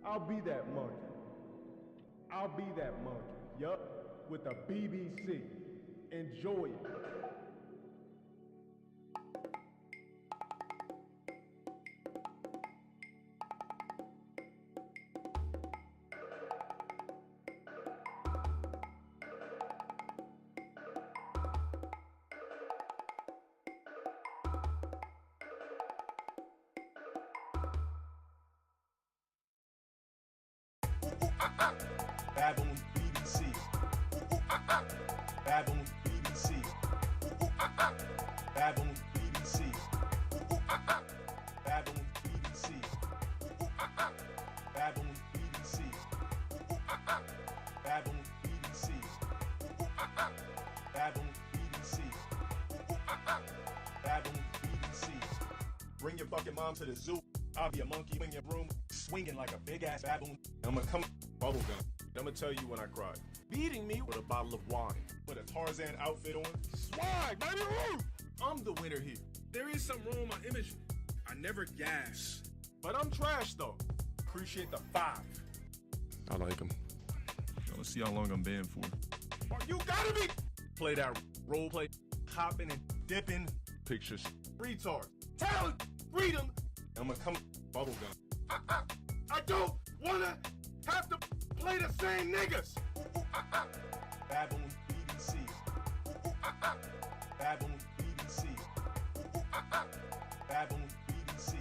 I'll be that monkey. I'll be that monkey. Yup, with the BBC. Enjoy it. Baboon BBC. Baboon BBC. Baboon BBC. Baboon BBC. Baboon BBC. Baboon BBC. Baboon BBC. Baboon BBC. Bring your fucking mom to the zoo. I'll be a monkey in your room, swinging like a big ass baboon. I'ma come bubblegum. I'ma tell you when I cry. Beating me with a bottle of wine. Put a Tarzan outfit on. Swag, baby! I'm the winner here. There is something wrong with my image. I never gas. But I'm trash though. Appreciate the 5. I like him. Let's see how long I'm banned for. Oh, you gotta be! Play that role play. Hopping and dipping. Pictures. Retard. Talent. Freedom. I'ma come bubblegum. I don't wanna have to play the same niggas. Baboon BBC. Baboon BBC. Baboon BBC.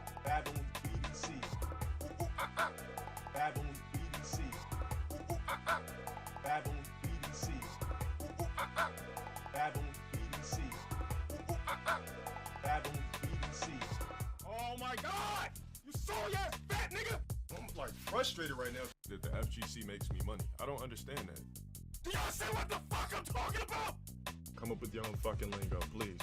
Baboon BBC. Baboon BBC. Baboon BBC. Baboon BBC. Baboon BBC. Oh my God! You sorry ass fat nigga! I'm like frustrated right now that the FGC makes me money. I don't understand that. Do y'all say what the fuck I'm talking about? Come up with your own fucking lingo, please.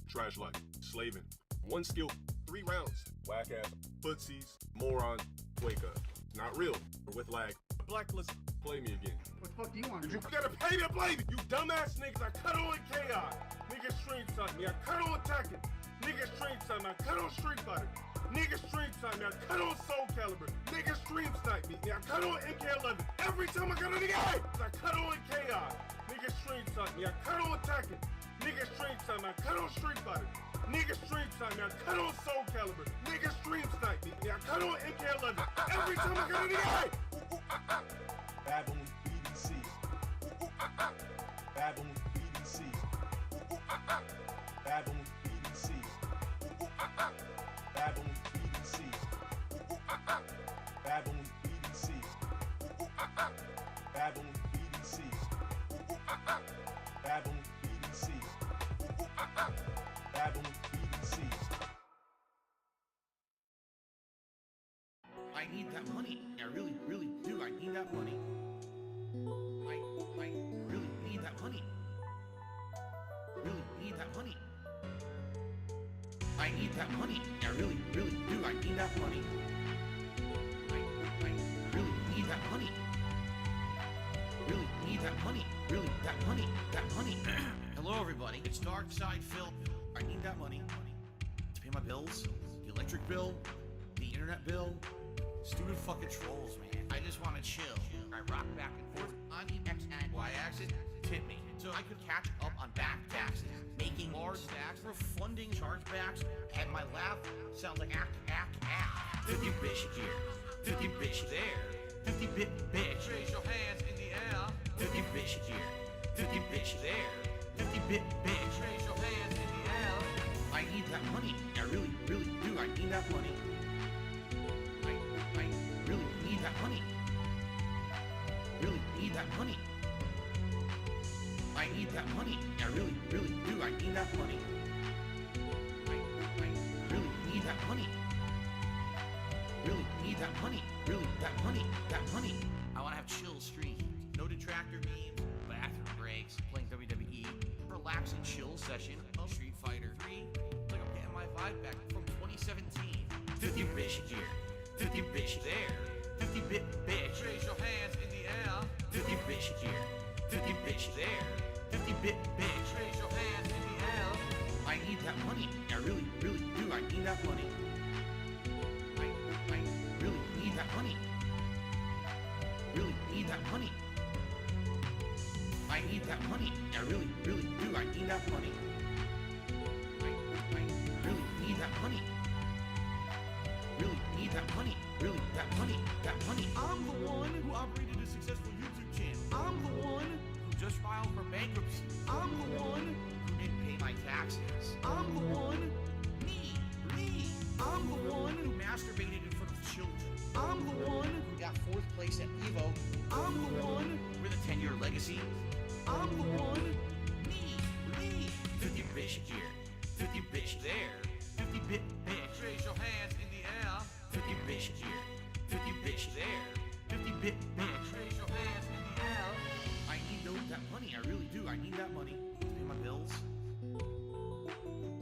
Trash life, slaving, 1 skill, 3 rounds. Whack ass, footsies, moron, wake up. Not real, or with lag. Blacklist, play me again. What the fuck do you want? You gotta pay to play me! You dumbass niggas, I cut on chaos. Niggas stream side me, I cut on Tekken. Niggas stream side me, I cut on Street Fighter. Niggas stream snipe me, I cut on Soul Calibur. Niggas stream snipe me, I cut on MK11. Every time I cut on the game, I cut on Chaos. Niggas stream snipe me, I cut on Tekken. Niggas stream snipe me, I cut on Street Fighter. Niggas stream snipe me, I cut on Soul Calibur. Niggas stream snipe me, I cut on MK11. Every time I cut on the game. Baboon BBC. Baboon BBC. Baboon BBC. Baboon BBC. Baboon BBC. Baboon BBC. Baboon BBC. Baboon BBC. I need that money. I really, really do. I need that money. I really need that money. Really need that money. I need that money. I really, really do. I need that money. I really need that money. Really need that money. Really, that money. That money. Hello, everybody. It's Dark Side Phil. I need that money to pay my bills, the electric bill, the internet bill. Stupid fucking trolls, man. I just want to chill. I rock back and forth on the X and Y axis. Tip me so I could catch up on back taxes, making large stacks, refunding chargebacks, and my laugh sounds like act. 50 bitch here, 50 bitch there, 50 bit bitch. Raise your hands in the air. 50 bitch here, 50 bitch there, 50 bit bitch. Raise your hands in the air. I need that money. I really, really do. I need that money. I really need that money. Really need that money. I need that money. I really, really do. I need that money. I really need that money. Really need that money. Really, that money. That money. I want to have chill streams. No detractor memes. Bathroom breaks. Playing WWE. Relaxing chill session of Street Fighter 3. Like I'm getting my vibe back from 2017. 50 bitch here. 50 bitch there. 50 bit bitch. Raise your hands in the air. 50 bitch here. 50 bitch there. 50 bit bitch. Raise your hands in the air. I need that money. I really, really do. I need that money. I money. Really need that money. I need that money. I really, really do. I need that money. I really need that money. Really need that money. Really, that money. That money. I'm the one who operated a successful YouTube channel. I'm the one who just filed for bankruptcy. I'm the one who didn't pay my taxes. I'm the one. Me. I'm the one who masturbated in front of children. I'm the one who got 4th place at Evo. I'm the one with a 10-year legacy. I'm the one. Me. 50 bitch here. 50 bitch there. 50 bit bitch. Raise your hands in the air. 50 bitch here. 50 bitch there. 50 bit bitch. Raise your hands in the air. I need that money. I really do. I need that money to pay my bills.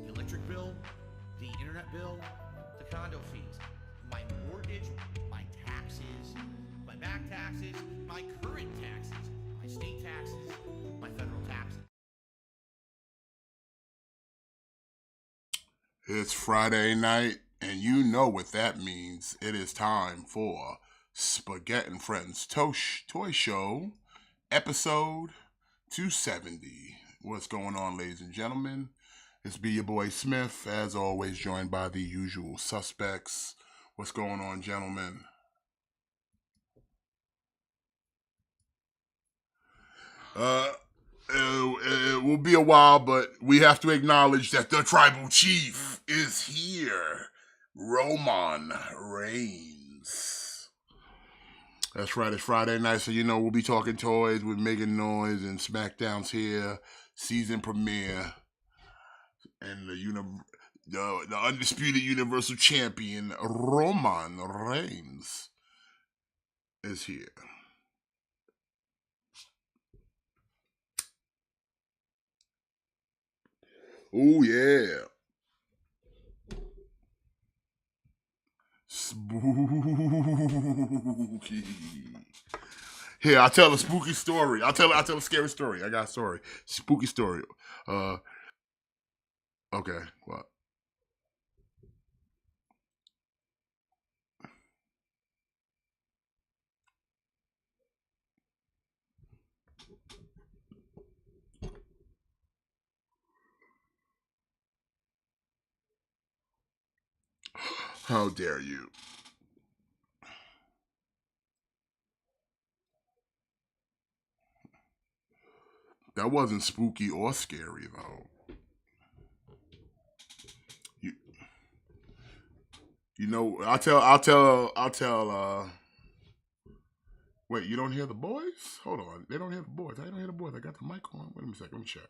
The electric bill, the internet bill, the condo fees, my mortgage, my taxes, my back taxes, my current taxes, my state taxes, my federal taxes. It's Friday night, and you know what that means. It is time for Spaghett Friends Toy Show, episode 270. What's going on, ladies and gentlemen? It's be your boy Smith, as always, joined by the usual suspects. What's going on, gentlemen? It will be a while, but we have to acknowledge that the tribal chief is here. Roman Reigns. That's right, it's Friday night, so you know we'll be talking toys with making noise, and SmackDown's here, season premiere, and the undisputed Universal Champion Roman Reigns is here. Oh, yeah. Spooky. Here, I'll tell a spooky story. I'll tell a scary story. I got a story. Spooky story. Okay, what? How dare you? That wasn't spooky or scary, though. You know, I'll tell, wait, you don't hear the boys? Hold on. They don't hear the boys. I don't hear the boys. I got the mic on. Wait a second. Let me check.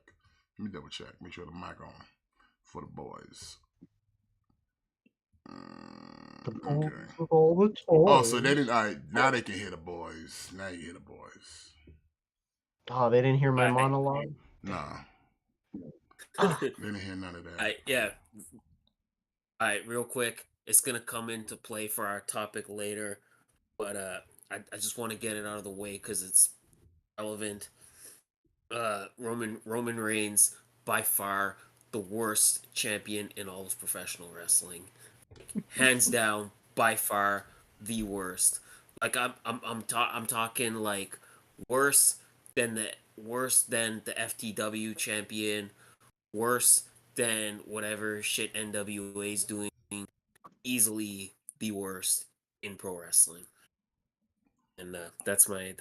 Let me double check. Make sure the mic on for the boys. Okay. All the toys. Oh, so they didn't. All right, now they can hear the boys. Now you hear the boys. Oh, they didn't hear my monologue? Nah. They didn't hear none of that. Yeah. All right, real quick. It's going to come into play for our topic later, but I just want to get it out of the way because it's relevant. Roman Reigns, by far the worst champion in all of professional wrestling. Hands down, by far the worst. Like I'm talking like worse than the FTW champion, worse than whatever shit NWA's doing. Easily the worst in pro wrestling. And that's my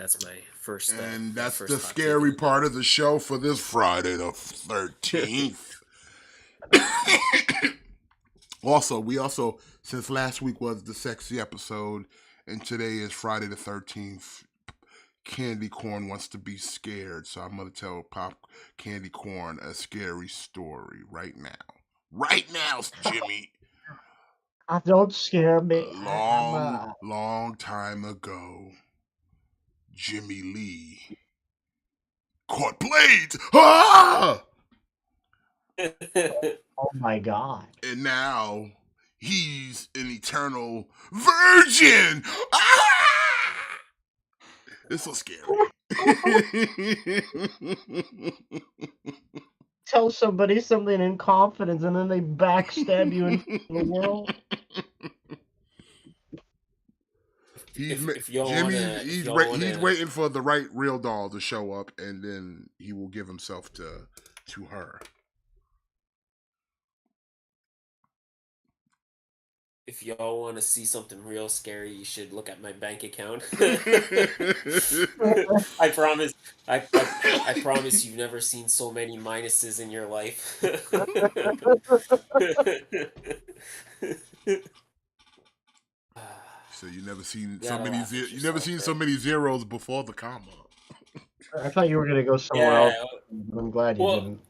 first. And that's first the scary part of the show for this Friday, the 13th. We also, since last week was the sexy episode, and today is Friday the 13th, Candy Corn wants to be scared, so I'm going to tell Pop Candy Corn a scary story right now. Right now, Jimmy. Don't scare me. Long time ago, Jimmy Lee caught blades. Ah! Oh my God. And now he's an eternal virgin. Ah! It's so scary. Tell somebody something in confidence and then they backstab you in the world. if y'all Jimmy. wanna, if He's y'all wanna, he's waiting for the right real doll to show up, and then he will give himself to her. if y'all want to see something real scary, you should look at my bank account. I promise. I promise you've never seen so many minuses in your life. So you never seen so Gotta many laugh at you never yourself, seen so man. many zeros before the comma. I thought you were gonna go somewhere else. Yeah. I'm glad you Well, didn't.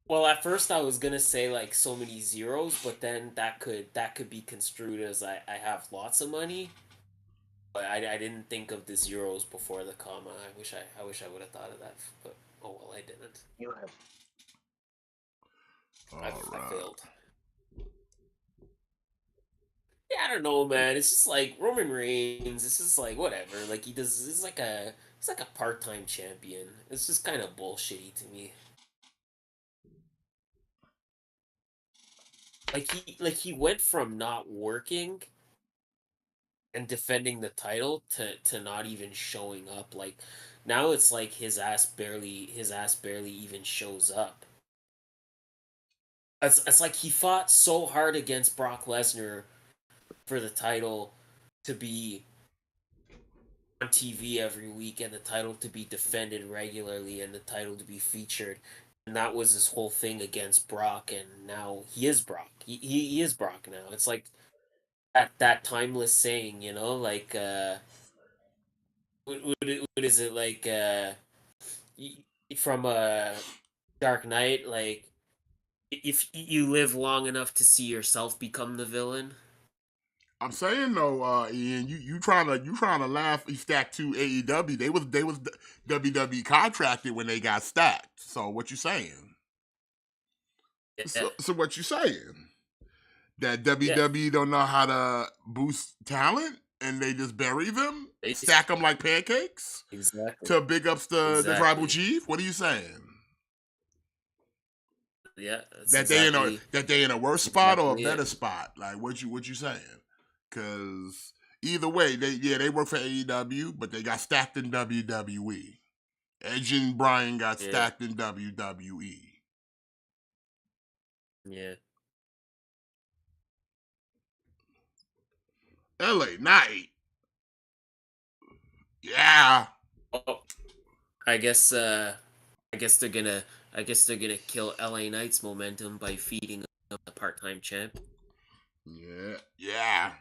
well, at first I was gonna say like so many zeros, but then that could be construed as I have lots of money. But I didn't think of the zeros before the comma. I wish I would have thought of that, but oh well, I didn't. You have. All I right. failed. Yeah, I don't know, man. It's just like Roman Reigns. It's just like whatever. Like he does. He's like a part-time champion. It's just kind of bullshitty to me. Like he went from not working and defending the title to not even showing up. Like now it's like his ass barely even shows up. It's like he fought so hard against Brock Lesnar for the title to be on TV every week and the title to be defended regularly and the title to be featured. And that was his whole thing against Brock, and now he is Brock. He is Brock now. It's like that timeless saying, like what is it like from Dark Knight, like if you live long enough to see yourself become the villain. I'm saying though, Ian, you trying to laugh. You stacked to AEW. They was WWE contracted when they got stacked. So what you saying? Yeah, So what you saying? That yeah. WWE don't know how to boost talent and they just bury them, They stack them like pancakes exactly, to big ups the tribal exactly. chief. What are you saying? Yeah, that's That exactly they in a worse spot or a exactly it. better spot? Like what you saying? Because either way, they work for AEW, but they got stacked in WWE. Edge and Bryan got Yeah, stacked in WWE. yeah. LA Knight, yeah. Oh, I guess I guess they're gonna I guess they're gonna kill LA Knight's momentum by feeding him the part-time champ. Yeah.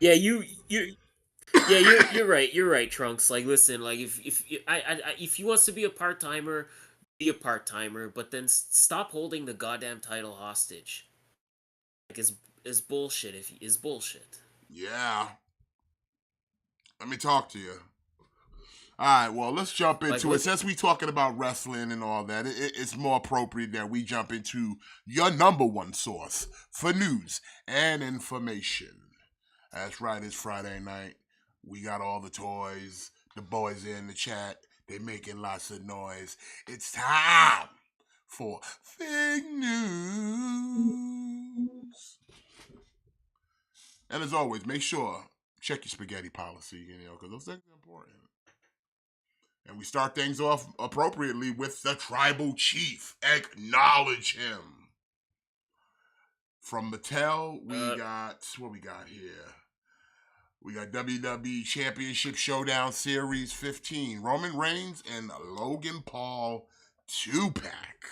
Yeah, you yeah, you're right. You're right, Trunks. Like listen, like if he wants to be a part-timer, be a part-timer, but then stop holding the goddamn title hostage. Like is bullshit if he is bullshit. Yeah. Let me talk to you. All right, well, let's jump Like into it. look, Since we talking about wrestling and all that, it's more appropriate that we jump into your number one source for news and information. That's right, it's Friday night. We got all the toys. The boys are in the chat. They making lots of noise. It's time for fake news. And as always, make sure check your spaghetti policy, because those things are important. And we start things off appropriately with the tribal chief. Acknowledge him. From Mattel, we got what we got here. We got WWE Championship Showdown Series 15. Roman Reigns and Logan Paul 2-pack.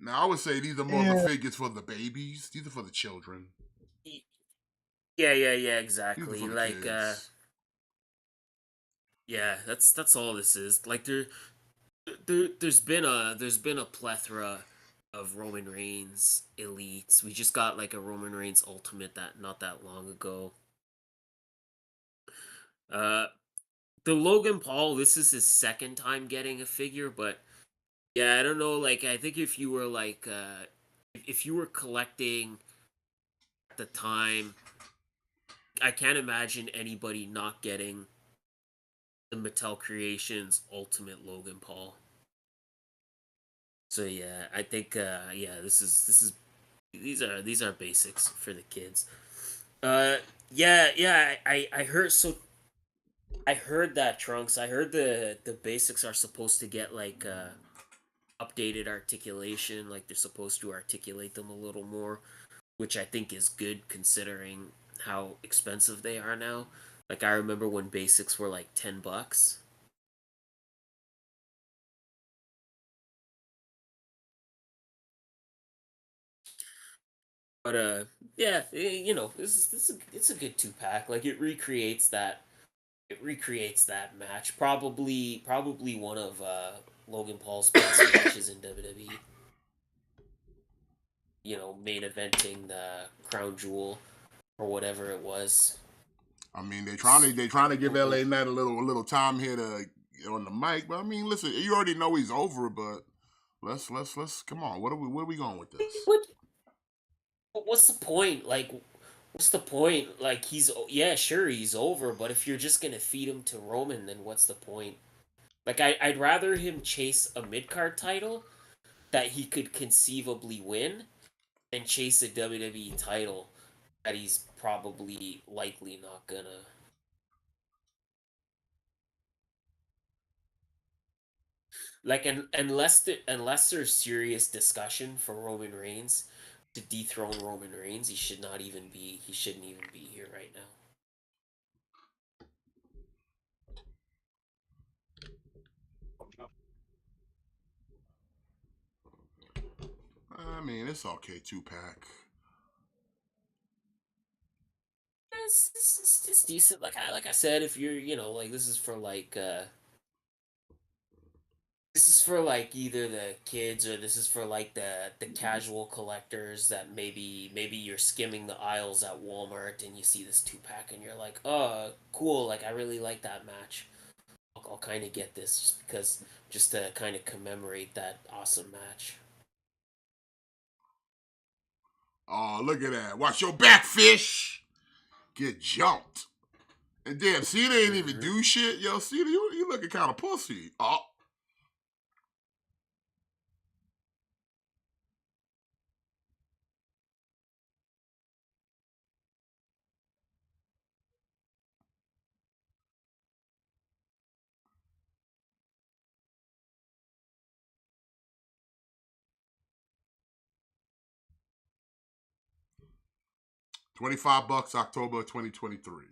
Now, I would say these are more the figures for the babies. These are for the children. yeah, These are exactly. for the Like kids. yeah, that's all this is. Like there's been a plethora of Roman Reigns elites. We just got like a Roman Reigns Ultimate that not that long ago. Uh the Logan Paul, this is his second time getting a figure, but yeah, I don't know, like I think if you were like if you were collecting at the time, I can't imagine anybody not getting the Mattel Creations Ultimate Logan Paul. So yeah, I think yeah, this is these are basics for the kids. Uh yeah. I heard so. I heard that Trunks. I heard the basics are supposed to get like updated articulation. Like they're supposed to articulate them a little more, which I think is good considering how expensive they are now. Like I remember when basics were like $10. But yeah, you know, it's a good 2 pack. Like it recreates that match. Probably one of Logan Paul's best matches in WWE. You know, main eventing the crown jewel or whatever it was. I mean, they trying to give Oh, LA Knight a little time here to on the mic, but I mean, listen, you already know he's over, but let's come on. What are we going with this? what what's the point? Like, what's the point? Like, yeah, sure, he's over, but if you're just gonna feed him to Roman, then what's the point? Like, I'd rather him chase a mid card title that he could conceivably win than chase a WWE title that he's probably likely not gonna. Like, unless there's serious discussion for Roman Reigns to dethrone Roman Reigns, he shouldn't even be here right now. I mean, it's okay, 2 pack. It's decent. Like I said, if you're like this is for like either the kids or this is for like the casual collectors that maybe you're skimming the aisles at Walmart and you see this 2 pack and you're like, oh, cool, like I really like that match. I'll kind of get this just to kind of commemorate that awesome match. Oh, look at that! Watch your back, fish. Get jumped. And damn, Cena ain't even Mhm. do shit. Yo, Cena, you looking kind of pussy. Oh. 25 bucks, October 2023.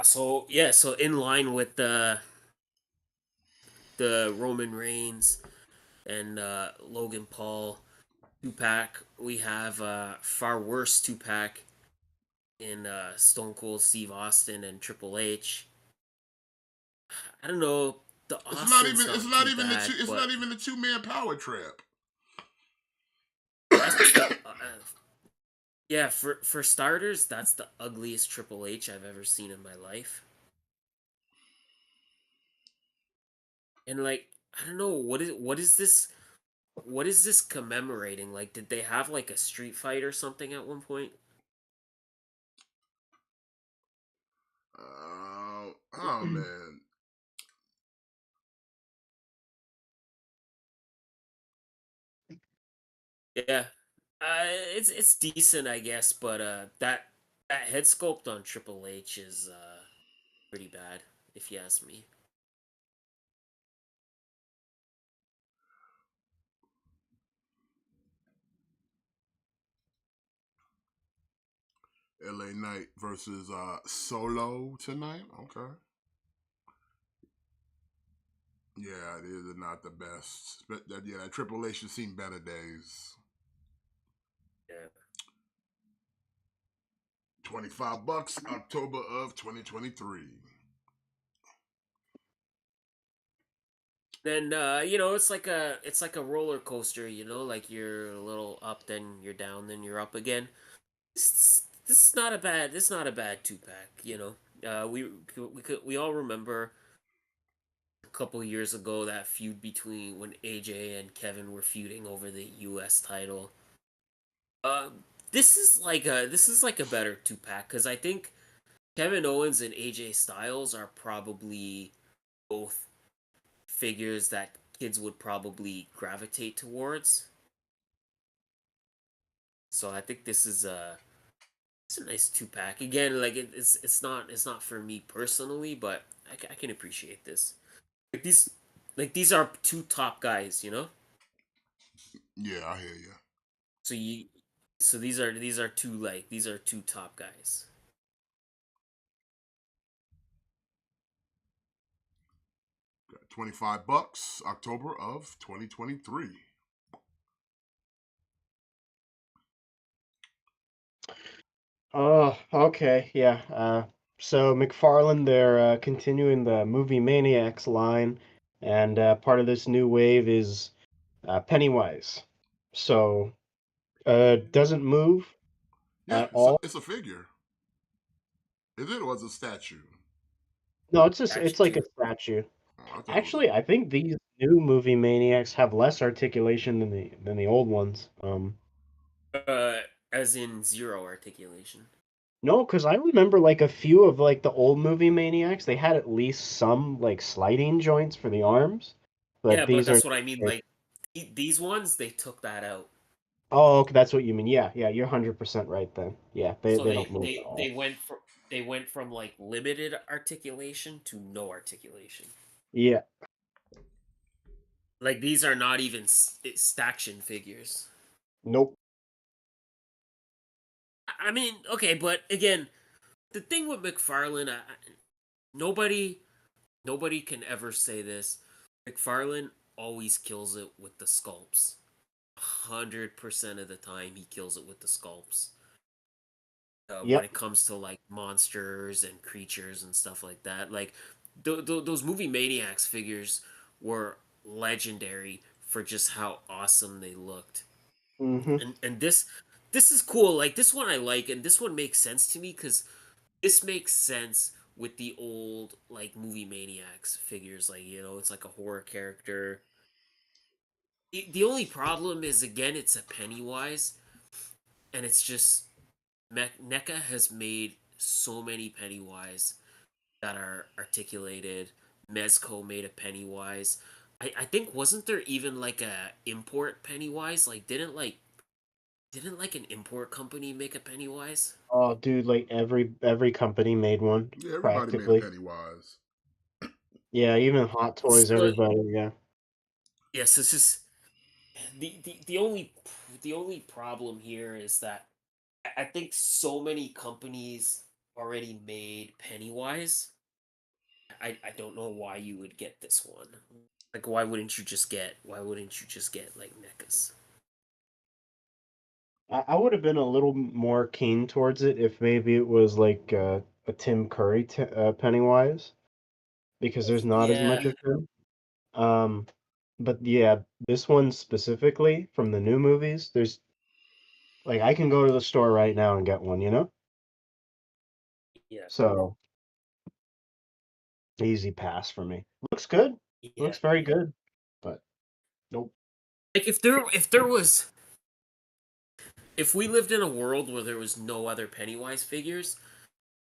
So yeah, so in line with the Roman Reigns and Logan Paul 2 pack, we have far worse 2 pack in Stone Cold Steve Austin and Triple H. I don't know. The It's not Austin's even. It's not not too even the two. bad, It's not but even the 2-man power trap. that's the yeah, for starters, that's the ugliest Triple H I've ever seen in my life. And like, I don't know what is this commemorating? Like, did they have like a street fight or something at one point? Oh man. Yeah, it's decent, I guess, but that head sculpt on Triple H is pretty bad, if you ask me. LA Knight versus Solo tonight. Okay. Yeah, it is not the best. But yeah, that Triple H has seen better days. Yeah. 25 bucks, October of 2023. Then it's like a roller coaster, like you're a little up, then you're down, then you're up again. This is not a bad 2 pack. We all remember a couple years ago that feud between when AJ and Kevin were feuding over the US title. This is like a better 2 pack because I think Kevin Owens and AJ Styles are probably both figures that kids would probably gravitate towards. So I think this is it's a nice 2-pack. Again, like it's not for me personally, but I can appreciate this. Like these are two top guys, you know. Yeah, I hear you. So you so these are two like these are two top guys. 25 bucks, October of 2023. Oh, okay, yeah. So McFarlane, they're continuing the Movie Maniacs line, and part of this new wave is Pennywise. So, doesn't move Yeah, at all. it's a figure. Is it or is it a statue? No, Statue it's like a too. statue. Oh, I thought it was Actually, I think these new Movie Maniacs have less articulation than the old ones. As in zero articulation. No, because I remember like a few of like the old Movie Maniacs, they had at least some like sliding joints for the arms, but Yeah, but these are. that's what I mean. Like these ones, they took that out. Oh, okay, that's what you mean. Yeah, yeah, you're 100% right then. Yeah, So they don't move at all. they went from like limited articulation to no articulation. Yeah, Like these are not even staction figures. nope. I mean, okay, but again, the thing with McFarlane, nobody nobody can ever say this. McFarlane always kills it with the sculpts. 100% of the time, he kills it with the sculpts. When Yep. it comes to like monsters and creatures and stuff like that, like those movie maniacs figures were legendary for just how awesome they looked. Mm-hmm. And this is cool. Like this one I like, and this one makes sense to me because this makes sense with the old like movie maniacs figures. Like it's like a horror character. The only problem is again it's a Pennywise, and it's just NECA has made so many Pennywise that are articulated. Mezco made a Pennywise. I think wasn't there even like a import Pennywise? Like didn't like an import company make a Pennywise? Oh, dude, like every company made one yeah. Everybody made a practically. Pennywise. Yeah, even Hot Toys, So everybody. Yeah. yes, this is the only problem here is that I think so many companies already made Pennywise. I don't know why you would get this one. Like why wouldn't you just get like NECAs? I would have been a little more keen towards it if maybe it was like a Tim Curry Pennywise because there's not as much Yeah, of him. Um, but yeah, this one specifically from the new movies, there's like I can go to the store right now and get one, you know? yeah, So easy pass for me. Looks good. yeah. Looks very good. But nope. Like if we lived in a world where there was no other Pennywise figures,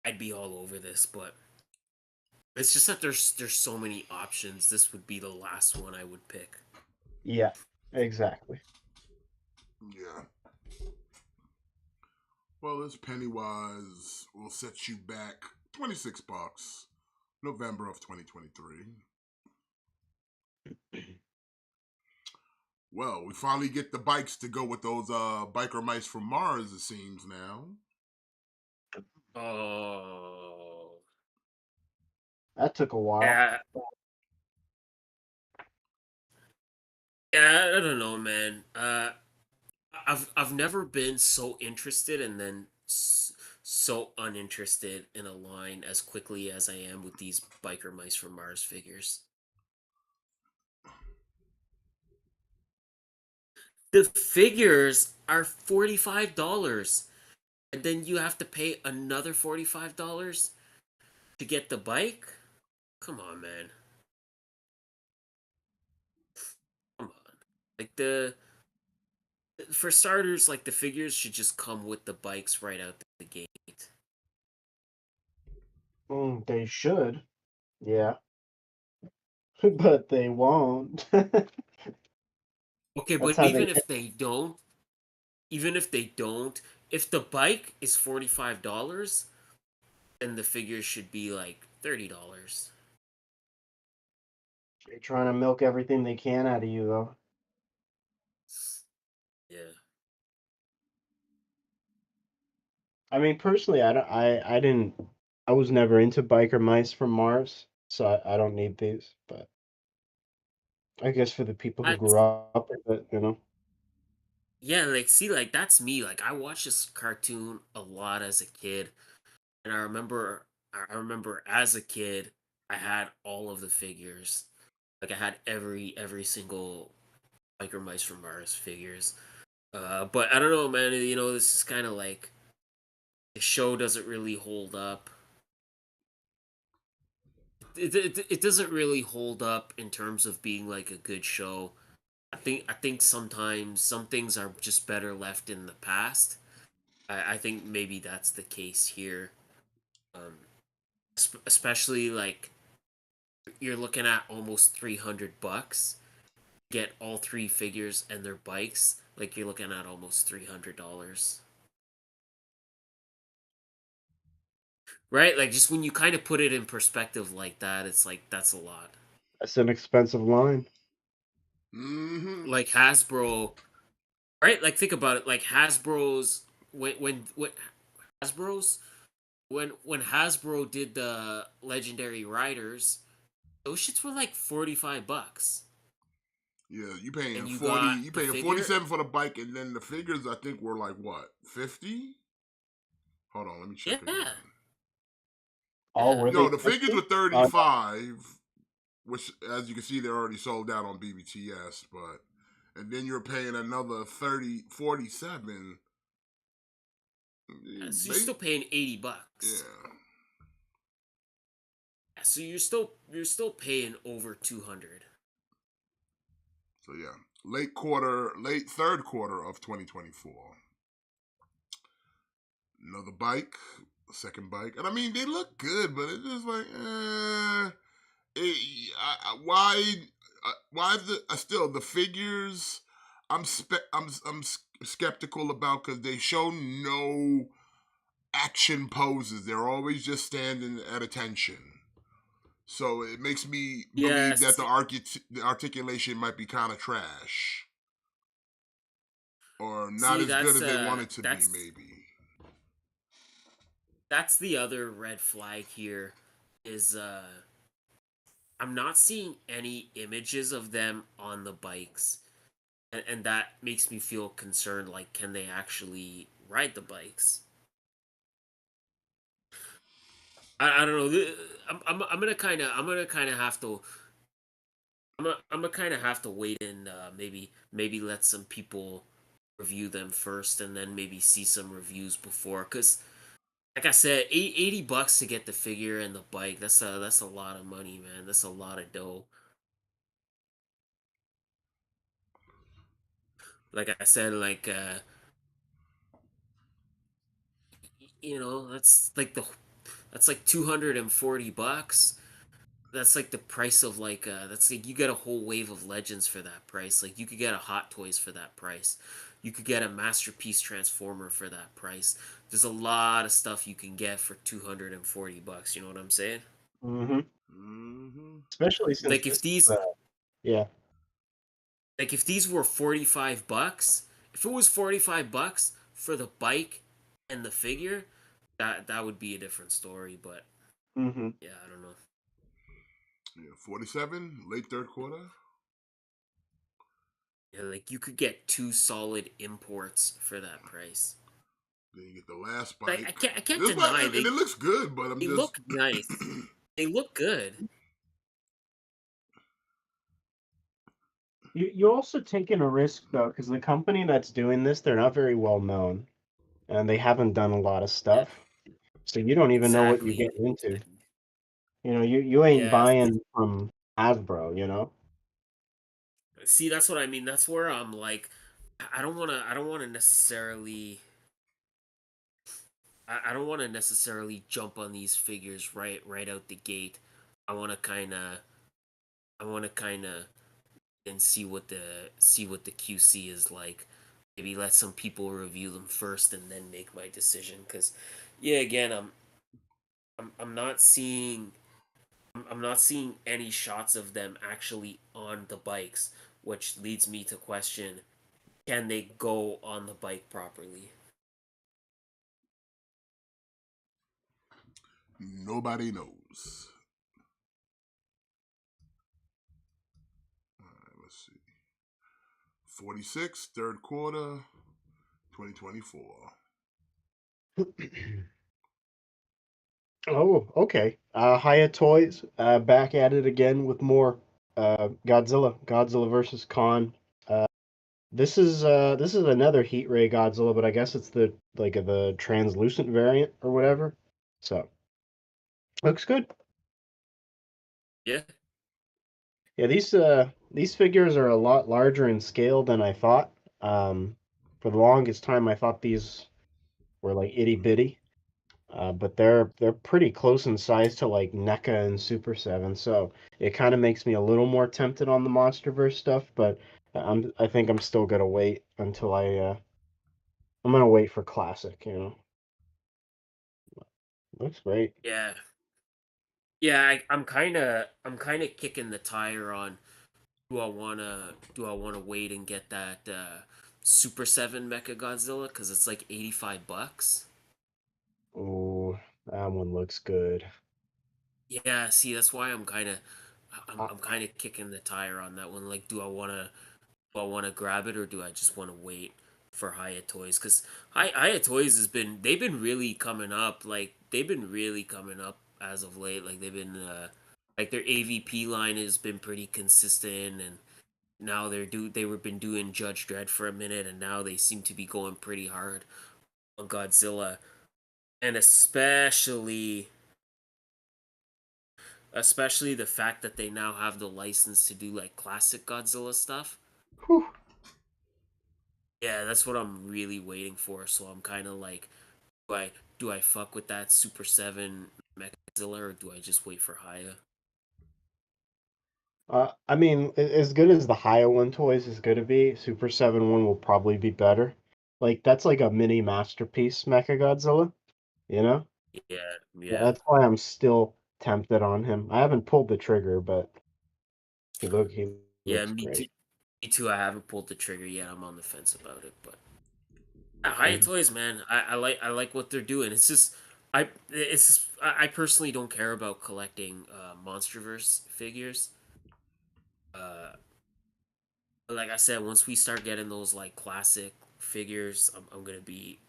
I'd be all over this, but it's just that there's so many options. This would be the last one I would pick. Yeah, exactly. Yeah. Well, this Pennywise will set you back 26 bucks, November of 2023. Well, we finally get the bikes to go with those biker mice from Mars, it seems now. Oh, That took a while. yeah, yeah. I don't know, man. I've never been so interested and then so uninterested in a line as quickly as I am with these biker mice from Mars figures. The figures are $45, and then you have to pay another $45 to get the bike. Come on, man. Come on. Like the for starters, like the figures should just come with the bikes right out the gate. They should. Yeah. But they won't. Okay, That's but how they. even if they don't, even if they don't, if the bike is $45, then the figure should be like $30. They're trying to milk everything they can out of you, though. Yeah. I mean, personally, I didn't, I was never into biker mice from Mars, so I don't need these. But I guess for the people who I, grew up with it, you know. yeah, like see, like that's me. Like I watched this cartoon a lot as a kid, and I remember as a kid, I had all of the figures. Like I had every single Micro Mice from Mars figures. But I don't know, man. This is kind of like the show doesn't really hold up. It doesn't really hold up in terms of being like a good show. I think sometimes some things are just better left in the past. I think maybe that's the case here. Um, especially like you're looking at almost $300. Get all three figures and their bikes. Like you're looking at almost $300. Right? Like just when you kind of put it in perspective like that, it's like that's a lot. That's an expensive line. Mm-hmm. Like Hasbro, right? Like think about it. Like Hasbro's when Hasbro's when Hasbro did the Legendary Riders, those shits were like $45, Yeah, you paying and you 40. got You the paying figure. 47 for the bike, and then the figures I think were like what 50. Hold on, let me check again. Yeah, Oh, yeah. were they No, the figures were 50? Oh, 35, which as you can see they're already sold out on BBTS. But and then you're paying another 47. So you're still paying $80. Yeah. So you're still paying over 200. So yeah, late third quarter of 2024. Another bike, second bike, and I mean they look good, but it's just like, why the still the figures? I'm skeptical about because they show no action poses. They're always just standing at attention. So it makes me believe that Yes. the articulation might be kind of trash or not See, as good that's as they want it to be, that's maybe. that's the other red flag here is I'm not seeing any images of them on the bikes. And that makes me feel concerned, like can they actually ride the bikes? I don't know. I'm gonna kind of have to I'm gonna kind of have to wait and maybe let some people review them first and then maybe see some reviews before, because like I said, $80 to get the figure and the bike, that's a lot of money, man. That's a lot of dough. Like I said, like that's like $240. That's like the price of like that's like you get a whole wave of legends for that price. Like you could get a Hot Toys for that price. You could get a Masterpiece Transformer for that price. There's a lot of stuff you can get for $240. You know what I'm saying? mm-hmm. Mm-hmm. Especially since Like this if is, these yeah. like if these were $45, if it was $45 for the bike and the figure, that would be a different story. But Mm-hmm. yeah, I don't know. Yeah, 47, late third quarter. Yeah, like you could get two solid imports for that price. Then you get the last Like bike. I can't This bike, deny and it looks good, but I'm they just. look nice. They look good. You're also taking a risk though, because the company that's doing this, they're not very well known, and they haven't done a lot of Yeah, stuff, so you don't even know what you're exactly. getting into. You know, you ain't Yeah. buying from Hasbro, you know. See, that's what I mean. That's where I'm like, I don't wanna necessarily. I don't want to necessarily jump on these figures right out the gate. I want to kind of I want to kind of and see what the QC is like. maybe let some people review them first and then make my decision. Because, yeah, again, I'm not seeing I'm not seeing any shots of them actually on the bikes, which leads me to question: can they go on the bike properly? Nobody knows. All right, let's see. 46, third quarter, 2024. Oh, okay. Hiya Toys, back at it again with more Godzilla versus Kong. Uh, this is another Heat Ray Godzilla, but I guess it's the translucent variant or whatever. So looks good. Yeah, Yeah, these figures are a lot larger in scale than I thought. Um, for the longest time, I thought these were like itty bitty. But they're pretty close in size to like NECA and Super 7, so it kind of makes me a little more tempted on the MonsterVerse stuff, but I think I'm still gonna wait until I'm gonna wait for Classic, you know. Looks great. yeah, yeah. I'm kind of kicking the tire on do I wanna wait and get that Super 7 Mecha Godzilla because it's like $85. Ooh, that one looks good. Yeah, see, that's why Uh, I'm kind of kicking the tire on that one. Like, do I want to grab it or do I just want to wait for Hyatt Toys? Because Hyatt Toys they've been really coming up. Like they've been really coming up as of late. Like they've been like their AVP line has been pretty consistent, and now they were been doing Judge Dredd for a minute, and now they seem to be going pretty hard on Godzilla, and especially the fact that they now have the license to do like classic Godzilla stuff. whew. Yeah, that's what I'm really waiting for. So I'm kind of like, do I fuck with that Super 7 Mechazilla or do I just wait for Haya? I mean, as good as the High One toys is gonna be, Super 7 one will probably be better. Like that's like a mini masterpiece Mechagodzilla, you know? Yeah, yeah. That's why I'm still tempted on him. I haven't pulled the trigger, but he Yeah, looks great. me too. I haven't pulled the trigger yet. I'm on the fence about it, but Haya And Toys, man, I like what they're doing. I personally don't care about collecting MonsterVerse figures. Uh, but like I said, once we start getting those like classic figures, I'm gonna be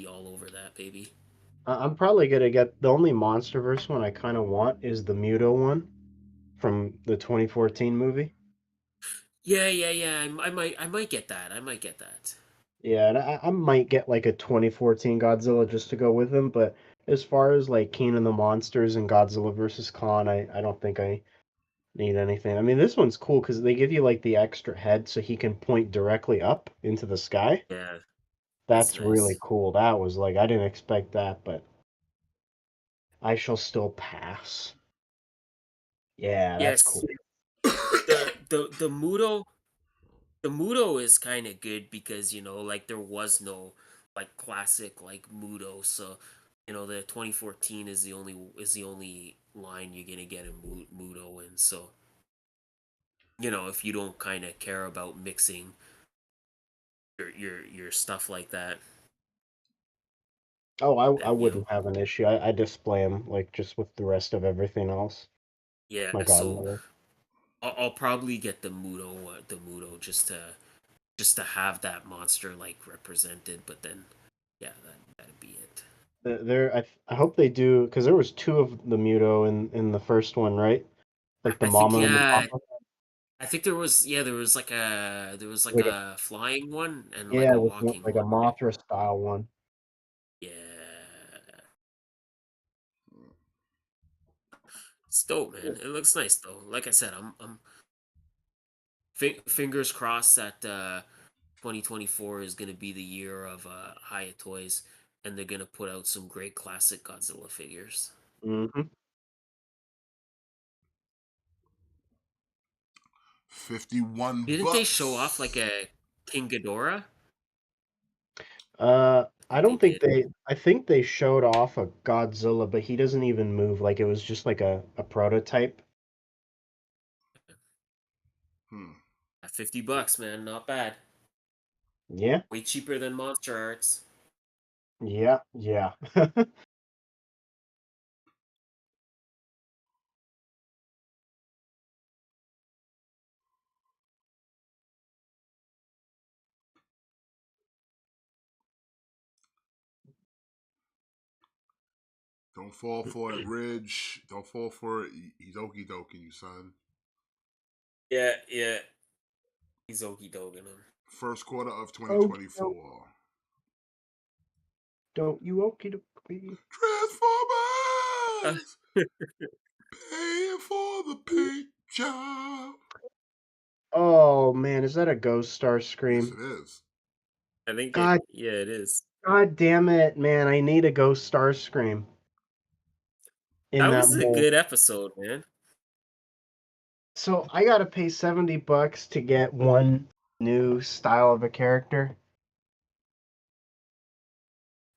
all over that, baby. I'm probably gonna get the only MonsterVerse one I kind of want is the Muto one from the 2014 movie. Yeah, yeah, yeah. I might get that. I might get that. Yeah, and I might get like a 2014 Godzilla just to go with him, but as far as like King of the Monsters and Godzilla versus Kong, I don't think I need anything. I mean, this one's cool because they give you like the extra head so he can point directly up into the sky. Yeah, that's That's really nice. cool. That was like, I didn't expect that, but I shall still pass. Yeah, that's Yes, cool. the Muto is kind of good because like there was no like classic like Muto, so the 2014 is the only line you're gonna get a Muto in. So if you don't kind of care about mixing your stuff like that, Oh, I then wouldn't have an issue. I display them like just with the rest of everything else. yeah. My So Godzilla. I'll probably get the Muto just to have that monster like represented, but then yeah, that'd be it. I hope they do because there was two of the Muto in the first one, right? Like the I think mama and the yeah, papa. I think there was like Like a, a flying one and like yeah, a with walking like a one, right? Mothra style one. Yeah, it's dope, man. It looks nice though. Like I said, I'm fingers crossed that 2024 is gonna be the year of Hyatt Toys, and they're gonna put out some great classic Godzilla figures. Hmm. 51 Didn't they show off like bucks. a King Ghidorah? I don't think they. I think they showed off a Godzilla, but he doesn't even move. Like it was just like a prototype. At $50, man, not bad. Yeah, Way cheaper than Monster Arts. yeah, yeah. Don't fall for it, Ridge. Don't fall for it. He's okie dokie, you son. Yeah, yeah. He's okie doking him. First quarter of Oh, 2024. don't you okie dokie. Transformers! Paying for the paint job. Oh man, is that a Ghost Star Yes, Scream? it is. I think God, yeah, it is. God damn it, man! I need a Ghost Star Scream in That that was a mold. good episode, man. So I gotta pay $70 to get one new style of a character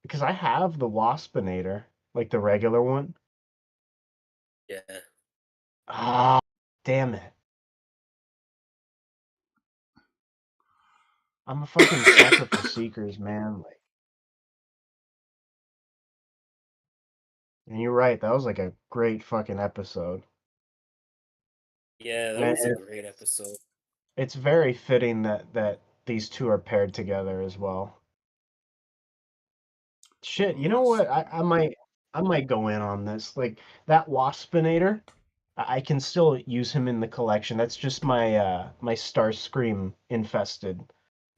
because I have the Waspinator, like the regular one. Yeah. Ah, damn it! I'm a fucking sucker for Seekers, man. Like, and you're right. That was like a great fucking episode. Yeah, that And was a great episode. it's very fitting that these two are paired together as well. Shit, you know what? I might go in on this. Like that Waspinator, I can still use him in the collection. That's just my Starscream infested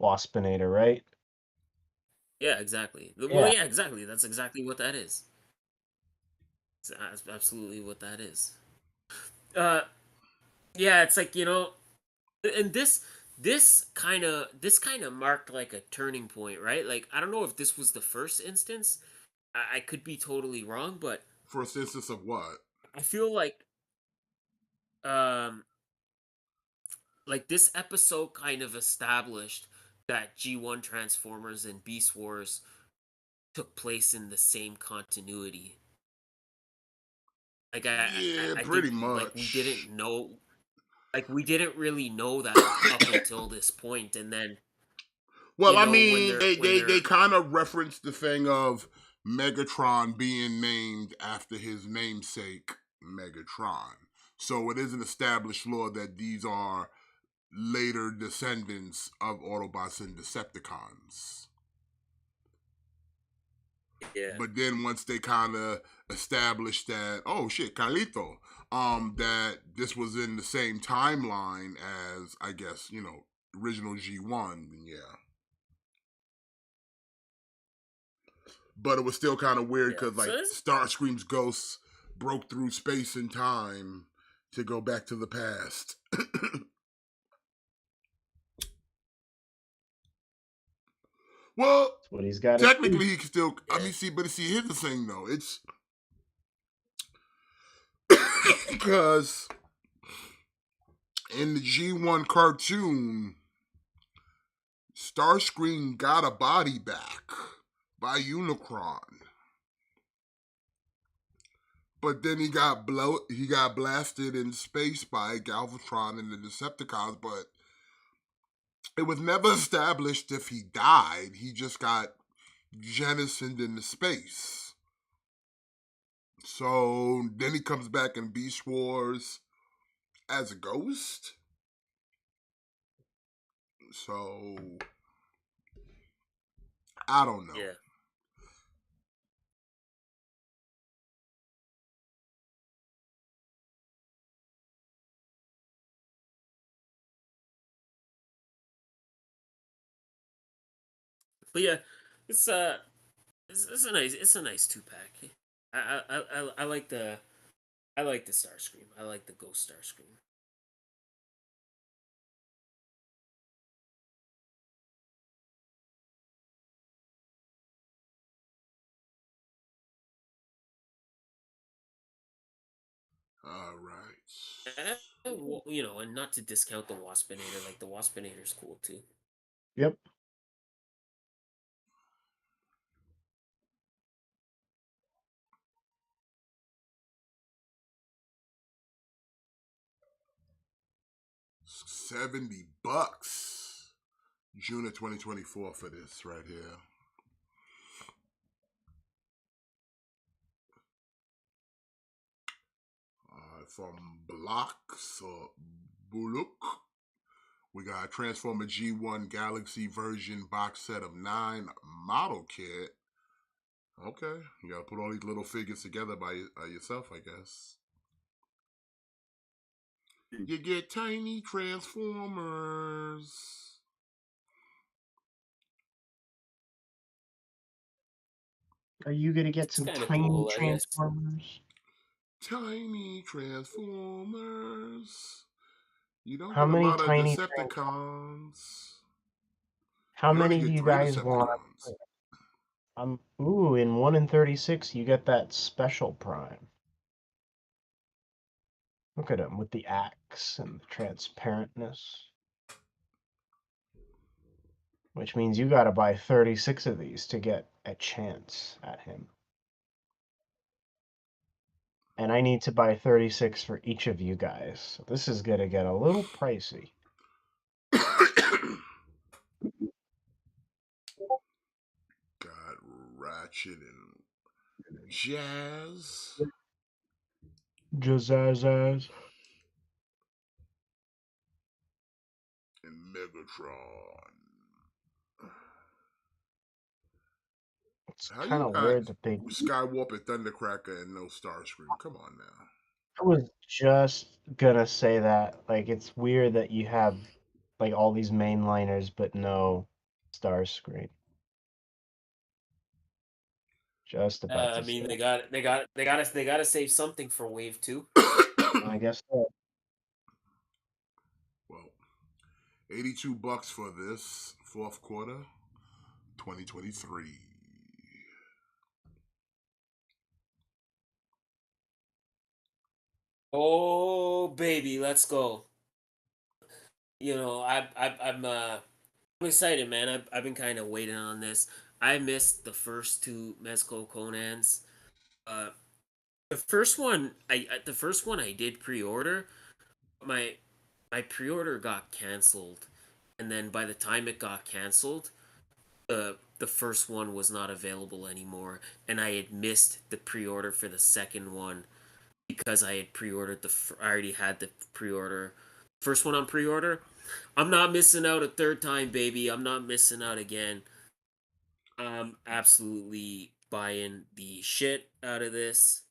Waspinator, right? Yeah, exactly. Well, Yeah. yeah, exactly. That's exactly what that is. That's absolutely what that is. Uh, yeah, it's like, and this kind of marked like a turning point, right? Like, I don't know if this was the first instance. I could be totally wrong, but First instance of what? I feel um like this episode kind of established that G1 Transformers and Beast Wars took place in the same continuity. Like Yeah, I pretty think like we much. didn't know, like we didn't really know that up until this point, and then Well, I when mean, they're they kind of referenced the thing of Megatron being named after his namesake, Megatron. So it is an established law that these are later descendants of Autobots and Decepticons. yeah But then once they kind of established that, oh shit, Carlito, that this was in the same timeline as, I guess, original G1, yeah. But it was still kind of weird yeah. because, So like, Starscream's ghosts broke through space and time to go back to the past. Well, That's what he's got to do. technically he can still. I yeah mean, see, here's the thing though. It's because in the G1 cartoon, Starscream got a body back by Unicron, but then he got blasted in space by Galvatron and the Decepticons. But it was never established if he died. He just got jettisoned into space. So then he comes back in Beast Wars as a ghost. So I don't know. yeah. But yeah, it's it's a nice 2-pack. I like the Starscream. I like the Ghost Starscream. All right. Well, and not to discount the Waspinator. Like the Waspinator's cool too. Yep. $70. June of 2024 for this right here. From Blocks or Buluk, we got Transformer G1 Galaxy version box set of 9 model kit. Okay, you gotta put all these little figures together by yourself, I guess. You get tiny Transformers. Are you gonna get some Kind of tiny cool, I guess. Transformers? Tiny Transformers. You don't How get a many lot of tiny Decepticons. How You only many do get you 3 guys want? Decepticons. Ooh, in 1 in 36, you get that special prime. Look at him with the axe and the transparentness. Which means you gotta buy 36 of these to get a chance at him. And I need to buy 36 for each of you guys. So this is gonna get a little pricey. Got Ratchet and Jazz. Jazzazaz. And Megatron. It's How kind you of got weird that they. Skywarp and Thundercracker and no Starscream? Come on now. I was just gonna say that. Like, it's weird that you have like all these mainliners but no Starscream. Just about I to mean, say. they gotta save something for Wave 2. I guess so. Well, $82 for this fourth quarter, 2023. Oh baby, let's go. I'm excited, man. I've been kind of waiting on this. I missed the first 2 Mezco Conans. Uh, the first one I did pre-order. My my pre-order got canceled, and then by the time it got canceled, the first one was not available anymore, and I had missed the pre-order for the second one because I had pre-ordered I already had the pre-order first one on pre-order. I'm not missing out a third time, baby. I'm not missing out again. I'm absolutely buying the shit out of this.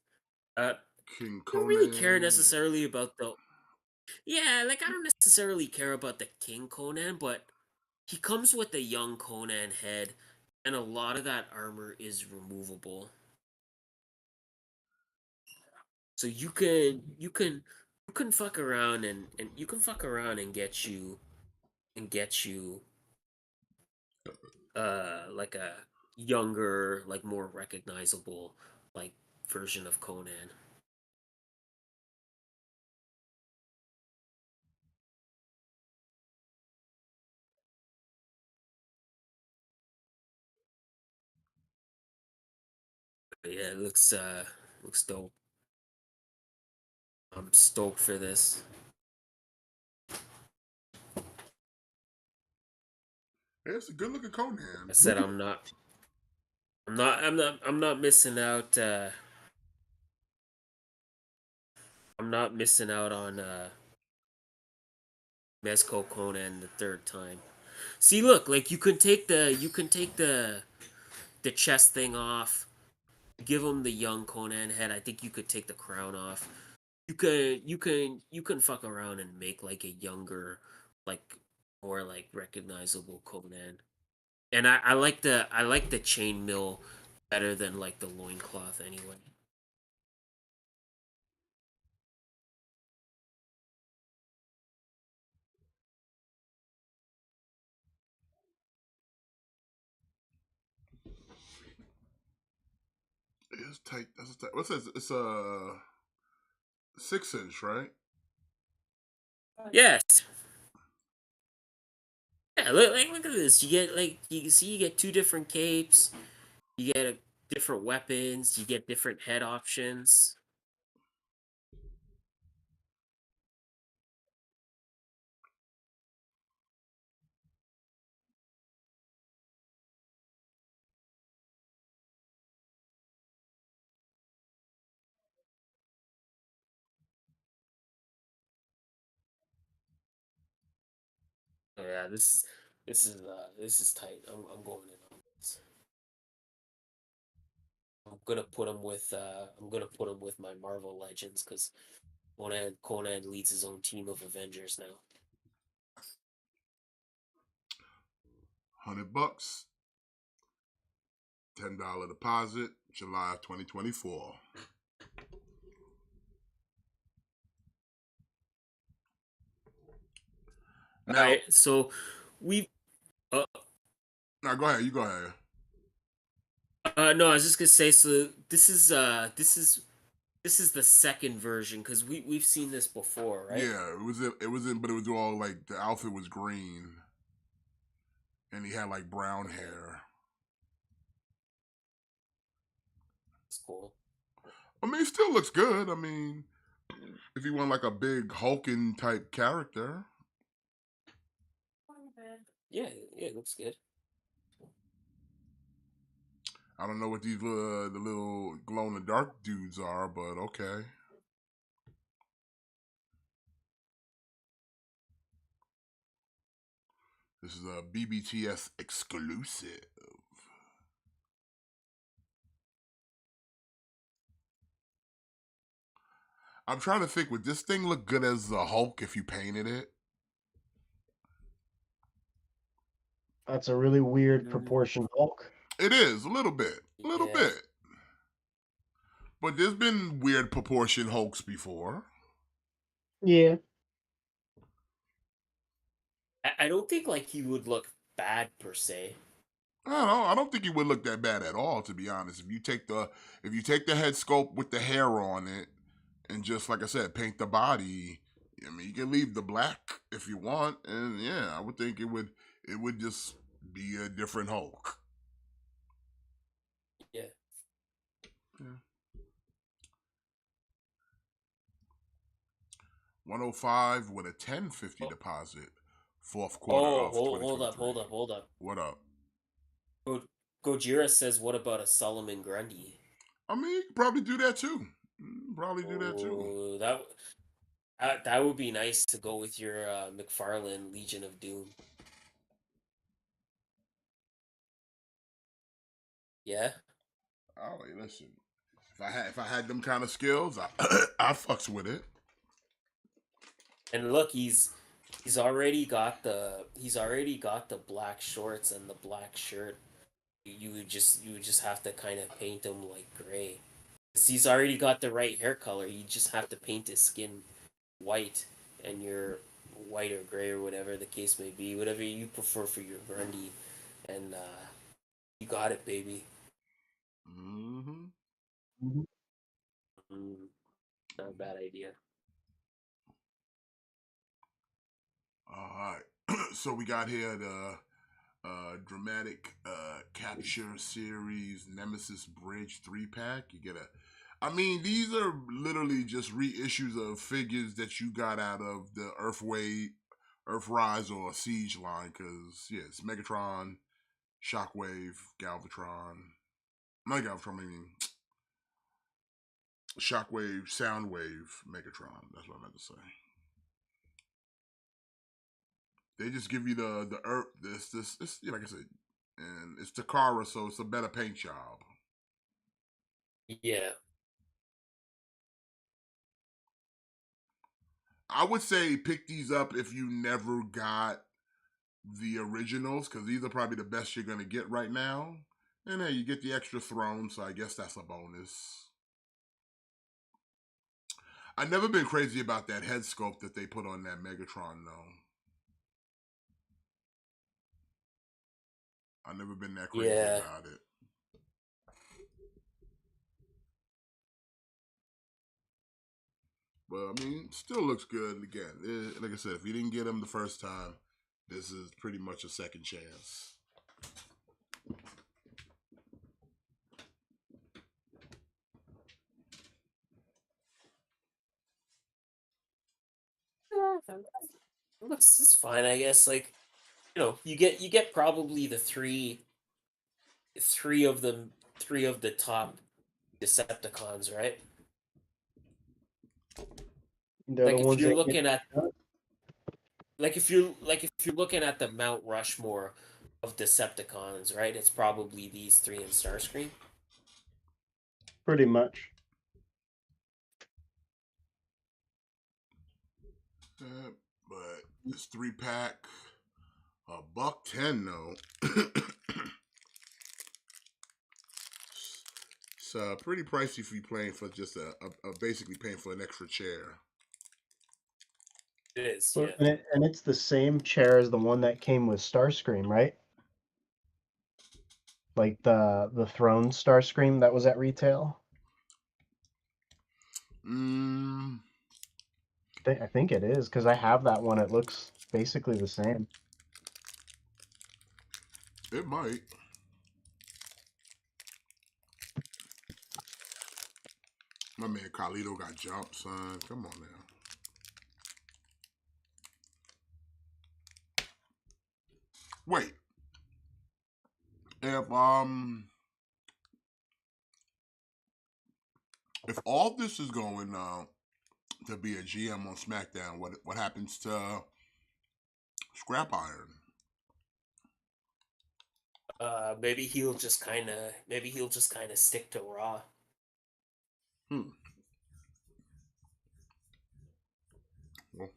I King don't really care Conan. necessarily about the Yeah, like I don't necessarily care about the King Conan, but he comes with a young Conan head, and a lot of that armor is removable. So you can fuck around and you can fuck around and get you like a younger, like more recognizable like version of Conan. But yeah, it looks dope. I'm stoked for this. Yeah, it's a good looking Conan. I said I'm not missing out I'm not missing out on Mezco Conan the third time. See, look, like you can take the chest thing off, give him the young Conan head. I think you could take the crown off. You can fuck around and make like a younger, like more like recognizable Conan. And I like the chainmail better than like the loincloth anyway. It's tight. That's tight. What's this? It's a 6-inch, right? Yes. Yeah, look at this. You get like you can see you get 2 different capes. You get different weapons. You get different head options. yeah, this is tight. I'm going in on this. I'm gonna put him with my Marvel Legends because Conan leads his own team of Avengers now. $100, $10 deposit, July 2024. Now, All right, so we. Now go ahead. You go ahead. No, I was just gonna say. So this is the second version because we've seen this before, right? Yeah, it was in, but it was all like the outfit was green, and he had like brown hair. It's cool. I mean, it still looks good. I mean, if you want like a big hulking type character, Yeah, it looks good. I don't know what these the little glow in the dark dudes are, but okay. This is a BBTS exclusive. I'm trying to think, would this thing look good as the Hulk if you painted it? That's a really weird proportion Hulk. It is, a little bit. A little Yeah. bit. But there's been weird proportion Hulks before. Yeah. I don't think like he would look bad per se. I don't think he would look that bad at all, to be honest. If you take the head sculpt with the hair on it and just like I said, paint the body, I mean you can leave the black if you want, and yeah, I would think it would just be a different Hulk. Yeah. Yeah. 105 with a 1050 deposit. Fourth quarter of 2023. Hold up. What up? Gojira says, "What about a Solomon Grundy?" I mean, you could probably do that too. Oh, that would be nice to go with your McFarlane Legion of Doom. Yeah. Oh, wait, listen. If I had them kind of skills, I fucks with it. And look, he's already got the black shorts and the black shirt. You would just have to kind of paint him like gray. 'Cause he's already got the right hair color. You just have to paint his skin white, and your white or gray or whatever the case may be, whatever you prefer for your Grundy, and you got it, baby. Mm-hmm. Not a bad idea. All right. So we got here the dramatic capture series Nemesis Bridge 3-pack. You get I mean, these are literally just reissues of figures that you got out of the Earthrise or Siege line, because yeah, it's Megatron, Shockwave, Galvatron. Not Galvatron, I mean Shockwave, Soundwave, Megatron. That's what I meant to say. They just give you the Earth. This like I said, and it's Takara, so it's a better paint job. Yeah. I would say pick these up if you never got the originals, because these are probably the best you're gonna get right now. And hey, you get the extra throne, so I guess that's a bonus. I've never been crazy about that head sculpt that they put on that Megatron, though. I've never been that crazy about it. But I mean, still looks good. Again, like I said, if you didn't get them the first time, this is pretty much a second chance. Looks fine, I guess. Like, you get probably the three of the top Decepticons, right? They're Like the if ones you're that looking at like if you're looking at the Mount Rushmore of Decepticons, right? It's probably these three in Starscream. Pretty much. But this 3-pack, $110 though. It's pretty pricey if you're playing for just basically paying for an extra chair. It is, Well, yeah. and it's the same chair as the one that came with Starscream, right? Like the throne Starscream that was at retail. I think it is because I have that one. It looks basically the same. It might. My man Carlito got jumped, son. Come on now. Wait. If all this is going to be a GM on SmackDown, what happens to Scrap Iron? Maybe he'll just kind of stick to Raw.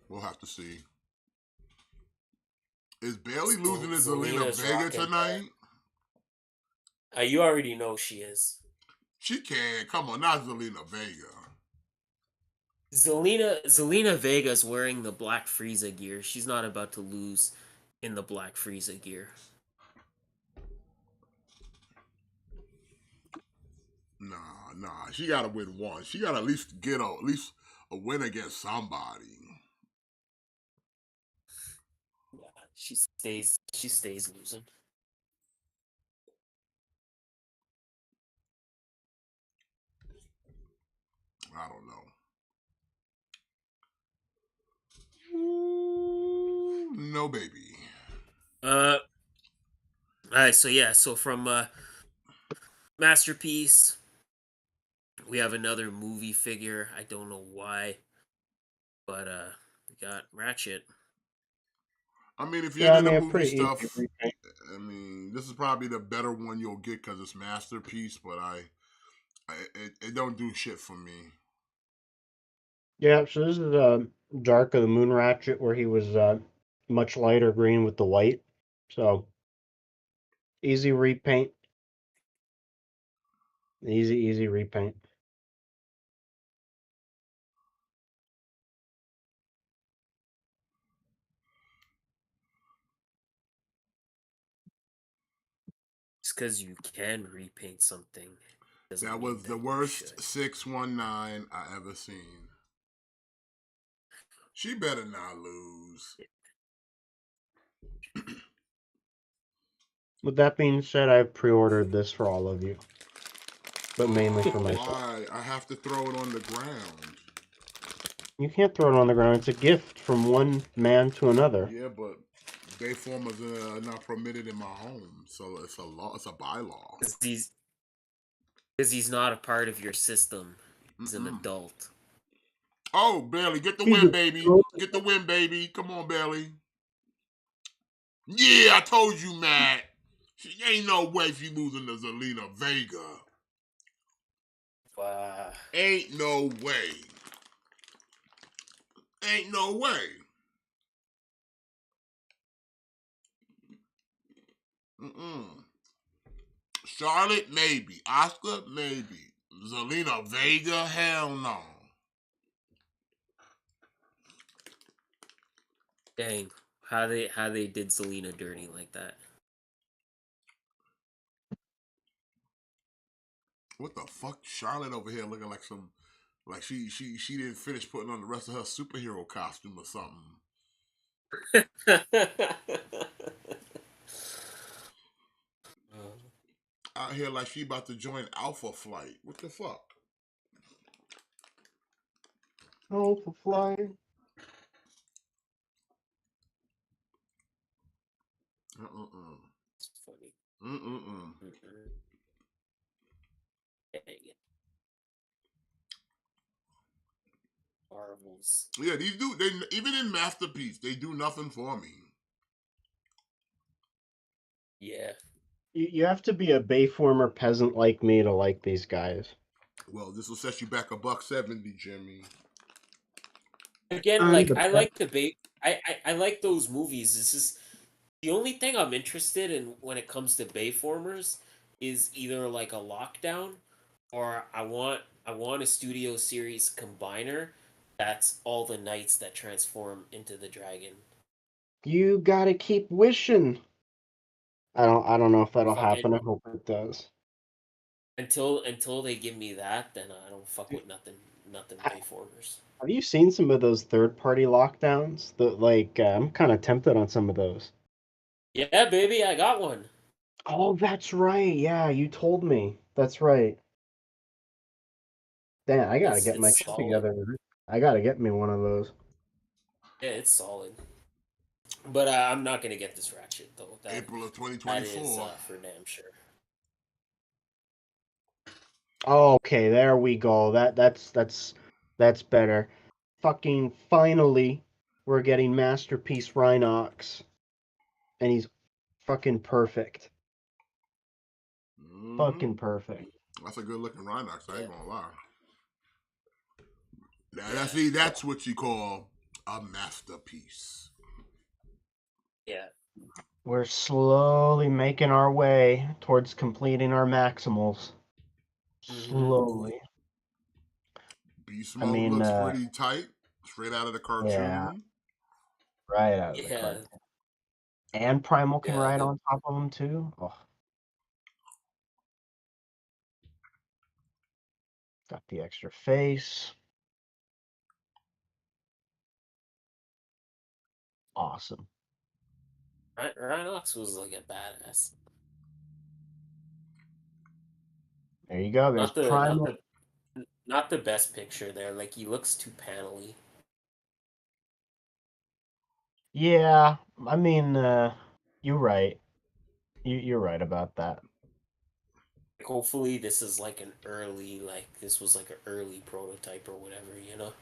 We'll have to see. Is Bailey losing to Zelina's Zelina Vega rocking tonight? You already know she is. She can't. Come on, not Zelina Vega. Zelina Vega's wearing the Black Frieza gear. She's not about to lose in the Black Frieza gear. Nah. She gotta win one. She gotta at least get a win against somebody. Yeah, she stays losing. I don't know. Ooh, no baby. All right, so from Masterpiece, we have another movie figure. I don't know why, but we got Ratchet. I mean, if you're into the movie pretty stuff, easy repaint. I mean, this is probably the better one you'll get because it's Masterpiece, but it don't do shit for me. Yeah, so this is Dark of the Moon Ratchet, where he was much lighter green with the white. So easy repaint. Easy repaint. It's because you can repaint something. That was the worst 619 I ever seen. She better not lose. With that being said, I've pre-ordered this for all of you, but mainly for myself. Why? I have to throw it on the ground. You can't throw it on the ground. It's a gift from one man to another. Yeah, but Bayformers are not permitted in my home, so it's a law. It's a bylaw. Because he's not a part of your system. He's an adult. Oh, Bailey, get the win, baby. Get the win, baby. Come on, Bailey. Yeah, I told you, Matt. She ain't no way she losing to Zelina Vega. Ain't no way. Ain't no way. Charlotte, maybe. Oscar, maybe. Zelina Vega, hell no. Dang, how they did Zelina dirty like that. What the fuck? Charlotte over here looking like some, like she didn't finish putting on the rest of her superhero costume or something. Out here like she about to join Alpha Flight. What the fuck? Alpha Flight. It's funny. Dang it. Marvels. Yeah, these do. They even in Masterpiece, they do nothing for me. Yeah. You have to be a Bayformer peasant like me to like these guys. Well, this will set you back $1.70, Jimmy. Again, like I like I like those movies. This is the only thing I'm interested in when it comes to Bayformers is either like a lockdown or I want a studio series combiner that's all the knights that transform into the dragon. You gotta keep wishing. I don't know if that'll Fucking happen. I hope it does. until they give me that, then I don't fuck with nothing Ha- Bayformers. Have you seen some of those third-party lockdowns? I'm kind of tempted on some of those. Yeah, baby, I got one. Oh, that's right. Yeah, you told me. That's right. Damn, I gotta get my It's shit solid. together. I gotta get me one of those. Yeah, it's solid. But I'm not gonna get this Ratchet though. April of That is 2024. for damn sure. Okay, there we go. That's better. Fucking finally, we're getting Masterpiece Rhinox, and he's fucking perfect. Mm-hmm. Fucking perfect. That's a good looking Rhinox. I ain't gonna lie. Yeah. That's what you call a masterpiece. Yeah. We're slowly making our way towards completing our Maximals. Slowly. Beast I mode mean, looks pretty tight, straight out of the yeah, cartoon. right out of the Yeah. cartoon. And Primal can Yeah. ride on top of him too. Oh. Got the extra face. Awesome. Rhinox was like a badass. There you go. There's Not the not Primal. the not the best picture there. Like he looks too panely. Yeah, I mean, you're right. You're right about that. Like, hopefully this is like this was like an early prototype or whatever, you know?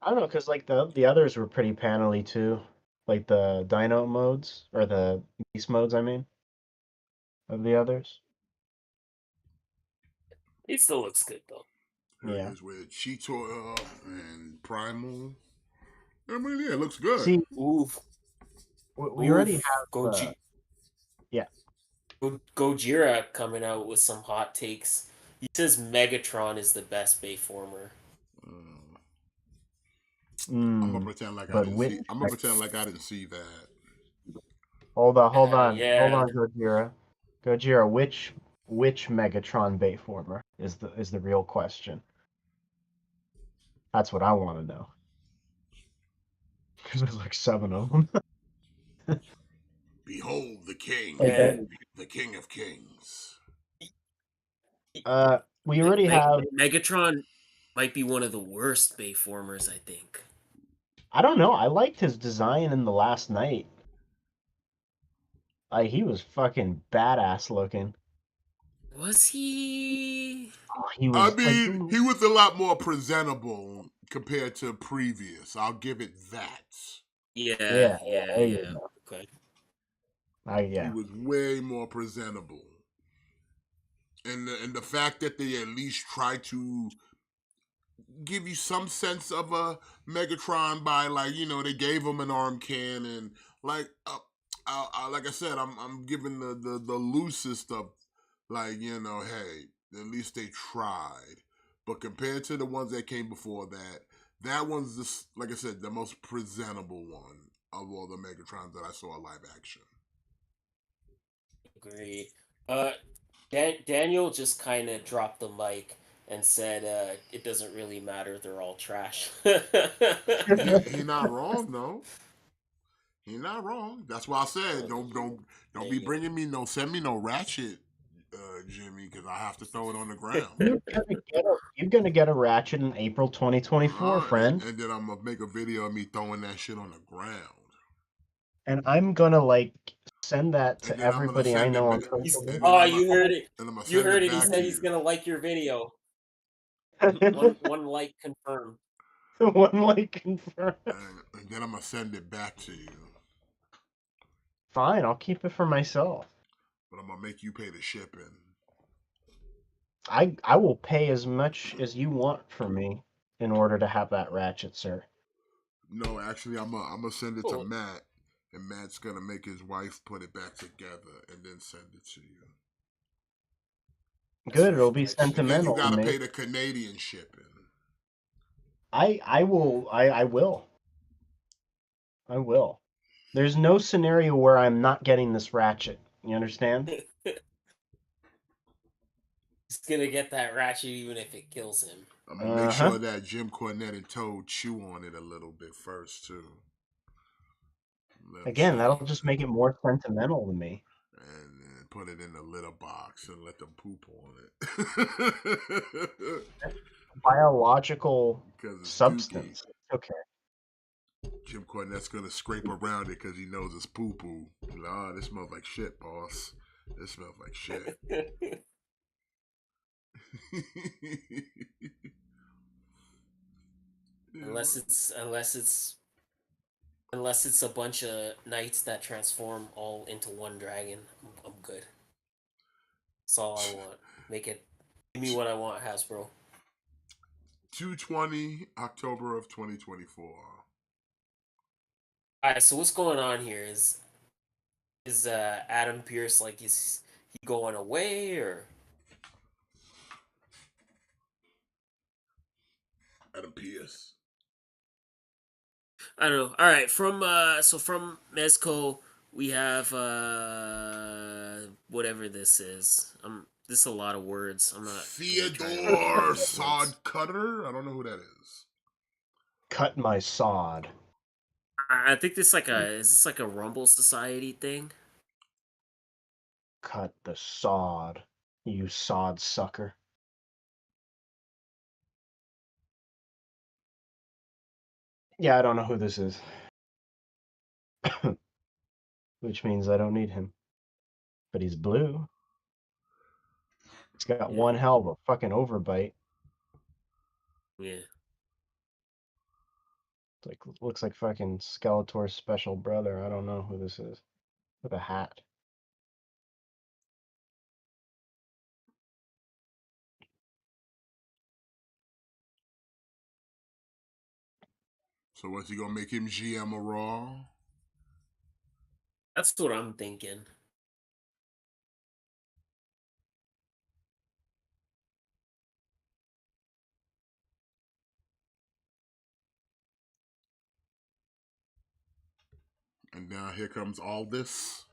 I don't know, cause like the others were pretty panely too, like the Dino modes or the Beast modes. I mean, of the others. It still looks good though. Here Yeah. he is with Cheetor and Primal. I mean, yeah, it looks good. See, Oof. we already have. Yeah. Gojira coming out with some hot takes. He says Megatron is the best Bayformer. I'm gonna pretend like I But didn't which? see. I'm gonna pretend like I didn't see that. Hold on, hold Yeah. on, Gojira. Gojira, which Megatron Bayformer is the real question? That's what I want to know. Because there's like 7 of them. Behold the king, Yeah. the king of kings. We already have. Megatron might be one of the worst Bayformers, I think. I don't know. I liked his design in the last night. He was fucking badass looking. Was he? Oh, he I was mean, he was a lot more presentable compared to previous. I'll give it that. Yeah. there you Yeah. go. Okay. He Yeah. was way more presentable. And the fact that they at least try to give you some sense of a Megatron by, like, they gave him an arm cannon. Like, like I said, I'm giving the loosest of, like, hey, at least they tried. But compared to the ones that came before that, that one's just, like I said, the most presentable one of all the Megatrons that I saw live action. Agree. Daniel just kind of dropped the mic and said, "It doesn't really matter. They're all trash." He not wrong though. He not wrong. That's why I said don't be bringing me send me no ratchet, Jimmy, because I have to throw it on the ground. You're gonna get a Ratchet in April 2024, friend. And then I'm gonna make a video of me throwing that shit on the ground. And I'm gonna send that to everybody I know on social media. Oh, you heard it. And I'm gonna You send heard it it. He back said to he's you. gonna like your video. One like confirmed. One like confirmed. And then I'm gonna send it back to you. Fine, I'll keep it for myself. But I'm gonna make you pay the shipping. I will pay as much as you want for me in order to have that ratchet, sir. No, actually, I'm gonna send it to Cool. Matt, and Matt's gonna make his wife put it back together and then send it to you. Good, it'll be Respect. And then you sentimental to gotta me. pay the Canadian shipping. I will. I will. There's no scenario where I'm not getting this ratchet. You understand? He's gonna get that ratchet even if it kills him. I'm gonna make sure that Jim Cornette and Toad chew on it a little bit first too. Again, that'll just make it more sentimental to me. And put it in a litter box and let them poop on it. Biological Because it's substance. dookie. Okay. Jim Cornette's gonna scrape around it because he knows it's poo poo. Like, this smells like shit, boss. This smells like shit. unless it's a bunch of knights that transform all into one dragon, I'm good. That's all I want. Give me what I want, Hasbro. 2/20 October of 2024. All right, so what's going on here? Is Adam Pierce like is he going away or? Adam Pierce. I don't know. All right, from Mezco we have whatever this is. This is a lot of words. I'm not Theodore Sod Cutter. I don't know who that is. Cut my sod. I think is this like a Rumble Society thing? Cut the sod, you sod sucker. Yeah, I don't know who this is. Which means I don't need him. But he's blue. He's got one hell of a fucking overbite. Yeah. Looks like fucking Skeletor's special brother. I don't know who this is. With a hat. So what's he gonna make him GM of Raw? That's what I'm thinking. And now here comes all this.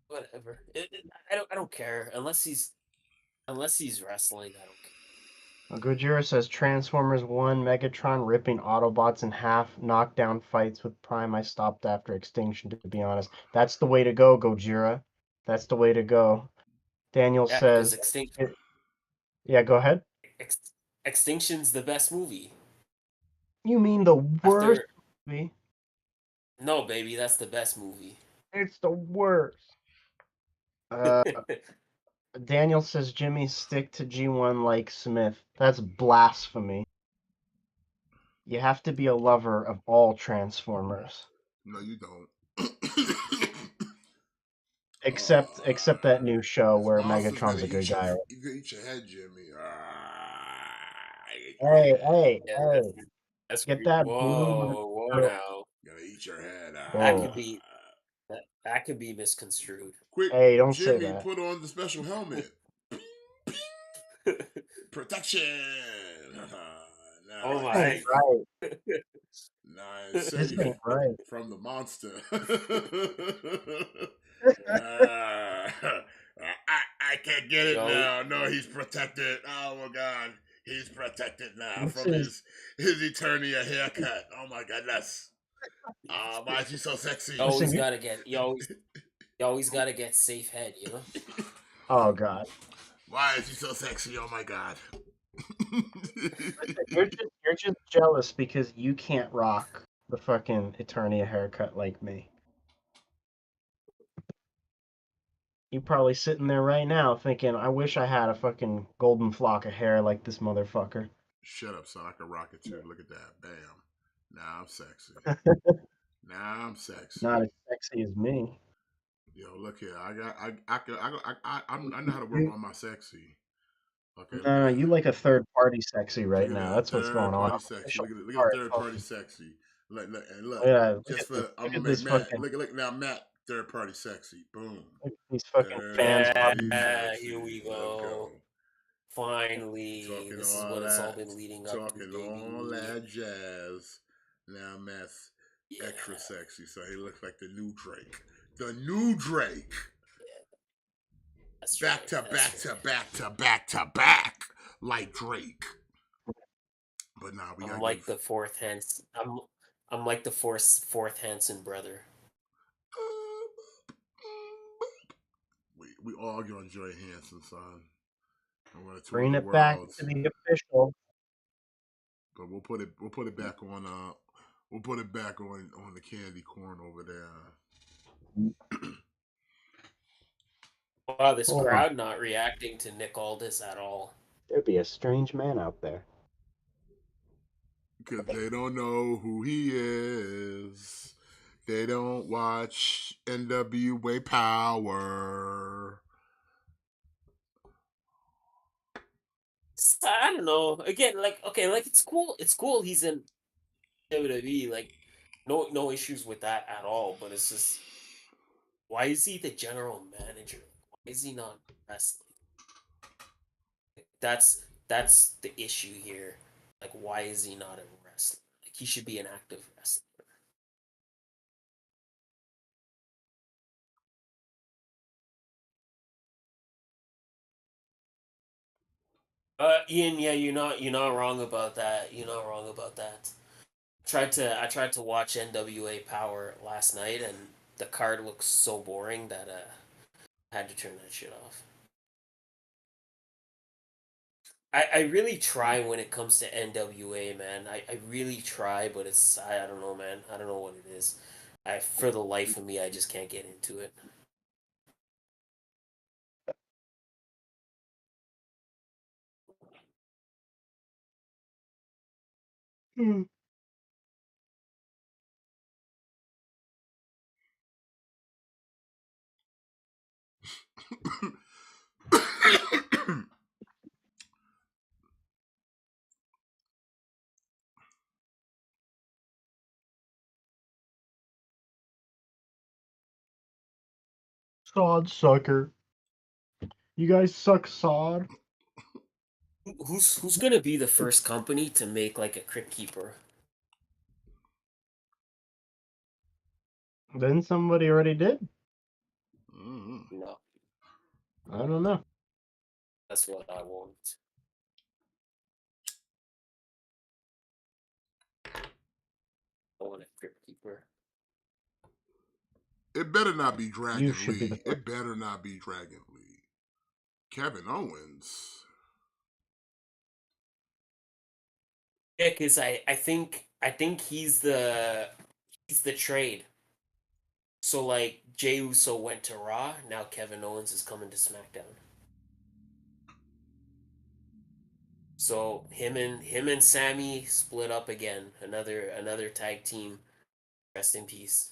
Whatever. I don't care unless he's wrestling. I don't care. Gojira says Transformers 1, Megatron ripping Autobots in half, knockdown fights with Prime. I stopped after Extinction, to be honest. That's the way to go, Gojira. That's the way to go. Daniel says... Yeah, go ahead. Extinction's the best movie. You mean the worst movie? No, baby, that's the best movie. It's the worst. Daniel says Jimmy stick to G1 like Smith. That's blasphemy. You have to be a lover of all Transformers. No, you don't. Except that new show where Megatron's a good guy. You can eat your head, Jimmy. Hey. That's get that whoa now. Gotta eat your head. That could be misconstrued. Quick, hey, don't Jimmy, say that. put on the special helmet. Protection. Oh my! Right. Nice. This ain't right. From the monster. I can't get it now. No, he's protected. Oh my god, he's protected now from his Eternia haircut. Oh my goodness. Why is he so sexy? You always gotta get safe head, you know. Oh god. Why is he so sexy? Oh my god. You're just jealous because you can't rock the fucking Eternia haircut like me. He probably sitting there right now thinking, I wish I had a fucking golden flock of hair like this motherfucker. Shut up, son. I can rock it too. Look at that. Bam. Now I'm sexy. Now I'm sexy. Not as sexy as me. Yo, look here. I know how to work on my sexy. Okay, look at No, that. you like a third party sexy right Look at now. that That's what's third going on. party I'm sexy. official. Look All at right, third party fucking. sexy. And look. Yeah, Just for I'm look gonna at make this Matt. fucking. Look now, Matt. Third party sexy. Boom. Look at these fucking Third fans party popping. Here we sexy. Let's go. go. Finally, Talking this is all what it's all that. been leading up to, Talking all baby. that jazz. Now Matt's Yeah, extra sexy, so he looks like the new Drake. The new Drake. that's Back right. to That's back right. to back to back to back, like Drake. But nah, we I'm gotta like give. the fourth Hanson. I'm like the fourth Hanson brother. We all gonna enjoy Hanson, son. I'm gonna tour Bring the it back world, to the official. but we'll put it back on. We'll put it back on the candy corn over there. Wow, this Hold on. crowd not reacting to Nick Aldis at all. There'd be a strange man out there. Because they don't know who he is. They don't watch NWA Power. I don't know. Again, like okay, like it's cool. It's cool. He's in WWE. Like no issues with that at all. But it's just why is he the general manager? Why is he not wrestling? That's the issue here. Like why is he not a wrestler? Like he should be an active wrestler. Ian, yeah, you're not wrong about that. You're not wrong about that. I tried to watch NWA Power last night, and the card looks so boring that I had to turn that shit off. I really try when it comes to NWA, man. I really try, but I don't know, man. I don't know what it is. I for the life of me, I just can't get into it. Hmm. Sod sucker. You guys suck sod. Who's gonna be the first company to make like a Crypt Keeper? Then somebody already did. Mm-hmm. No, I don't know. that's what I want. I want a Crypt Keeper. It better not be You Dragon should be the Lee. first. It better not be Dragon Lee. Kevin Owens. Yeah, because I think he's the trade. So like Jey Uso went to Raw, now Kevin Owens is coming to SmackDown. So him and Sammy split up again. Another tag team. Rest in peace.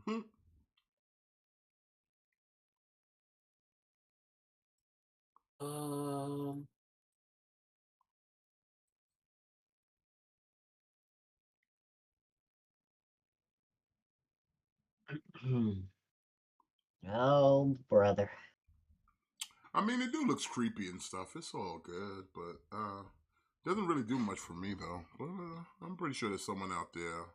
Hmm. Um, Oh, brother. I mean, it do looks creepy and stuff. It's all good, but doesn't really do much for me though. But I'm pretty sure there's someone out there.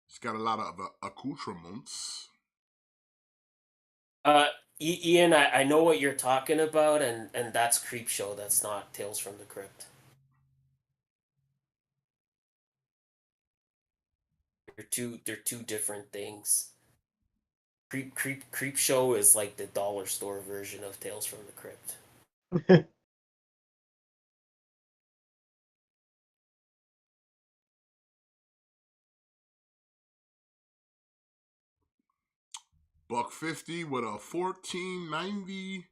It's got a lot of accoutrements. uh, Ian, I know what you're talking about, and that's Creep Show. That's not Tales from the Crypt. They're two different things. Creep Show is like the dollar store version of Tales from the Crypt. $150 with a $14.90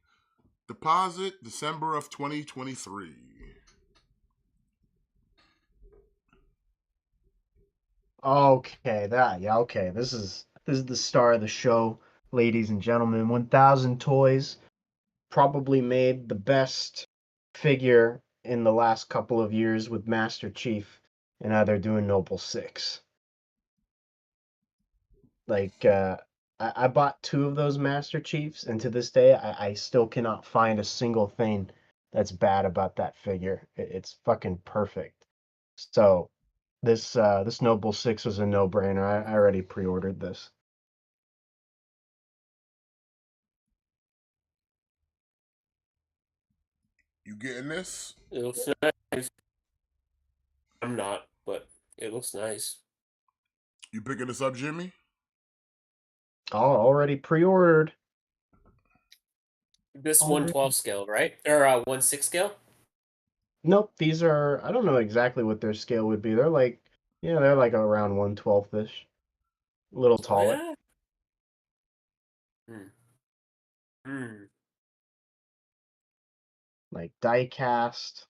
deposit, December of 2023. Okay, okay. This is the star of the show, ladies and gentlemen. 1,000 Toys probably made the best figure in the last couple of years with Master Chief, and now they're doing Noble Six. Like, I bought two of those Master Chiefs, and to this day, I still cannot find a single thing that's bad about that figure. It's fucking perfect. So, this Noble Six was a no-brainer. I already pre-ordered this. You getting this? It looks nice. I'm not, but it looks nice. You picking this up, Jimmy? Oh, already pre-ordered. This Already. 112 scale, right? Or 1/6 scale? Nope, these are, I don't know exactly what their scale would be. They're like, yeah, they're like around 1/12-ish. A little Oh taller. yeah. Hmm. Hmm. Like die cast,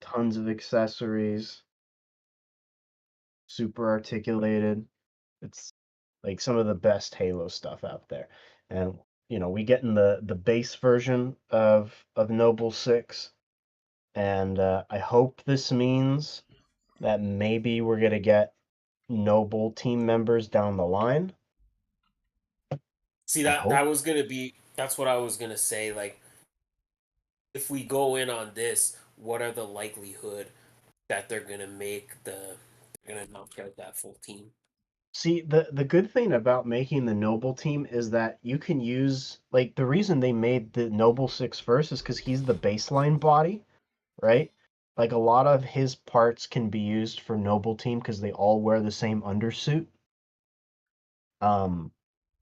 tons of accessories, super articulated. It's like some of the best Halo stuff out there. And we get in the base version of Noble 6, and I hope this means that maybe we're gonna get Noble team members down the line. See I that hope. that was gonna be. That's what I was gonna say. Like, if we go in on this, what are the likelihood that they're gonna they're gonna knock out that full team? See, the good thing about making the Noble team is that you can use, like, the reason they made the Noble 6 first is because he's the baseline body, right? Like a lot of his parts can be used for Noble team because they all wear the same undersuit. Um,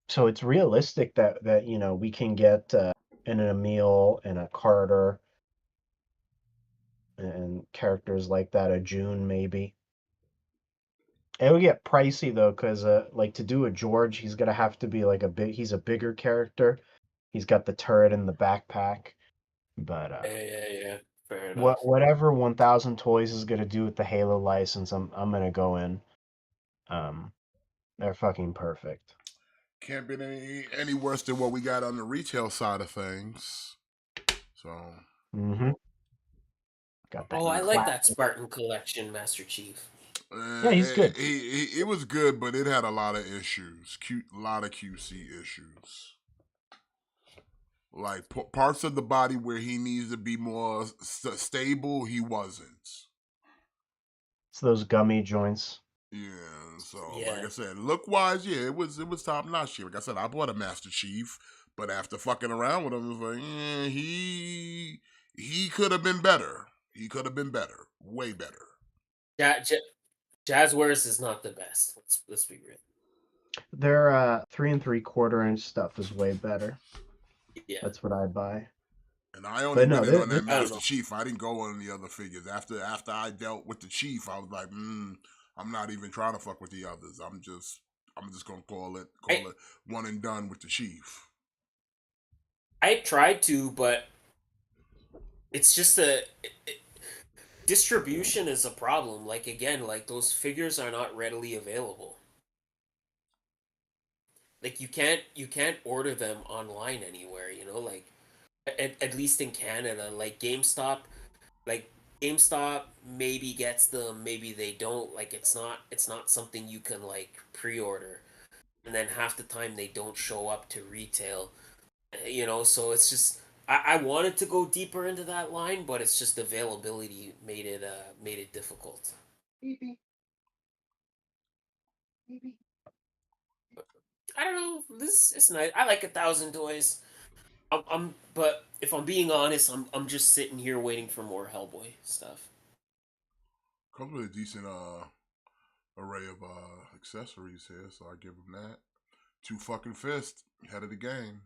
so it's realistic that we can get an Emil and a Carter and characters like that, a June maybe. It'll get pricey though, because like to do a George, he's gonna have to be like he's a bigger character. He's got the turret and the backpack. But Yeah. Fair enough. whatever 1,000 Toys is gonna do with the Halo license, I'm gonna go in. Um, they're fucking perfect. Can't be any worse than what we got on the retail side of things. So. Mm-hmm. Got that Oh, I new like that classic. Spartan collection, Master Chief. Yeah, he's good. It was good, but it had a lot of issues. A lot of QC issues. Like parts of the body where he needs to be more stable, he wasn't. It's those gummy joints. Yeah, so like Yeah. I said, look wise, yeah, it was top notch. Like I said, I bought a Master Chief, but after fucking around with him, it was like, he could have been better. He could have been better, way better. Jazzwares is not the best. Let's be real. Their 3 3/4 inch stuff is way better. Yeah. That's what I buy. And I only But no, went in on that I don't Master know. Chief. I didn't go on the other figures. After I dealt with the Chief, I was like, I'm not even trying to fuck with the others. I'm just gonna call it one and done with the Chief. I tried to, but it's just distribution is a problem. Like, again, like those figures are not readily available. Like, you can't order them online anywhere. Like at least in Canada, like GameStop maybe gets them, maybe they don't. Like, it's not something you can like pre-order, and then half the time they don't show up to retail. So it's just I wanted to go deeper into that line, but it's just availability made it difficult. Maybe. I don't know. This is nice. I like 1,000 toys. But if I'm being honest, I'm just sitting here waiting for more Hellboy stuff. Comes with a decent array of accessories here, so I give him that. 2 fucking fists, head of the game.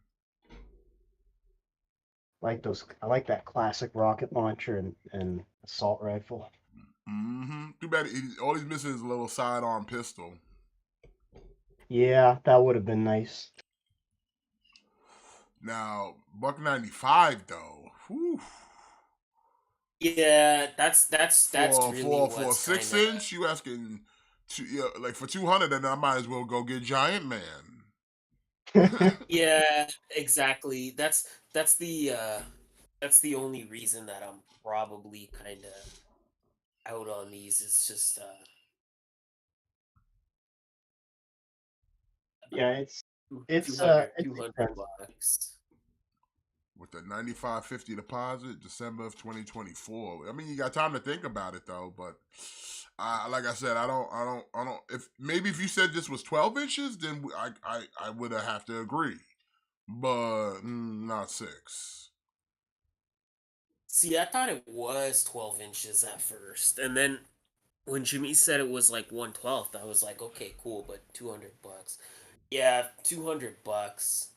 I like that classic rocket launcher and assault rifle. Too bad all he's missing is a little sidearm pistol. Yeah, that would have been nice. Now, $1.95 though. Whew. Yeah, that's really For a what's kind 6-inch, you asking like for 200, then I might as well go get Giant Man. yeah, exactly. That's the only reason that I'm probably kind of out on these. It's just Yeah, two it's hundred expensive. bucks. With the 95.50 deposit, December of 2024. I mean, you got time to think about it though, but like I said, I don't. If maybe if you said this was 12 inches, then I would have to agree, but not 6. See, I thought it was 12 inches at first, and then when Jimmy said it was like 1/12th, I was like, okay, cool, but 200 bucks. Yeah, 200 bucks.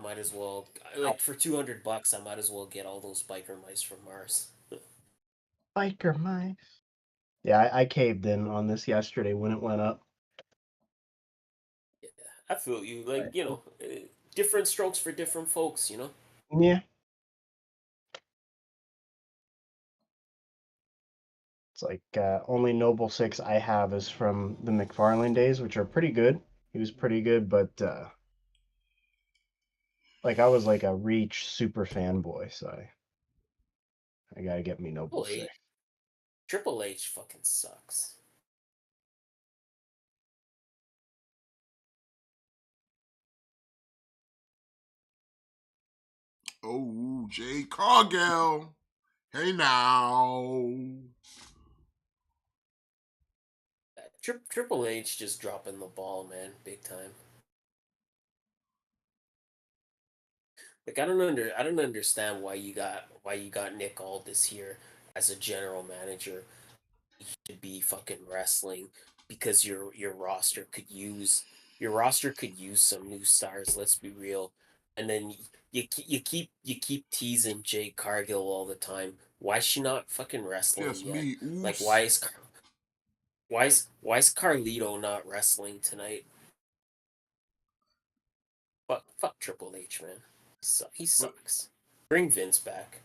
Might as well, like, for 200 bucks, I might as well get all those biker mice from Mars. Biker mice. Yeah, I caved in on this yesterday when it went up. Yeah, I feel you. Like, But, different strokes for different folks, you know? yeah, it's like only Noble 6 I have is from the McFarlane days, which are pretty good. He was pretty good, but like I was like a Reach super fanboy, so I gotta get me Noble Triple 6. H, Triple H fucking sucks. Oh, Jay Cargill. Hey now. Triple H just dropping the ball, man, big time. Like I don't understand why you got Nick Aldis here as a general manager to be fucking wrestling because your roster could use some new stars. Let's be real. And then you keep teasing Jade Cargill all the time. Why is she not fucking wrestling Just yet? me, Like Oos. why is Carlito not wrestling tonight? Fuck Triple H, man. He But sucks. Bring Vince back.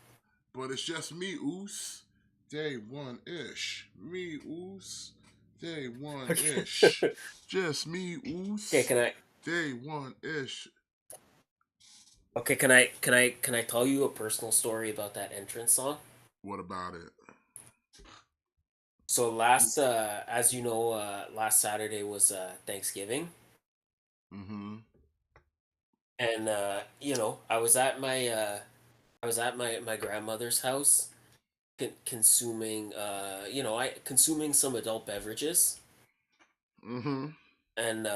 but it's just me, Oos. Day one ish. Me, Oos. Day one ish. Okay, Just me, Oos. can I? Day one ish. Okay, can I tell you a personal story about that entrance song? What about it? So as you know, last Saturday was Thanksgiving, Mm-hmm. and I was at my grandmother's house, consuming I consuming some adult beverages, Mm-hmm. and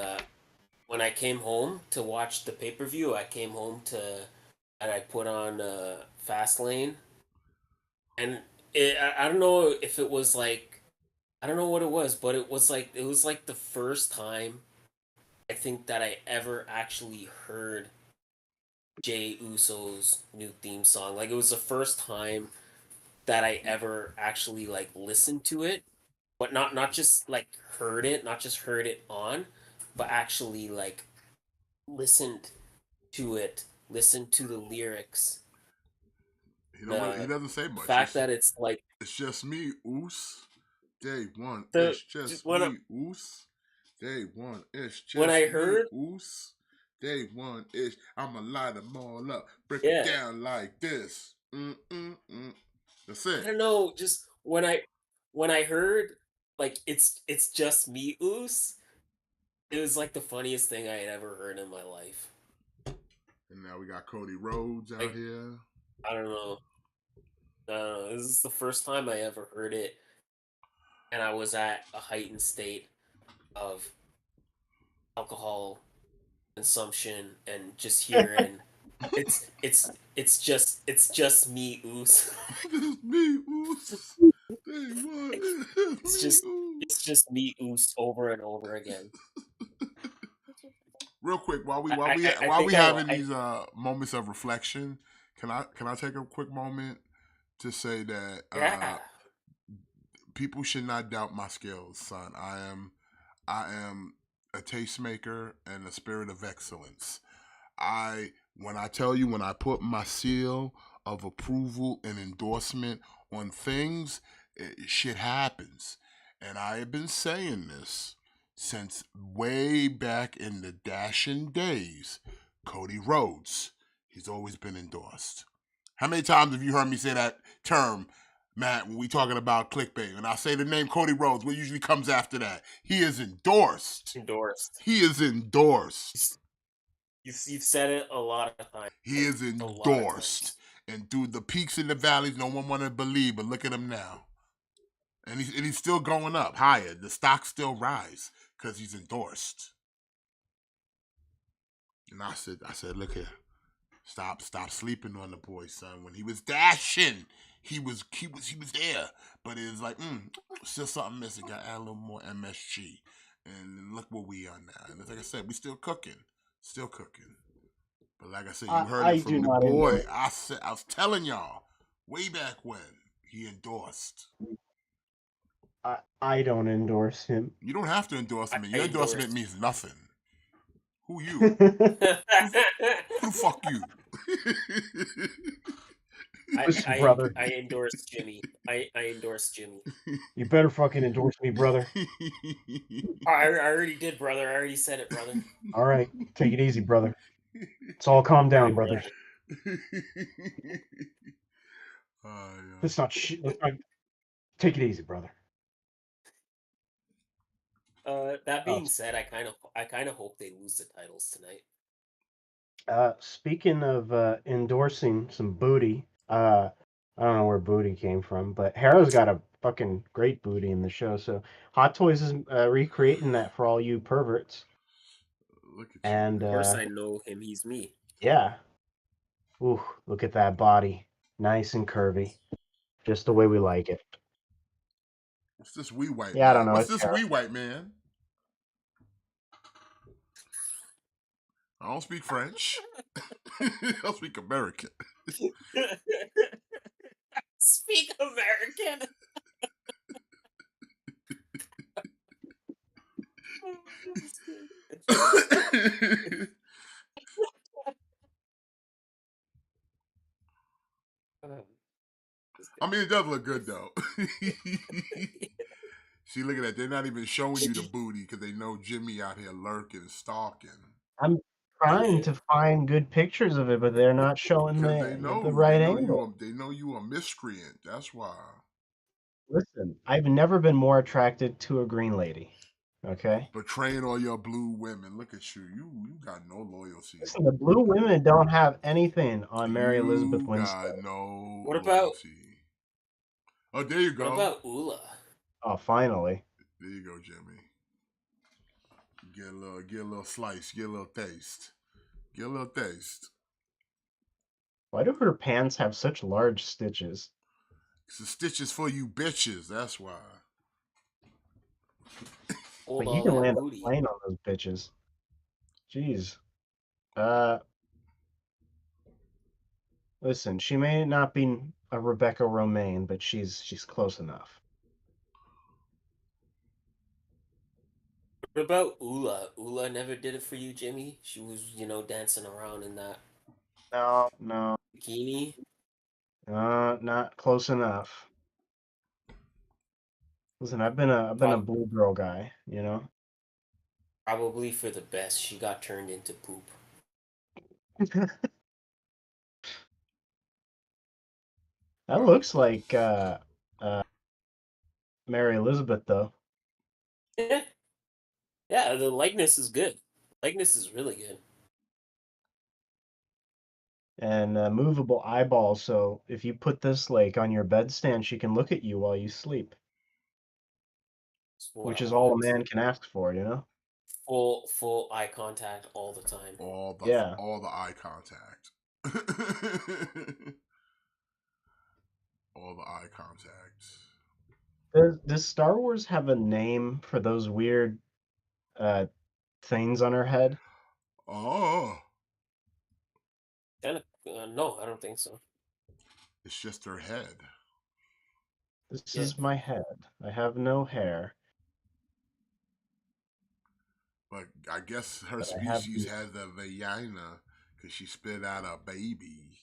when I came home to watch the pay per view, and I put on Fastlane, and I don't know if it was like I don't know what it was, but it was like the first time I think that I ever actually heard Jay Uso's new theme song. Like it was the first time that I ever actually like listened to it, but not just like heard it, not just heard it on, but actually like listened to it, listened to the lyrics. He The doesn't say much. fact that it's like It's just me, Oos. Day one the ish. Just when me, Oos. Day one ish. when I Just me, heard Oos. Day one ish. I'ma light them all up. Break it yeah, down like this. Mm-mm-mm. That's I it. don't know, just when I heard like it's just me Oos, it was like the funniest thing I had ever heard in my life. And now we got Cody Rhodes out Like here. I don't know. This is the first time I ever heard it, and I was at a heightened state of alcohol consumption and just hearing it's just me Oos. Just me, Oos. Day one. It's Me, it's Oos. just me Oos over and over again. Real quick, I while we think having these moments of reflection, can I take a quick moment to say that yeah. people should not doubt my skills, son. I am a tastemaker and a spirit of excellence. I When I tell you, when I put my seal of approval and endorsement on things, shit happens. And I have been saying this since way back in the dashing days. Cody Rhodes, he's always been endorsed. How many times have you heard me say that term, Matt, when we talking about clickbait? And I say the name Cody Rhodes, what usually comes after that? He is endorsed. Endorsed. He is endorsed. You've said it a lot of times. He is endorsed. And through the peaks and the valleys, no one wanted to believe, but look at him now. And he's still going up higher. The stocks still rise because he's endorsed. And I said, look here. Stop sleeping on the boy, son. When he was dashing, he was there. But it was like, still something missing. Got to add a little more MSG. And look where we are now. And like I said, we still cooking. Still cooking. But like I said, you heard it from the boy. I was telling y'all way back when he endorsed. I don't endorse him. You don't have to endorse him. Your endorsement means nothing. Who you? Who the fuck you? Brother. I endorse Jimmy. I endorse Jimmy. You better fucking endorse me, brother. I already did, brother. I already said it, brother. All right, take it easy, brother. It's all calm down, brothers. Let's not take it easy, brother. That being said, I kind of hope they lose the titles tonight. Speaking of endorsing some booty, I don't know where booty came from, but Harrow's got a fucking great booty in the show. So Hot Toys is recreating that for all you perverts. Look at and of course, I know him. He's me. Yeah. Ooh, look at that body, nice and curvy, just the way we like it. What's this wee white? Yeah, man? I don't know. What's this wee white man? I don't speak French. I speak American. Speak American. I mean, it does look good though. See, look at that. They're not even showing you the booty because they know Jimmy out here lurking, stalking. I'm trying to find good pictures of it, but they're not showing the right angle. They know you a miscreant. That's why. Listen, I've never been more attracted to a green lady. Okay. Betraying all your blue women. Look at you. You got no loyalty. Listen, the blue women don't have anything on Mary Elizabeth Winstead. Got no What about loyalty. Oh, there you go. What about Ula? Oh, finally. There you go, Jimmy. Get a little slice. Get a little taste. Get a little taste. Why do her pants have such large stitches? It's the stitches for you bitches. That's why. But you can land a plane on those bitches. Jeez. Listen, she may not be a Rebecca Romaine, but she's close enough. What about Ula? Ula never did it for you, Jimmy? She was, dancing around in that No. bikini. Not close enough. Listen, I've been a blue girl guy, Probably for the best. She got turned into poop. That looks like Mary Elizabeth, though. Yeah, the likeness is good. Likeness is really good. And movable eyeballs, so if you put this on your bedstand, she can look at you while you sleep. Which is all a man can ask for, Full eye contact all the time. All the eye contact. All the eye contact. Does Star Wars have a name for those weird things on her head? Oh. No, I don't think so. It's just her head. This is my head. I have no hair. But I guess her species has a vagina Because she spit out a baby.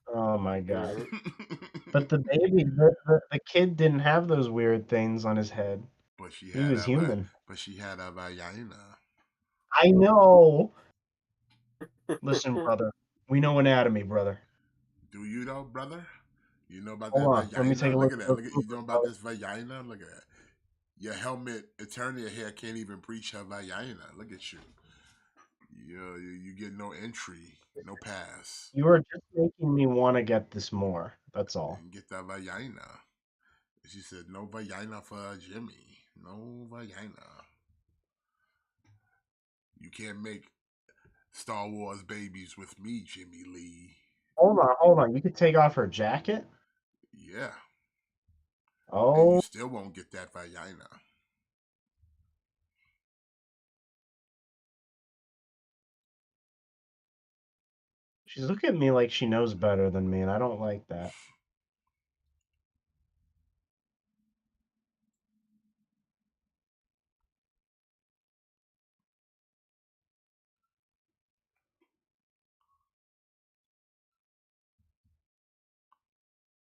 Oh my god. Mhm. But the baby, the kid didn't have those weird things on his head. But she He had was human. a vagina. I know. Listen, brother. We know anatomy, brother. Do you though, brother? You know about that Hold on. Let me take vagina? a Look look at at that. those Look at you know poopers, about brother. this vagina? Look at that. Your helmet attorney here can't even preach her vagina. Look at you. You get no entry, no pass. You are just making me want to get this more. That's all. And get that vagina. She said, no vagina for Jimmy. No vagina. You can't make Star Wars babies with me, Jimmy Lee. Hold on. You could take off her jacket? Yeah. And you Oh, still won't get that vagina. she's looking at me like she knows better than me, and I don't like that.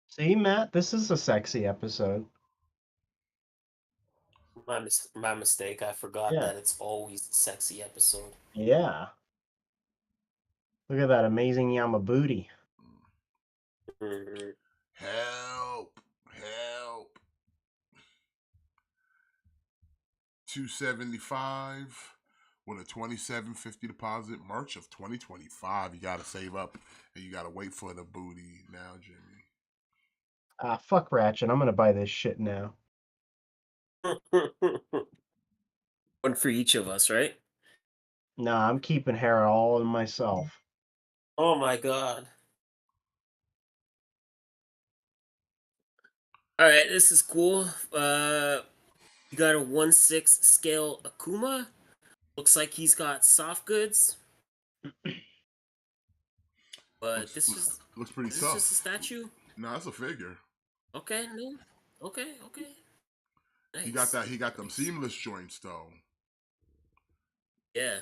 See, Matt, this is a sexy episode. My mistake. I forgot Yeah. that it's always a sexy episode. Yeah. Look at that amazing Yama booty. Mhm. Help. Help. 275 with a 2750 deposit. March of 2025. You gotta save up and you gotta wait for the booty now, Jimmy. Ah, fuck Ratchet. I'm gonna buy this shit now. One for each of us, right? Nah, I'm keeping hair all in myself. Oh my god. All right, this is cool. You got a 1/6 scale Akuma. Looks like he's got soft goods, but Looks pretty is this just a tough. statue? No, that's a figure. Okay, no. Okay. He got Nice. that. He got them Nice. seamless joints though. Yeah.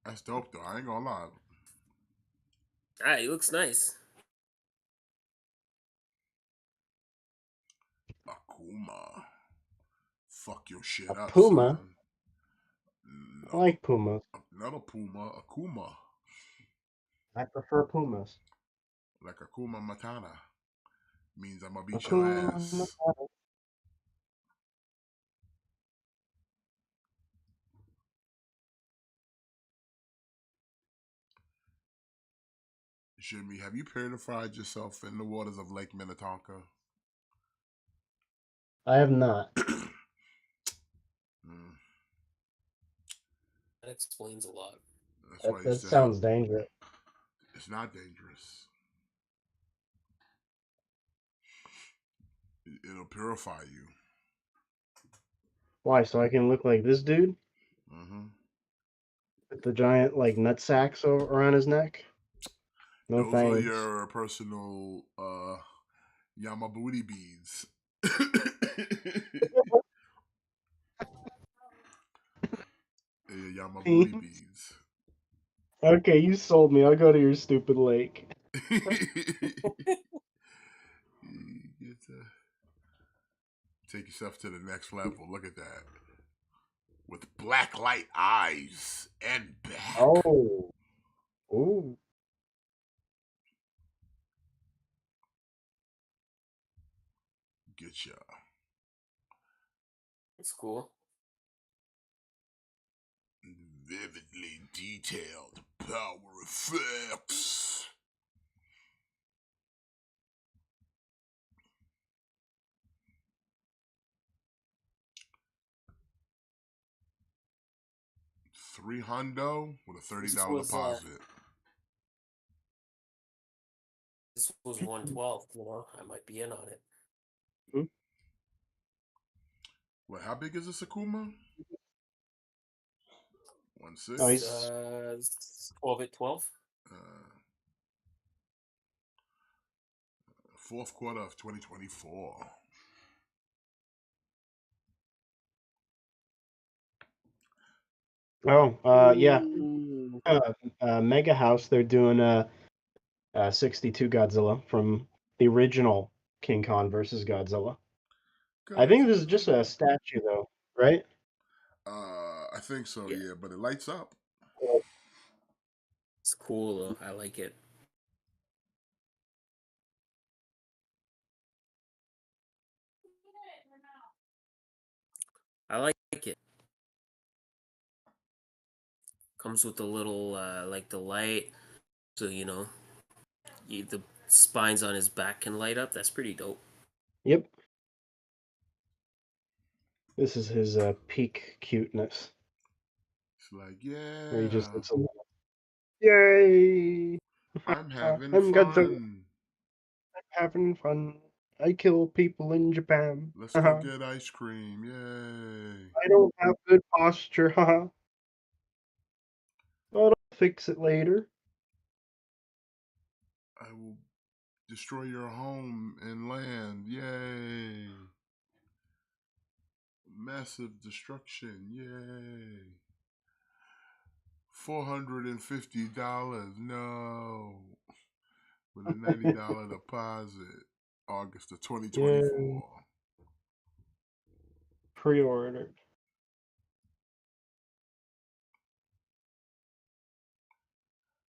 That's dope though. I ain't gonna lie. All right, he looks nice. Akuma. Fuck your shit A up, puma? son. I like pumas. Another puma. Akuma. I prefer pumas. Like Akuma Matata. Means I'm gonna beat your Akuma. ass. Jimmy, have you purified yourself in the waters of Lake Minnetonka? I have not. Mm, That explains a lot. that's why I used That to help. sounds dangerous. It's not dangerous. It'll purify you. Why? So I can look like this dude Mm-hmm. with the giant like nut sacks around his neck? No Those are thanks. your personal Yamabooty beads. Your Yamabooty beads. Okay, you sold me. I'll go to your stupid lake. Take yourself to the next level. Look at that. With black light eyes and back. Oh. Ooh. Get ya. It's cool. Vividly detailed power effects. $300 with a $30 deposit. This was 112. You know, I might be in on it. Wait, how big is this Akuma? 1/6. Oh, he's 12 at 12. Fourth quarter of 2024. Oh, yeah. Ooh. Mega House, they're doing a 62 Godzilla from the original King Kong versus Godzilla. I think this is just a Godzilla. statue, though, right? I think so, Yeah, yeah, but it lights up. it's cool though. I like it. I like it. Comes with a little like the light, so the spines on his back can light up. That's pretty dope. Yep. This is his peak cuteness, It's like, where he just yeah, looks a little. Yay! I'm having I'm Godzilla. fun. Having fun. I kill people in Japan. Let's go Haha. get ice cream. Yay. I don't have good posture. Haha. But I'll fix it later. I will destroy your home and land. Yay. Massive destruction. Yay. $450. No. With a $90 deposit. August of Yay. 2024. Pre-ordered.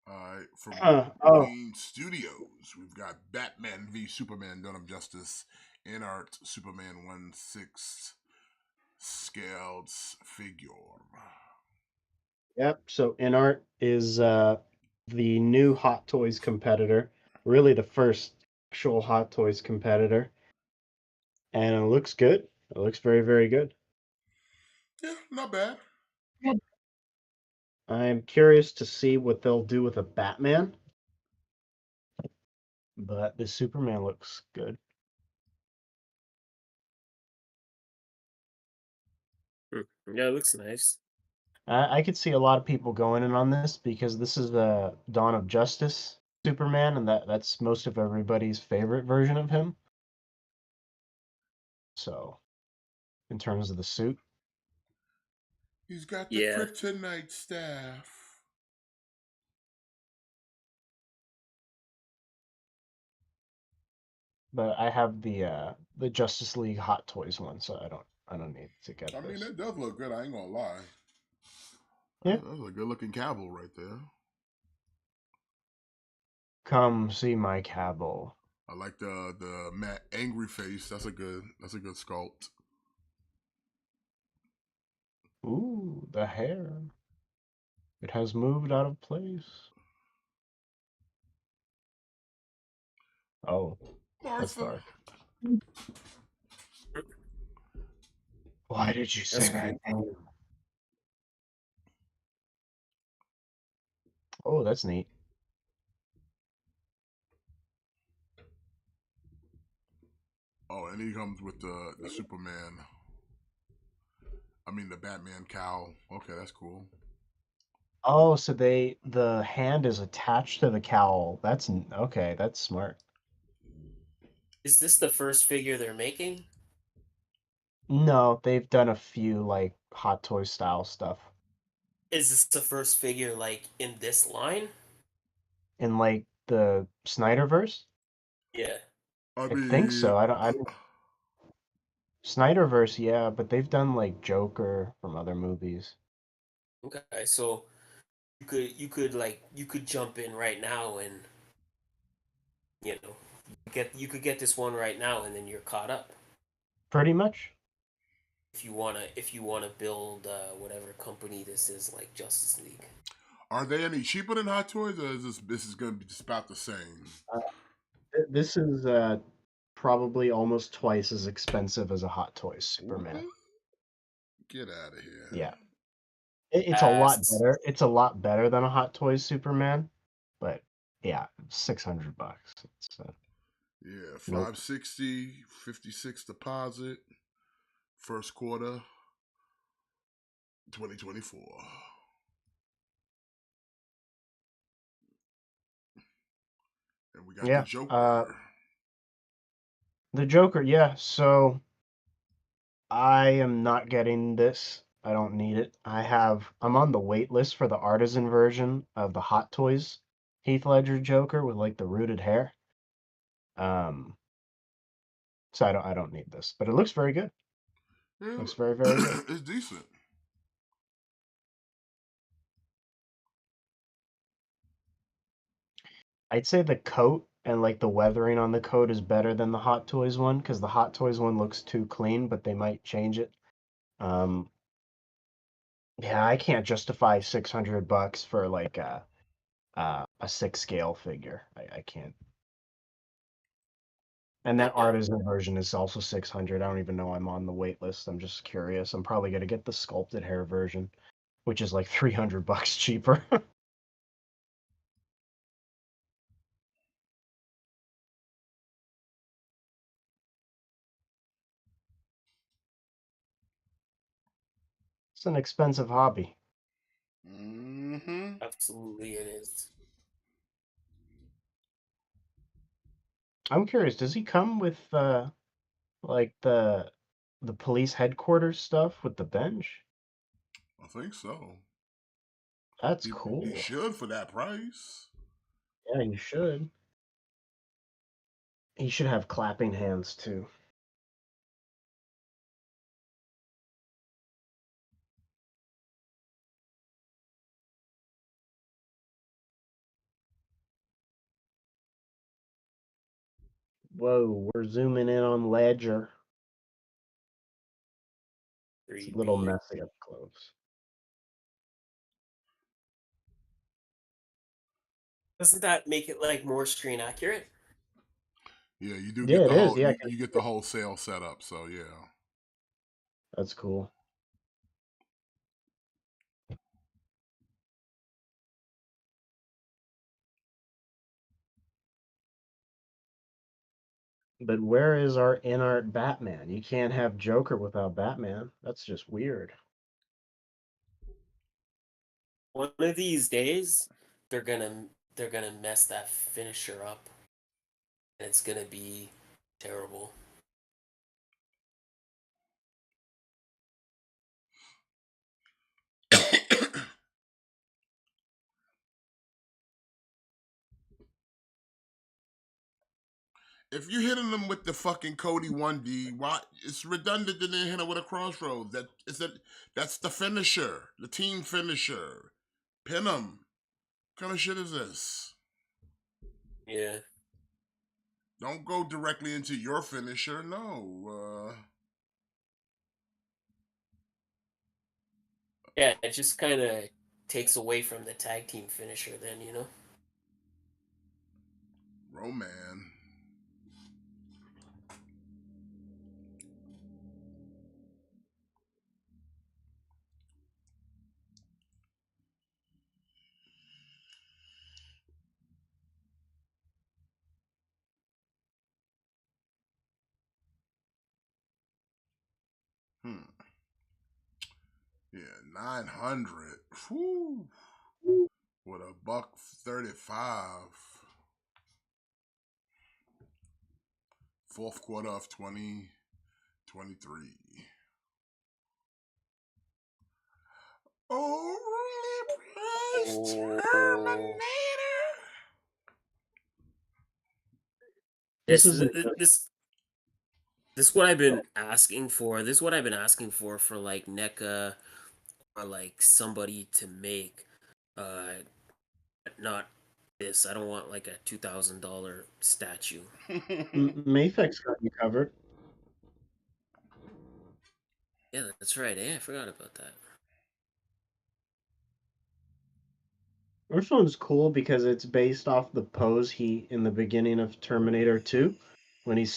All right, from Oh, Wayne Studios, we've got Batman v Superman Dawn of Justice in art Superman 1/6 scaled figure. yep. So InArt is the new Hot Toys competitor. Really the first actual Hot Toys competitor. And it looks good. It looks very, very good. Yeah, not bad. I'm curious to see what they'll do with a Batman. But the Superman looks good. Yeah, it looks nice. I could see a lot of people going in on this because this is the Dawn of Justice Superman, and that's most of everybody's favorite version of him. So, in terms of the suit, He's got the Yeah, kryptonite staff. but I have the Justice League Hot Toys one, so I don't need to get I mean, this. that does look good. I ain't gonna lie. Yeah, That's a good looking Cavill right there. come see my Cable. I like the matte angry face. That's a good sculpt. Ooh, the hair. It has moved out of place. Oh, that's Martha. dark. Why did you say that's that cool. name? Oh, that's neat. Oh, and he comes with the Superman. I mean the Batman cowl. Okay, that's cool. Oh, so the hand is attached to the cowl. Okay, that's smart. Is this the first figure they're making? No, they've done a few like Hot Toy style stuff. Is this the first figure like in this line? In like the Snyderverse? Yeah. I I think mean, so. I don't Snyderverse, yeah, but they've done like Joker from other movies. Okay, so you could jump in right now and you know you could get this one right now and then you're caught up. Pretty much. If you wanna build whatever company this is like Justice League. are they any cheaper than Hot Toys, or is this is gonna be just about the same? Uh, this is probably almost twice as expensive as a Hot Toys Superman. What? Get out of here. Yeah. It's a lot Asks. better. It's a lot better than a Hot Toys Superman, but yeah, $600. It's Yeah, nope. 560, 56 deposit, first quarter, 2024. And we got the Yeah. Joker. The Joker, yeah. So I am not getting this. I don't need it. I'm on the wait list for the artisan version of the Hot Toys Heath Ledger Joker with like the rooted hair. Um, so I don't need this, but it looks very good. Yeah, Looks very, very good. it's decent. I'd say the coat and like the weathering on the coat is better than the Hot Toys one because the Hot Toys one looks too clean, but they might change it. Um, yeah, I can't justify $600 for like a 6 scale figure. I can't. And that Yeah. artisan version is also 600. I don't even know I'm on the wait list. I'm just curious. I'm probably gonna get the sculpted hair version, which is like $300 cheaper. It's an expensive hobby. Mm-hmm. Absolutely, it is. I'm curious, does he come with like the police headquarters stuff with the bench? I think so. That's You cool. should for that price. Yeah, you should. He should have clapping hands too. Whoa, we're zooming in on Ledger. It's a little 3B. messy up close. Doesn't that make it like more screen accurate? Yeah, you do Yeah, get it the is. whole Yeah, you get the whole sale setup. So yeah. that's cool. But where is our in-art Batman? You can't have Joker without Batman. That's just weird. One of these days, they're gonna they're gonna mess that finisher up, and it's gonna be terrible. If you're hitting them with the fucking Cody 1D, why it's redundant to then hit them with a crossroads. That's the finisher, the team finisher. Pin them. What kind of shit is this? Yeah. Don't go directly into your finisher. No. Yeah, it just kind of takes away from the tag team finisher then, you know? Roman. Hmm. Yeah, 900. Whew. With a $135. Fourth quarter of 2023. Overly priced Oh. Terminator. This This isn't this just this this is what I've been asking for. This is what I've been asking for like NECA or like somebody to make uh not this. I don't want like a $2,000 statue. Mayfix got you covered. Yeah, that's right. I forgot about that. This one's cool because it's based off the pose he in the beginning of Terminator 2 when he's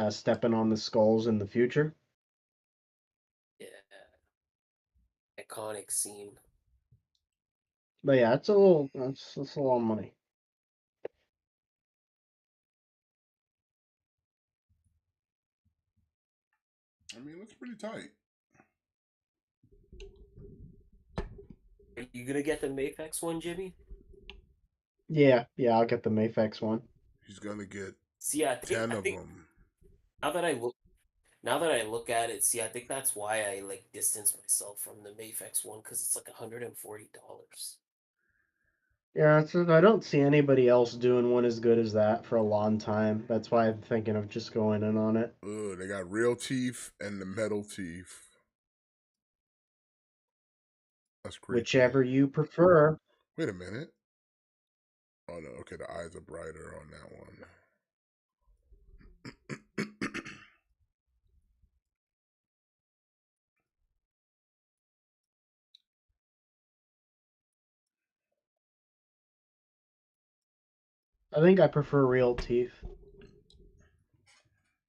stepping on the skulls in the future. Yeah, iconic scene. But yeah, that's a lot of money. I mean, it's pretty tight. Are you gonna get the Mafex one, Jimmy? Yeah, I'll get the Mayfix one. He's gonna get See, 10 I of think them. now that I look Now that I look at it, see, I think that's why I like distance myself from the Mafex one because it's like $140. Yeah, I don't see anybody else doing one as good as that for a long time. That's why I'm thinking of just going in on it. Ugh, they got real teeth and the metal teeth. That's creepy. Whichever you prefer. Wait a minute. Oh no, okay, the eyes are brighter on that one. I think I prefer real teeth.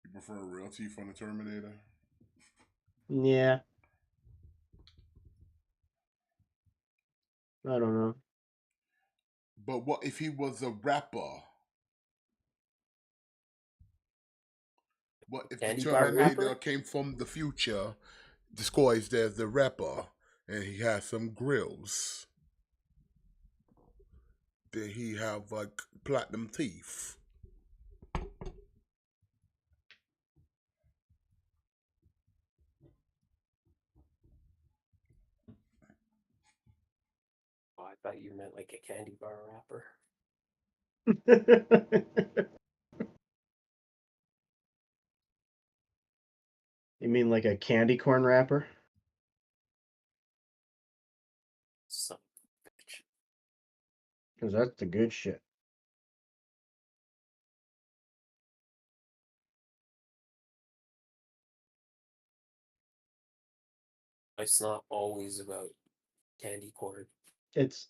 You prefer real teeth on the Terminator? Yeah, I don't know. But what if he was a rapper? What if the Candy bar Terminator wrapper? came from the future, disguised as the rapper, and he has some grills? Did he have like platinum teeth? Oh, I thought you meant like a candy bar wrapper. You mean like a candy corn wrapper? Son of a bitch. Because that's the good shit. It's not always about candy corn. It's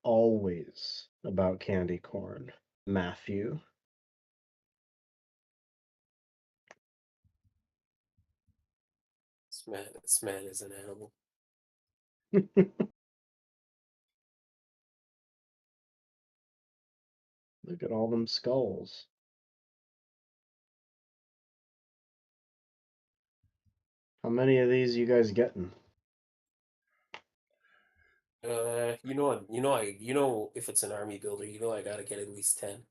always about candy corn, Matthew. This man is an animal. Look at all them skulls. How many of these you guys getting? If it's an army builder, I gotta get at least 10.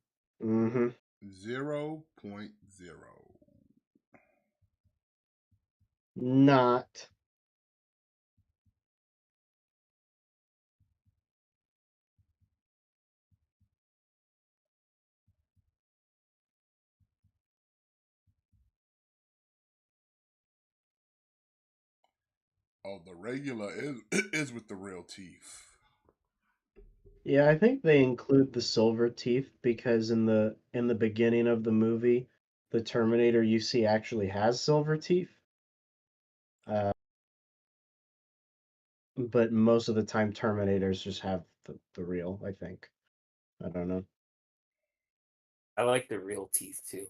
Mm-hmm. 0.0. Not. Oh, the regular is is with the real teeth. Yeah, I think they include the silver teeth because in the beginning of the movie, the Terminator you see actually has silver teeth. Uh, but most of the time Terminators just have the real, I think. I don't know. I like the real teeth too.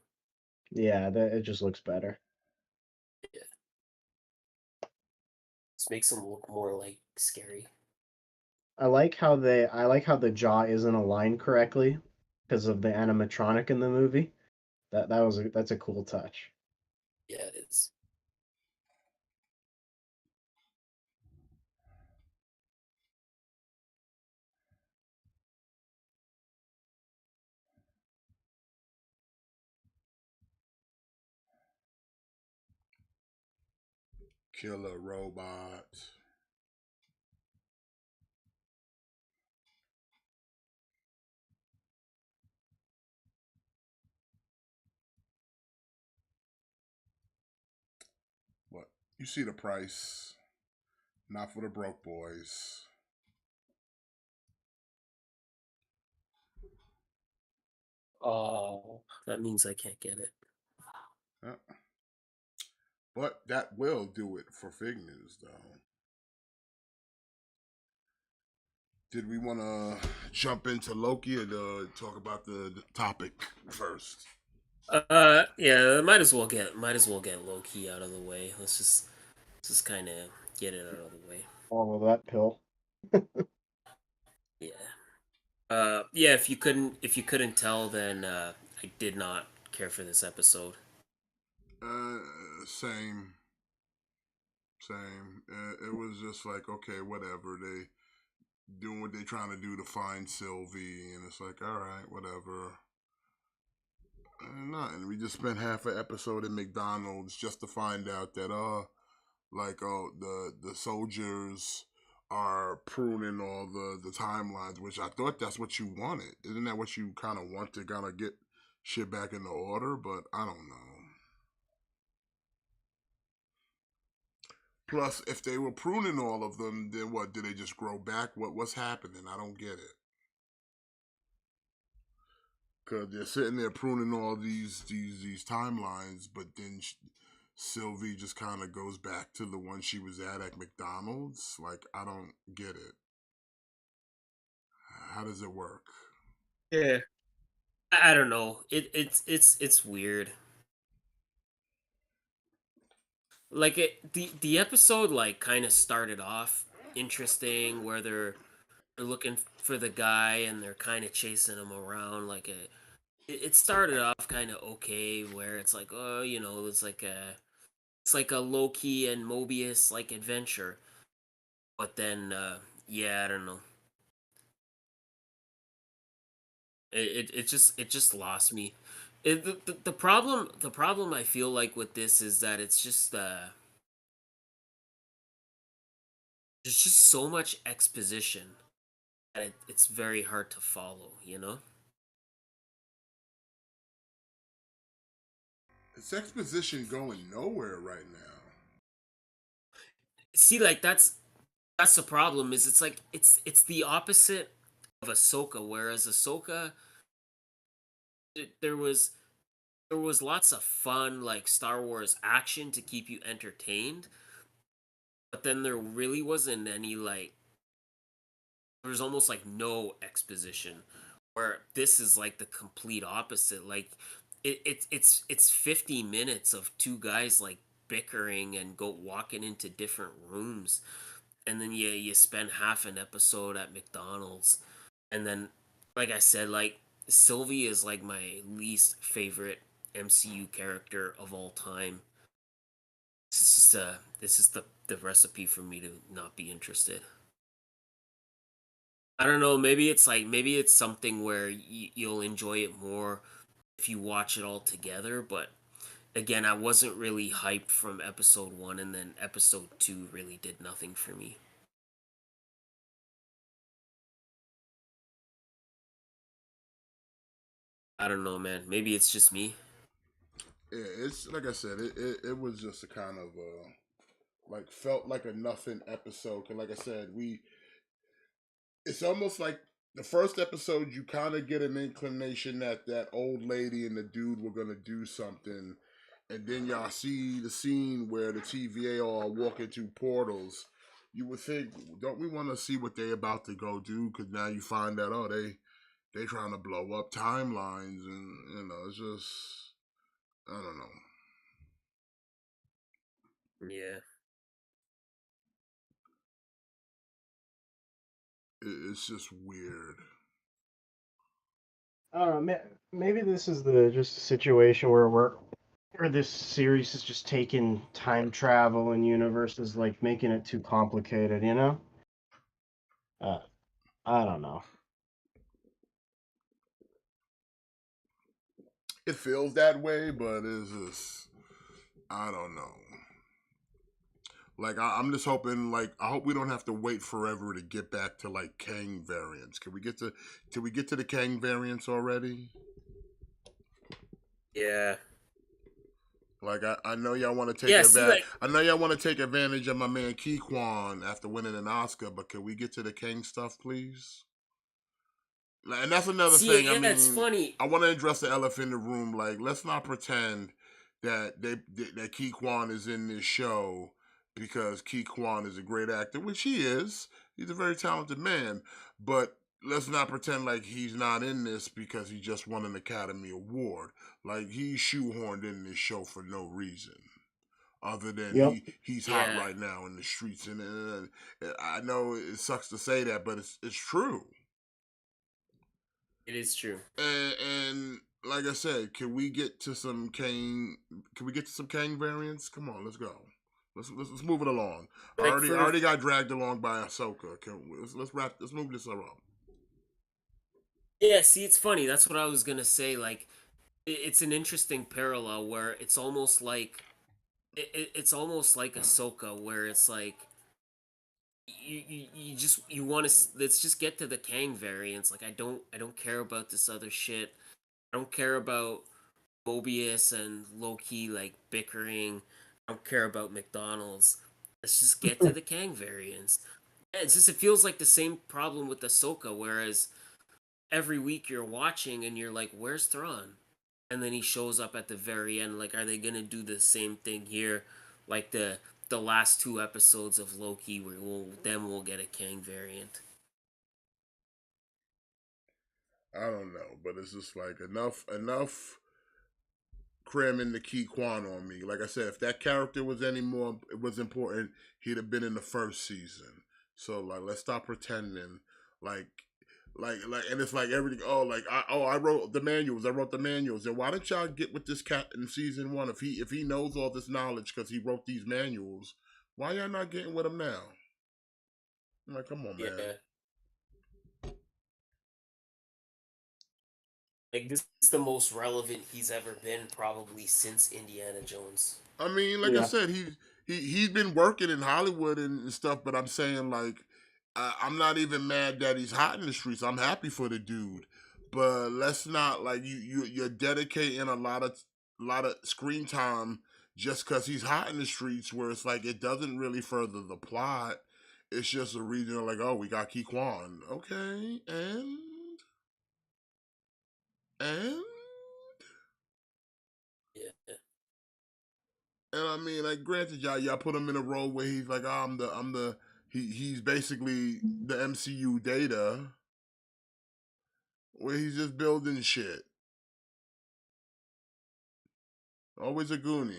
Yeah, it just looks better. Yeah, this makes them look more like scary. I like how the jaw isn't aligned correctly because of the animatronic in the movie. That's a cool touch. Yeah, it is. Killer robot. What? You see the price. Not for the broke boys. Oh, that means I can't get it. Yeah. But that will do it for Fig News, though. Did we want to jump into Loki or talk about the topic first? Yeah, might as well get Loki out of the way. Let's just kind of get it out of the way. All of that pill. Yeah. Yeah. If you couldn't tell, then I did not care for this episode. Uh, same, same. It was just like, okay, whatever. They doing what they trying to do to find Sylvie, and it's like, all right, whatever. Nothing. We just spent half an episode in McDonald's just to find out that the soldiers are pruning all the timelines, which I thought that's what you wanted. Isn't that what you kind of want to kind of get shit back into order? But I don't know. Plus, if they were pruning all of them, then what? Did they just grow back? What's happening? I don't get it. Because they're sitting there pruning all these timelines, but then Sylvie just kind of goes back to the one she was at McDonald's. Like, I don't get it. How does it work? Yeah. I don't know. It's weird. Like the episode like kind of started off interesting where they're looking for the guy and they're kind of chasing him around it started off kind of okay where it's like, oh, it's like a Loki and Mobius like adventure. But then yeah, I don't know. It just lost me. The problem I feel like with this is that it's just there's just so much exposition that it's very hard to follow, you know? It's exposition going nowhere right now. See, like that's the problem is it's like it's the opposite of Ahsoka, whereas Ahsoka there was lots of fun like Star Wars action to keep you entertained, but then there really wasn't any like there was almost like no exposition where this is like the complete opposite. Like it's 50 minutes of two guys like bickering and go walking into different rooms, and then you spend half an episode at McDonald's, and then like I said, like Sylvie is like my least favorite MCU character of all time. This is the recipe for me to not be interested. I don't know. Maybe it's something where you'll enjoy it more if you watch it all together. But again, I wasn't really hyped from episode one, and then episode two really did nothing for me. I don't know, man. Maybe it's just me. Yeah, it's like I said, it was just a kind of like felt like a nothing episode. And like I said, it's almost like the first episode you kind of get an inclination that that old lady and the dude were gonna do something, and then y'all see the scene where the TVA all walk into portals. You would think, don't we want to see what they about to go do? Because now you find out, oh, they trying to blow up timelines, and it's just I don't know. Yeah. It's just weird. I don't know. Maybe this is the just a situation where this series is just taking time travel and universes like making it too complicated. You know? Uh, I don't know. It feels that way, but it's just I don't know. Like I'm just hoping, like I hope we don't have to wait forever to get back to like Kang variants. Can we get to the Kang variants already? Yeah. Like I know y'all want to take Yeah, see, like, I know y'all want to take advantage of my man Kwan after winning an Oscar, but can we get to the Kang stuff, please? Like, and that's another see, thing. I yeah, it's mean, funny. I want to address the elephant in the room. Like, let's not pretend that that Kwan is in this show because Kwan is a great actor, which he is. He's a very talented man. But let's not pretend like he's not in this because he just won an Academy Award. Like he's shoehorned in this show for no reason. Other than Yep. he's hot Yeah, right now in the streets, and I know it sucks to say that, but it's true. it is true. And like I said, can we get to some Kang? Can we get to some Kang variants? Come on, let's go. Let's move it along. Like I for already got dragged along by Ahsoka. Let's move this along. Yeah, see, it's funny. That's what I was gonna say. Like, it's an interesting parallel where it's almost like Ahsoka, where it's like you want to let's just get to the Kang variants. Like I don't care about this other shit. I don't care about Mobius and Loki like bickering. I don't care about McDonald's. Let's just get to the Kang variants. It's just it feels like the same problem with Ahsoka, whereas every week you're watching and you're like, where's Thrawn? And then he shows up at the very end. Like, are they gonna do the same thing here? Like the last two episodes of Loki, where we'll get a Kang variant. I don't know, but it's just like enough cramming the key Quan on me. Like I said, if that character was any more, it was important, he'd have been in the first season. So like, let's stop pretending like and it's like everything. Oh, like I wrote the manuals. I wrote the manuals. And why don't y'all get with this cat in season one if he knows all this knowledge because he wrote these manuals? Why y'all not getting with him now? I'm like, come on, man. Yeah. Like this is the most relevant he's ever been probably since Indiana Jones. I mean, like I said, he's been working in Hollywood and stuff, but I'm saying like I'm not even mad that he's hot in the streets. I'm happy for the dude, but let's not like you're dedicating a lot of screen time just because he's hot in the streets, where it's like it doesn't really further the plot. It's just a reason of like, oh, we got Key Kwan, okay, and Yeah. And I mean, like, granted, y'all put him in a role where he's like, oh, he's basically the MCU Data, where he's just building shit. Always a Goonie.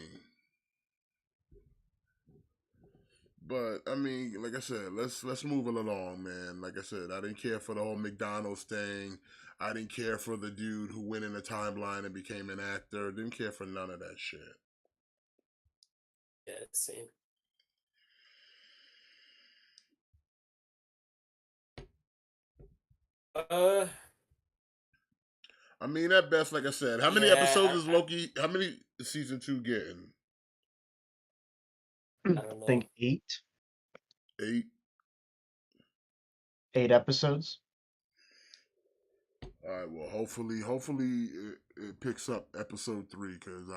But I mean, like I said, let's move it along, man. Like I said, I didn't care for the whole McDonald's thing. I didn't care for the dude who went in the timeline and became an actor. Didn't care for none of that shit. Yeah, same. I mean, at best, like I said, how many episodes is Loki? How many is season 2 getting? I don't know. I think 8. 8. 8 episodes. All right. Well, hopefully, it picks up episode 3 because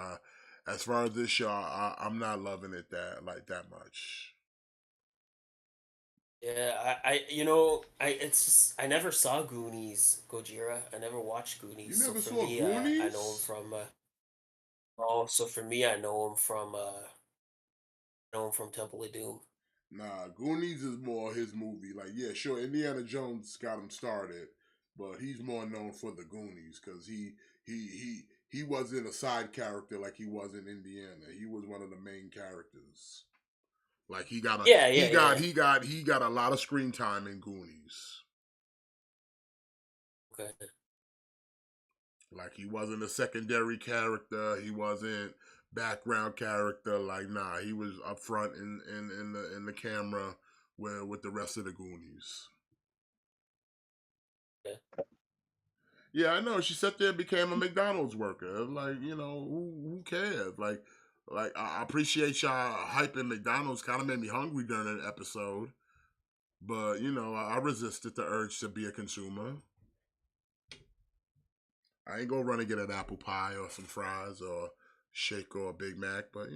as far as this show, I'm not loving it that much. Yeah, it's just I never saw Goonies, Gojira. I never watched Goonies. You never so for saw me, Goonies? I know him from. So for me, I know him from. Know him from Temple of Doom. Nah, Goonies is more his movie. Like, yeah, sure, Indiana Jones got him started, but he's more known for the Goonies because he wasn't a side character like he was in Indiana. He was one of the main characters. Like he got a lot of screen time in Goonies. Okay. Like he wasn't a secondary character. He wasn't background character. Like nah, he was up front in the camera with the rest of the Goonies. Yeah. Yeah, I know. She sat there and became a McDonald's worker. Like, who cares? Like I appreciate y'all hyping McDonald's. Kind of made me hungry during an episode. But, I resisted the urge to be a consumer. I ain't gonna run and get an apple pie or some fries or shake or a Big Mac, but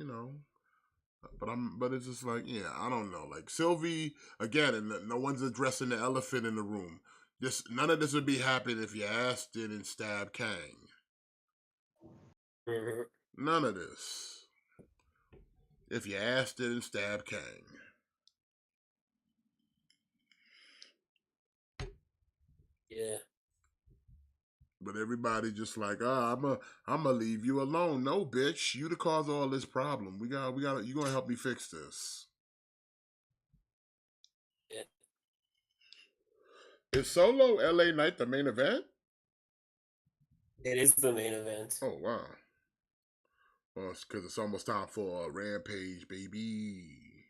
but it's just like, yeah, I don't know. Like Sylvie, again, and no one's addressing the elephant in the room. None of this would be happening if your ass didn't stab Kang. Mm-hmm. None of this. If your ass didn't stab Kang. Yeah. But everybody just like, I'm gonna leave you alone. No, bitch, you the cause of all this problem. We got you gonna help me fix this. Yeah. Is Solo LA Knight the main event? It is the main event. Oh wow. Well, it's because it's almost time for a Rampage, baby.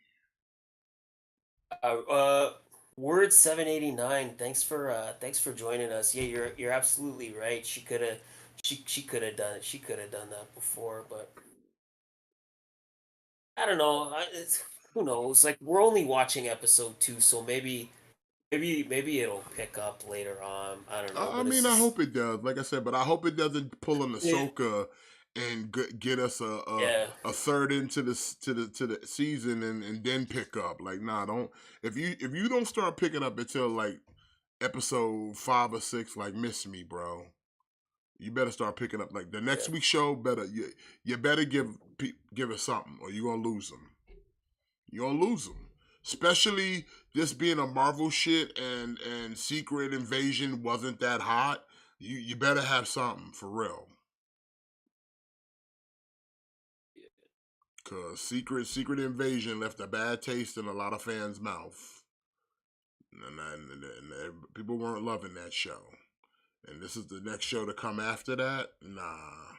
Word 789. Thanks for joining us. Yeah, you're absolutely right. She she could have done it. She could have done that before, but I don't know. Who knows? Like we're only watching episode 2, so maybe it'll pick up later on. I don't know, I but it's mean, I just hope it does. Like I said, but I hope it doesn't pull an yeah, Ahsoka and get us yeah, a third into the season and then pick up. Like, nah, don't if you don't start picking up until like episode 5 or 6, like miss me, bro. You better start picking up like the next yeah. week's show. You better give us something, or you gonna lose them. You gonna lose them. Especially this being a Marvel shit and Secret Invasion wasn't that hot. You better have something for real. Cause Secret Invasion left a bad taste in a lot of fans' mouth, and people weren't loving that show. And this is the next show to come after that. Nah.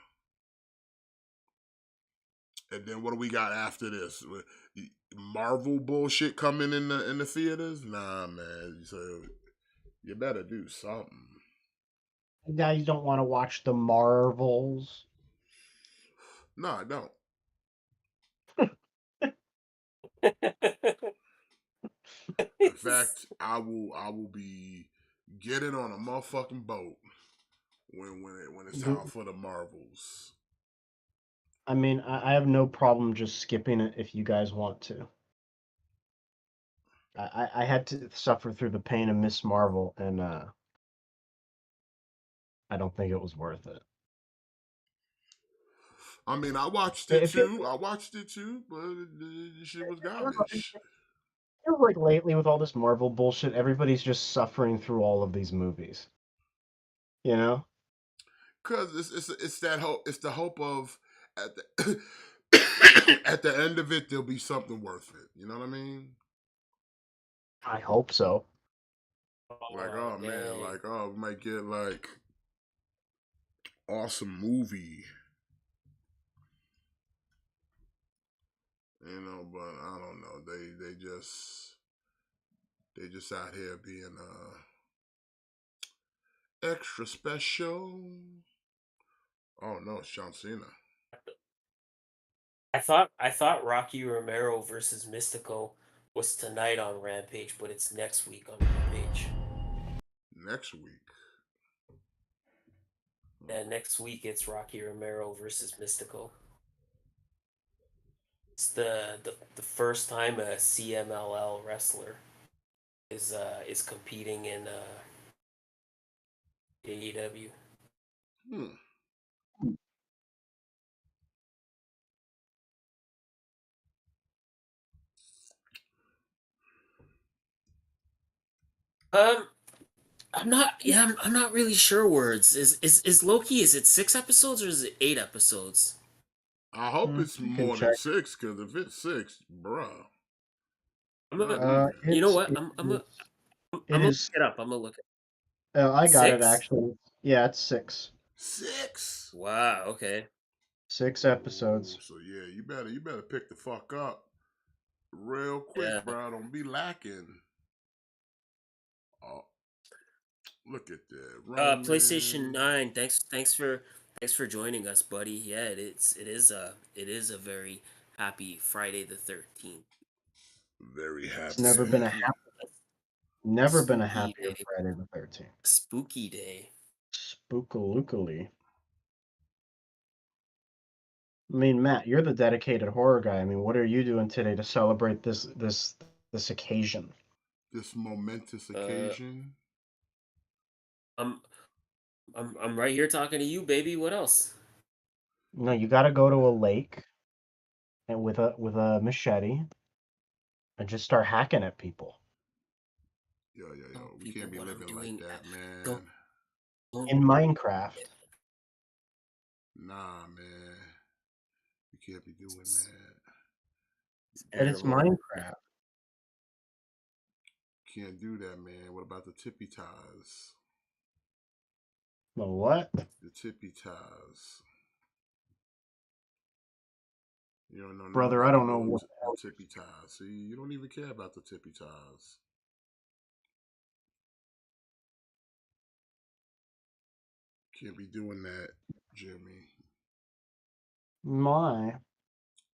And then what do we got after this? Marvel bullshit coming in the theaters? Nah, man. So you better do something. You guys don't want to watch the Marvels. No, I don't. In fact, I will be getting on a motherfucking boat when it's time for the Marvels. I mean, I have no problem just skipping it if you guys want to. I had to suffer through the pain of Miss Marvel, and I don't think it was worth it. I mean, I watched it It feels, too. But the shit was I don't know, it garbage. feels like lately with all this Marvel bullshit, everybody's just suffering through all of these movies. You know? Cause it's that hope. It's the hope of at the at the end of it, there'll be something worth it. You know what I mean? I hope so. Like, Oh oh man, dang. like, oh, we might get like awesome movie, but I don't know. They just out here being extra special. Oh no, it's John Cena. I thought Rocky Romero versus Mystico was tonight on Rampage, but it's next week on Rampage. Next week. And next week it's Rocky Romero versus Mystico. It's the first time a CMLL wrestler is competing in AEW. Hmm. Um, I'm not. Yeah, I'm not really sure. Words is Loki? Is it 6 episodes or is it 8 episodes? I hope it's You can more than check. 6, because if it's 6, bruh, I'm gonna. not even You know It's what? it, I'm it gonna look is. it up. I'm gonna look it. I got it 6. actually. Yeah, it's 6. 6. Wow. Okay. 6 Ooh, episodes. so yeah, you better pick the fuck up real quick, Yeah. bro. Don't be lacking. Oh, look at that, PlayStation Roman. 9. Thanks for joining us, buddy. Yeah, it is a very happy Friday the 13th. Very It's never been a happy. Spooky, hap- never been a spooky happier day. Friday the 13th. Spooky day. Spookalookaloo. I mean, Matt, you're the dedicated horror guy. I mean, what are you doing today to celebrate this occasion? This momentous Uh, occasion. I'm I'm right here talking to you, baby. What else? No, you got to go to a lake and with a machete and just start hacking at people Tell We people can't be what I'm living like doing. that, Don't man. don't. in Minecraft. Nah, man. We can't be doing that. But Better it's Can't mode. Minecraft. can't do that, man. What about the tippy ties? The what? The tippy ties. You don't know nothing Brother, I about don't know what the the hell. tippy ties. See, you don't even care about the tippy ties. Can't be doing that, Jimmy. My.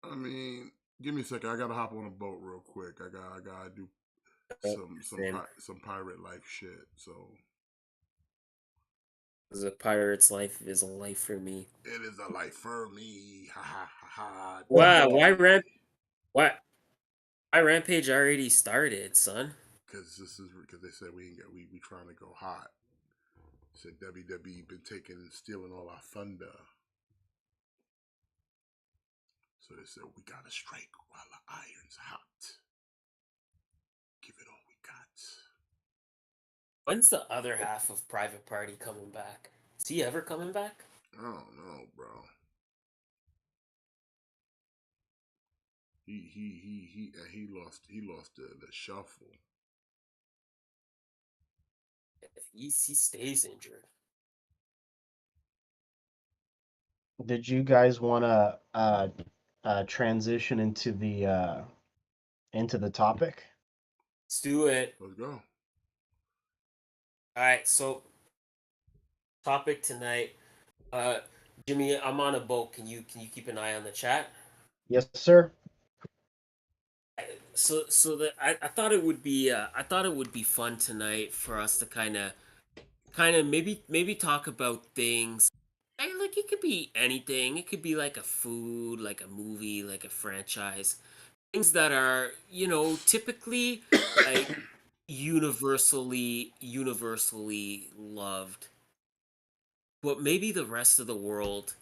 I mean, give me a second. I gotta hop on a boat real quick. I gotta do Same. some pirate life shit. So Because a pirate's life is a life for me. it is a life for me. Ha ha ha ha. Wow, why Rampage already started, son? Because they said we trying to go hot. Said WWE been stealing all our thunder. So they said we gotta strike while the iron's hot. Give it all we got. When's the other half of Private Party coming back? Is he ever coming back? I don't know, bro. He lost the shuffle. He stays injured. Did you guys want to transition into the topic? Let's do it. Let's go. All right, so topic tonight. Jimmy, I'm on a boat. Can you keep an eye on the chat? Yes, sir. So that I thought it would be fun tonight for us to kind of maybe talk about things. Like it could be anything. It could be like a food, like a movie, like a franchise. Things that are, typically like universally loved. But maybe the rest of the world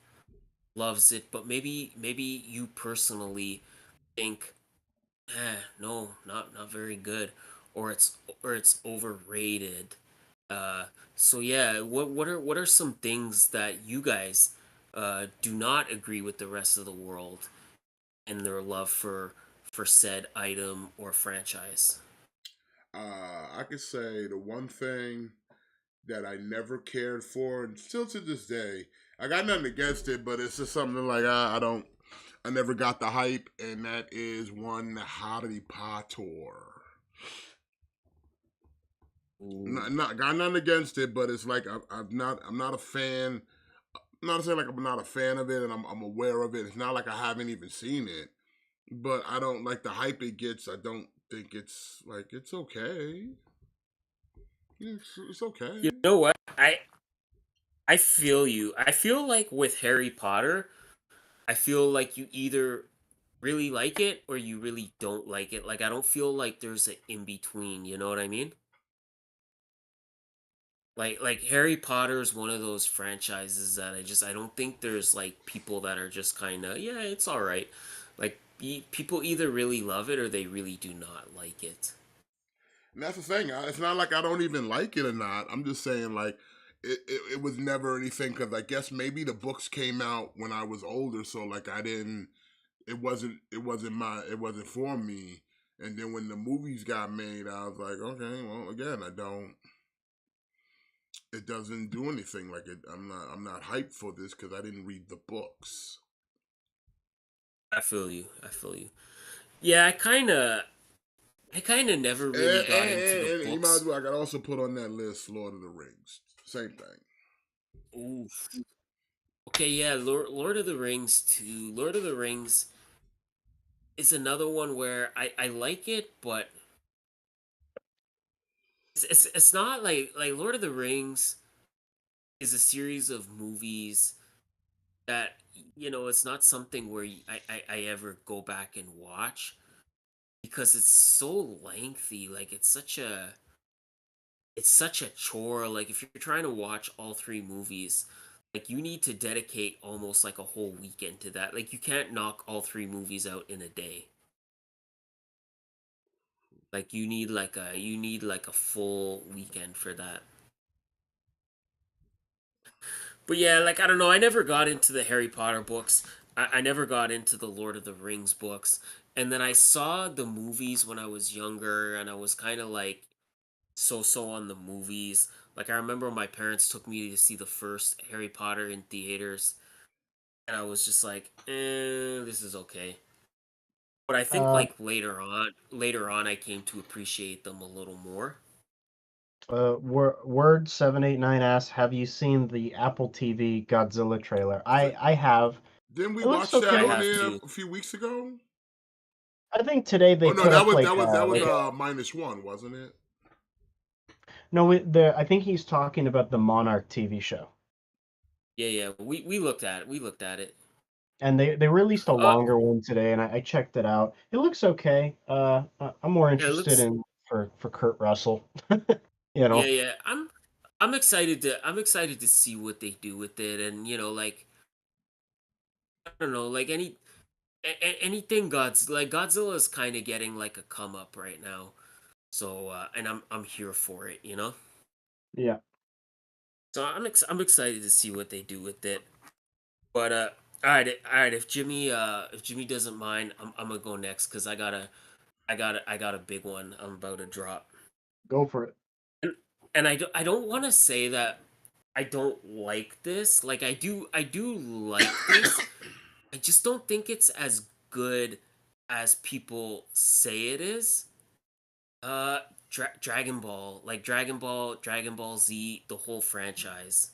loves it, but maybe you personally think, no, not very good, or it's overrated. Uh, so yeah, what are some things that you guys do not agree with the rest of the world and their love for said item or franchise? I could say the one thing that I never cared for, and still to this day, I got nothing against it, but it's just something like I never got the hype, and that is one Harry Potter. Not got nothing against it, but it's like I'm not a fan. I'm not saying like I'm not a fan of it, and I'm aware of it. It's not like I haven't even seen it, but I don't like the hype it gets. I don't think it's okay. It's okay. You know what? I feel you. I feel like with Harry Potter, I feel like you either really like it or you really don't like it. Like I don't feel like there's an in between, you know what I mean? Like Harry Potter is one of those franchises that I don't think there's like people that are just kind of, yeah, it's all right. Like people either really love it or they really do not like it. And that's the thing. It's not like I don't even like it or not. I'm just saying like it was never anything because I guess maybe the books came out when I was older, so like I didn't. It wasn't for me. And then when the movies got made, I was like, okay, well, again, I don't. It doesn't do anything. Like it, I'm not hyped for this because I didn't read the books. I feel you. I feel you. Yeah, I kind of never really got into the And you might as books. well. I could also put on that list Lord of the Rings. Same thing. Ooh. Okay, yeah, Lord of the Rings too. Lord of the Rings is another one where I like it, but it's not like Lord of the Rings is a series of movies that it's not something where I ever go back and watch because it's so lengthy. Like it's such a chore. Like if you're trying to watch all three movies, like you need to dedicate almost like a whole weekend to that. Like you can't knock all three movies out in a day. Like you need like a full weekend for that. But yeah, like I don't know, I never got into the Harry Potter books. I never got into the Lord of the Rings books. And then I saw the movies when I was younger and I was kind of like so on the movies. Like I remember my parents took me to see the first Harry Potter in theaters and I was just like, this is okay. But I think Uh, like later on I came to appreciate them a little more. Word 789 asks, "Have you seen the Apple TV Godzilla trailer?" I have. Didn't we It looks watch that I okay. on have air to. a few weeks ago? I think today they Oh no, put that up was like that was that was like -1, wasn't it? no, I think he's talking about the Monarch TV show, Yeah. We looked at it. We looked at it. and they released a Uh, longer one today, and I checked it out. It looks okay. I'm more yeah, it interested looks. in for Kurt Russell. You know, Yeah. I'm excited to see what they do with it, and like I don't know, like anything Godzilla is kind of getting like a come up right now. So and I'm here for it. yeah. So I'm excited to see what they do with it. But all right. If Jimmy doesn't mind, I'm gonna go next because I got a big one I'm about to drop. Go for it. And I don't want to say that I don't like this. Like I do like this. I just don't think it's as good as people say it is. Uh, Dragon Ball, like Dragon Ball Z, the whole franchise.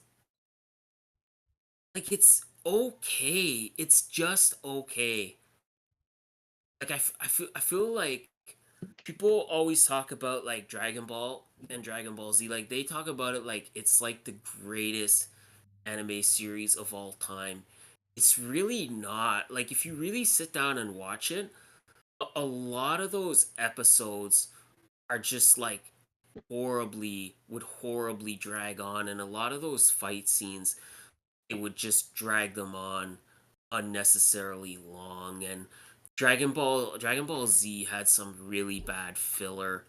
Like it's okay. It's just okay. Like I feel like people always talk about like Dragon Ball and Dragon Ball Z. Like they talk about it like it's like the greatest anime series of all time. It's really not. Like if you really sit down and watch it, a lot of those episodes are just like would horribly drag on, and a lot of those fight scenes it would just drag them on unnecessarily long. And Dragon Ball Z had some really bad filler.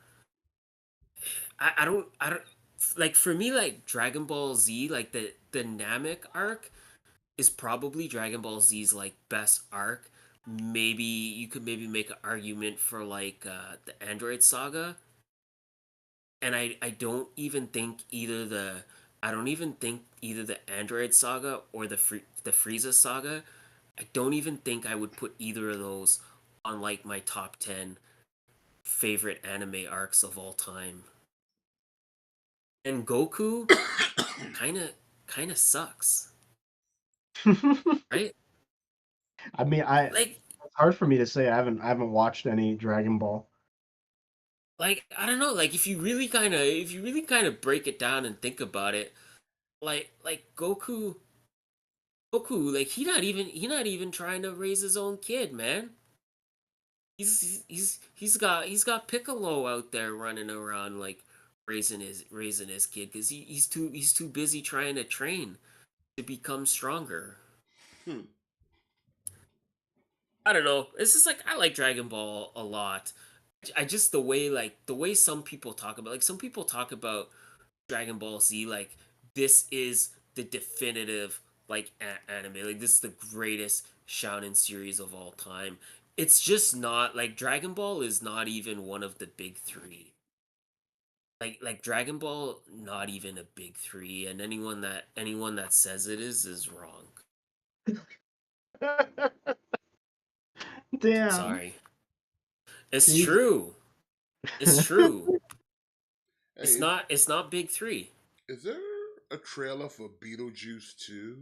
I don't like, for me, like Dragon Ball Z, like the Namek arc is probably Dragon Ball Z's like best arc. Maybe you could maybe make an argument for like the Android Saga, and I don't even think either the Android Saga or the Frieza Saga. I don't even think I would put either of those on like my top 10 favorite anime arcs of all time. And Goku kind of sucks, right? I mean, Like it's hard for me to say. I haven't watched any Dragon Ball. I don't know, like if you really kind of break it down and think about it, like Goku, like he not even trying to raise his own kid, man. He's got Piccolo out there running around like raising his kid because he's too busy trying to train to become stronger. Hmm. I don't know. It's just like I like Dragon Ball a lot. I just the way some people talk about, like some people talk about Dragon Ball Z like this is the definitive like anime. Like this is the greatest shonen series of all time. It's just not. Like Dragon Ball is not even one of the big three. Like Dragon Ball, not even a big three, and anyone that says it is wrong. Damn. Sorry. It's Jesus. true. It's true. Hey, It's not big three. is there a trailer for Beetlejuice 2?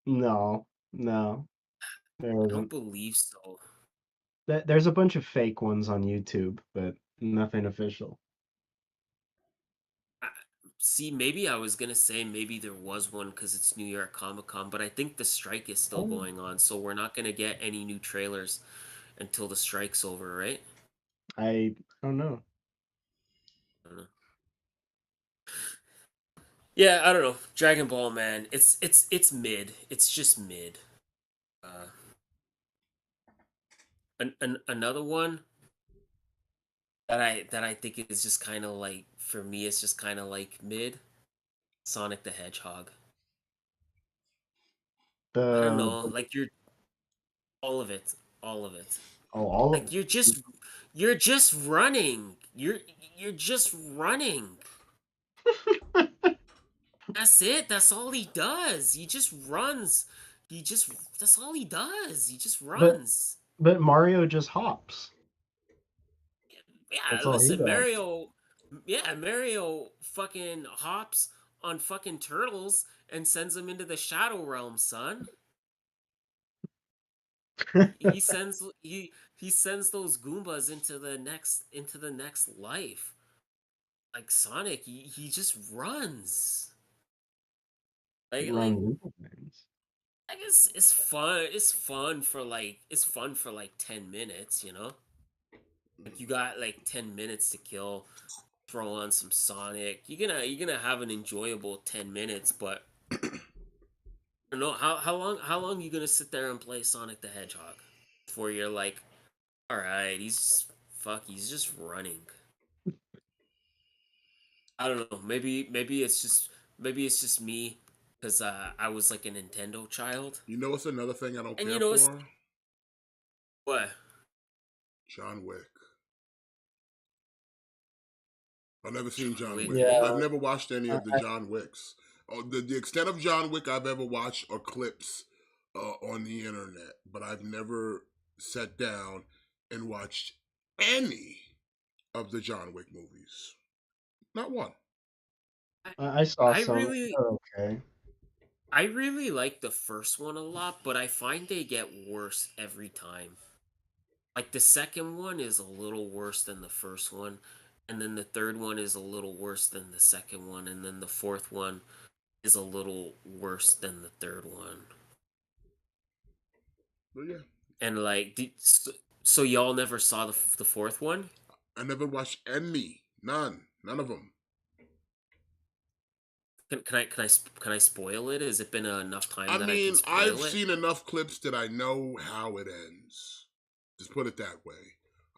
No, no, there I don't isn't. believe so. There's a bunch of fake ones on YouTube, but nothing official. I, See, maybe I was gonna say maybe there was one because it's New York Comic Con, but I think the strike is still Oh. going on, so we're not gonna get any new trailers until the strike's over, right? I don't know. I don't know. Yeah, I don't know. Dragon Ball, man, it's mid. It's just mid. Uh, another one that I think is just kind of like, for me, it's just kind of like mid. Sonic the Hedgehog. I don't The know, like all of it, all of it. all of Like you're just running. You're just running. That's it. That's all he does. He just runs. That's all he does. He just but runs. but Mario just hops. Yeah, That's all he listen, does. Yeah, Mario fucking hops on fucking turtles and sends them into the Shadow Realm, son. He sends those Goombas into the next life. Like Sonic, he just runs. Like Run Loop things. I guess it's fun. It's fun for like 10 minutes, you know. Like you got like 10 minutes to kill. Throw on some Sonic. You're gonna have an enjoyable 10 minutes, but I don't know how long you gonna sit there and play Sonic the Hedgehog before you're like, all right, he's just running. I don't know. Maybe it's just me because I was like a Nintendo child, You know what's another thing I don't and care you know it's for? what. John Wick. I've never seen John John Wick. Wick. Yeah, I've never watched any I, of the John Wicks. Oh, the extent of John Wick I've ever watched are clips on the internet, but I've never sat down and watched any of the John Wick movies. Not one. I, I saw I some. really They're okay. I really like the first one a lot, but I find they get worse every time. Like the second one is a little worse than the first one, and then the third one is a little worse than the second one, and then the fourth one is a little worse than the third one. But yeah, And like, so y'all never saw the fourth one? I never watched any. None of them. Can I spoil it? Has it been enough time I that I can mean, I've spoil it? seen enough clips that I know how it ends. Just put it that way.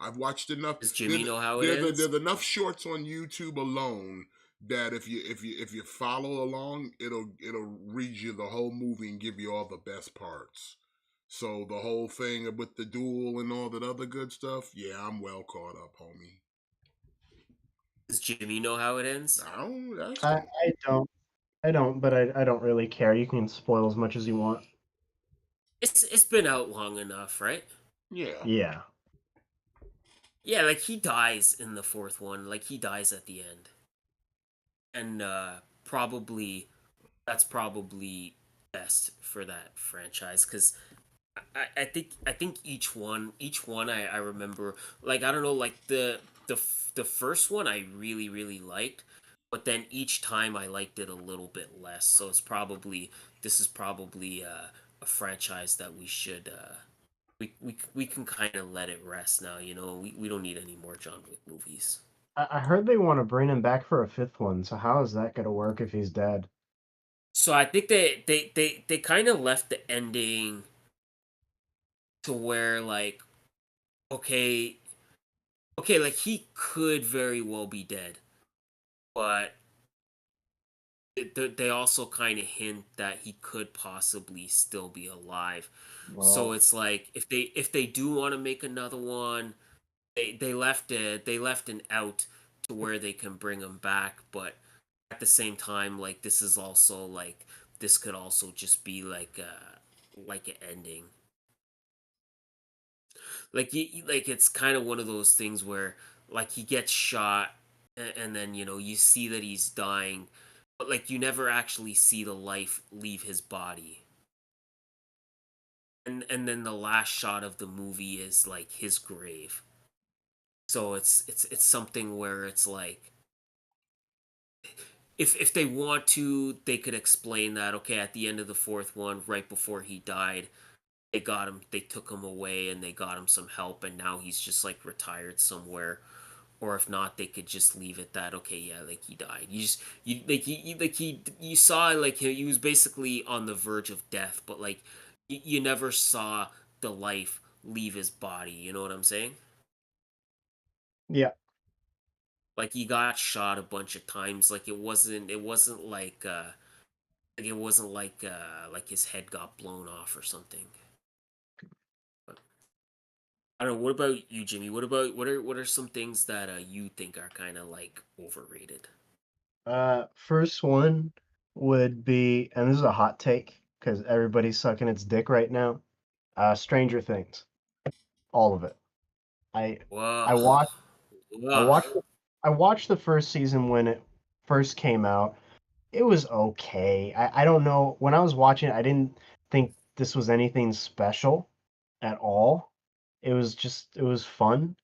I've watched enough. Does Jimmy know how it ends? There's enough shorts on YouTube alone that if you follow along, it'll read you the whole movie and give you all the best parts. So the whole thing with the duel and all that other good stuff, yeah, I'm well caught up, homie. Does Jimmy know how it ends? I don't ask I, him. I don't. I don't, but I don't really care. You can spoil as much as you want. It's been out long enough, right? Yeah. Yeah. Yeah, like he dies in the fourth one. Like he dies at the end, and probably that's probably best for that franchise because I think each one I remember like I don't know like the first one I really liked, but then each time I liked it a little bit less. So it's probably this is probably a franchise that we should we can kind of let it rest now. You know, we don't need any more John Wick movies. I heard they want to bring him back for a fifth one. So how is that gonna work if he's dead? So I think they kind of left the ending to where like okay like he could very well be dead, but they also kind of hint that he could possibly still be alive. So Well, it's like if they do want to make another one, they left an out to where they can bring him back, but at the same time, like this is also like this could also just be like an ending. Like it's kind of one of those things where like he gets shot and then you know you see that he's dying, but like you never actually see the life leave his body. And then the last shot of the movie is like his grave. So it's something where it's like if they want to, they could explain that okay, at the end of the fourth one, right before he died, they took him away and they got him some help, and now he's just like retired somewhere. Or if not, they could just leave it that okay, yeah, like he died. You saw like he was basically on the verge of death, but like you never saw the life leave his body. You know what I'm saying? yeah, Like he got shot a bunch of times. Like it wasn't like his head got blown off or something. But I don't know. What about you, Jimmy? What are some things that you think are kind of like overrated? first one would be, and this is a hot take because everybody's sucking its dick right now. Stranger Things, all of it. I Whoa, I watched I whoa. watched I watched the first season when it first came out. It was okay. I don't know. When I was watching it, I didn't think this was anything special at all. It was fun.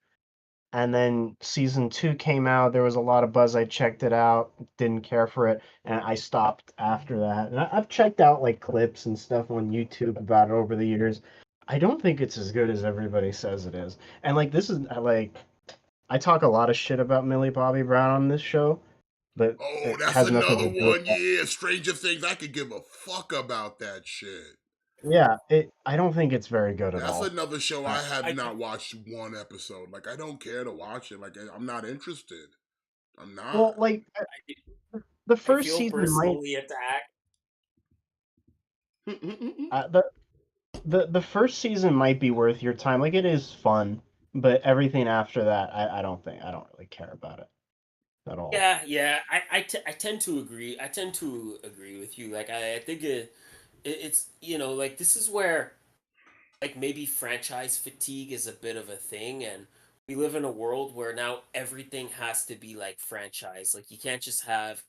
And then season two came out. There was a lot of buzz. I checked it out, didn't care for it, and I stopped after that. And I've checked out like clips and stuff on YouTube about it over the years. I don't think it's as good as everybody says it is. And like this is like I talk a lot of shit about Millie Bobby Brown on this show, but Oh, it that's has nothing another to do with one. that. Yeah, Stranger Things. I could give a fuck about that shit. Yeah, it. I don't think it's very good at That's all. another show Uh, I have not watched one episode. Like, I don't care to watch it. Like, I'm not interested. I'm not. well, like I, the I first feel season might personally attacked. uh, the the first season might be worth your time. Like it is fun, but everything after that, I don't really care about it at all. Yeah, yeah, I tend to agree. I tend to agree with you. Like I think it's like this is where like maybe franchise fatigue is a bit of a thing, and we live in a world where now everything has to be like franchise. Like you can't just have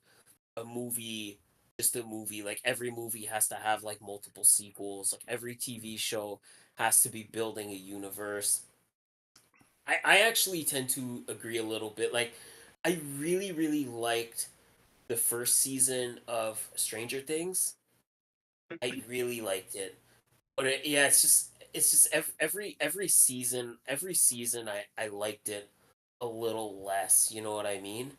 a movie, just a movie. Like every movie has to have like multiple sequels. Like every TV show has to be building a universe. I actually tend to agree a little bit. Like I really really liked the first season of Stranger Things. I really liked it. But yeah, it's just every season I liked it a little less. You know what I mean?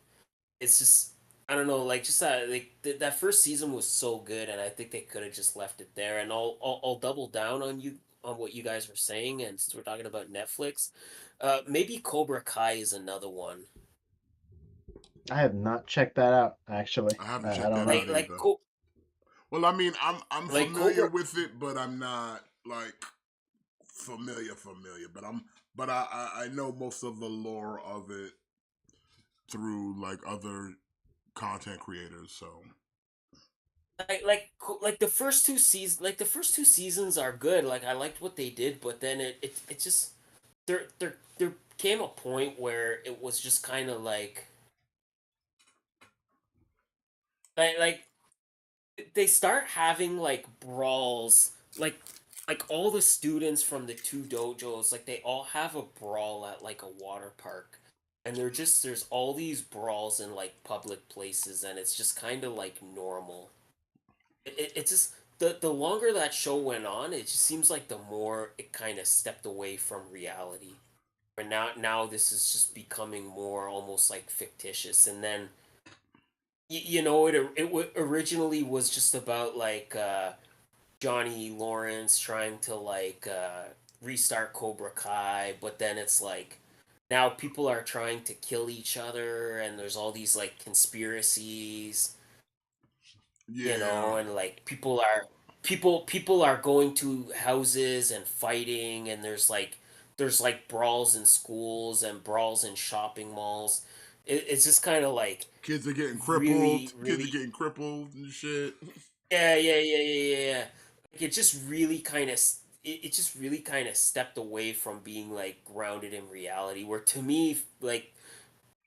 It's just I don't know, like just that that first season was so good, and I think they could have just left it there. And I'll double down on you on what you guys were saying, and since we're talking about Netflix, maybe Cobra Kai is another one. I have not checked that out actually. I haven't I checked don't that know. out either. Well, I mean, I'm Like familiar Cobra with it, but I'm not like familiar. But I know most of the lore of it through like other content creators. So like the first two seasons are good. Like I liked what they did, but then it just there came a point where it was just kind of like they start having like brawls like all the students from the two dojos, like they all have a brawl at like a water park, and there's all these brawls in like public places, and it's just kind of like normal. It just the longer that show went on, it just seems like the more it kind of stepped away from reality. But now this is just becoming more almost like fictitious. And then originally was just about like Johnny Lawrence trying to like restart Cobra Kai, but then it's like now people are trying to kill each other, and there's all these like conspiracies, yeah, and like people are going to houses and fighting, and there's like brawls in schools and brawls in shopping malls. It's just kind of like kids are getting really crippled. Kids are really getting crippled and shit. yeah. Like it just really kind of it just really kind of stepped away from being like grounded in reality, where to me like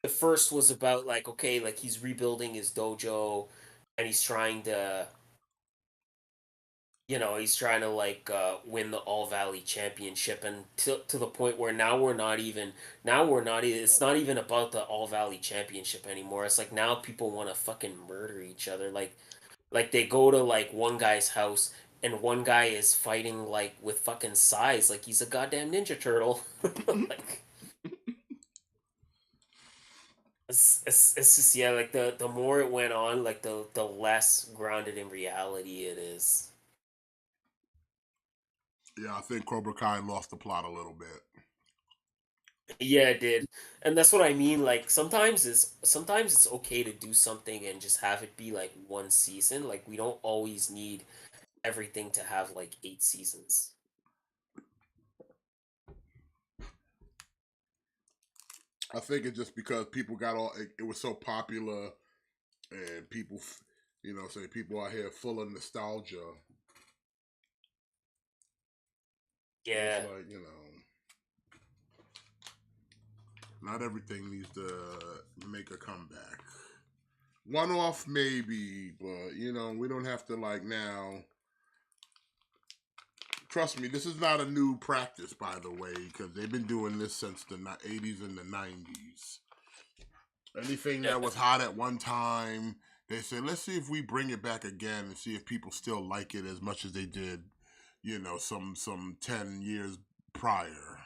the first was about like okay, like he's rebuilding his dojo, and he's trying to like win the All Valley Championship, and to the point where now we're not even it's not even about the All Valley Championship anymore. It's like now people want to fucking murder each other. Like they go to like one guy's house, and one guy is fighting like with fucking size, like he's a goddamn Ninja Turtle. Like it's just yeah, like the more it went on, like the less grounded in reality it is. Yeah, I think Cobra Kai lost the plot a little bit. Yeah, it did. And that's what I mean. Like sometimes it's okay to do something and just have it be like one season. Like we don't always need everything to have like 8 seasons. I think it's just because people got all it was so popular, and people, say people out here full of nostalgia. So it's Yeah. like, Not everything needs to make a comeback. One off maybe, but you know, we don't have to like now. Trust me, this is not a new practice, by the way, because they've been doing this since the 80s and the 90s. Anything that was hot at one time, they said, let's see if we bring it back again and see if people still like it as much as they did, you know, some 10 years prior.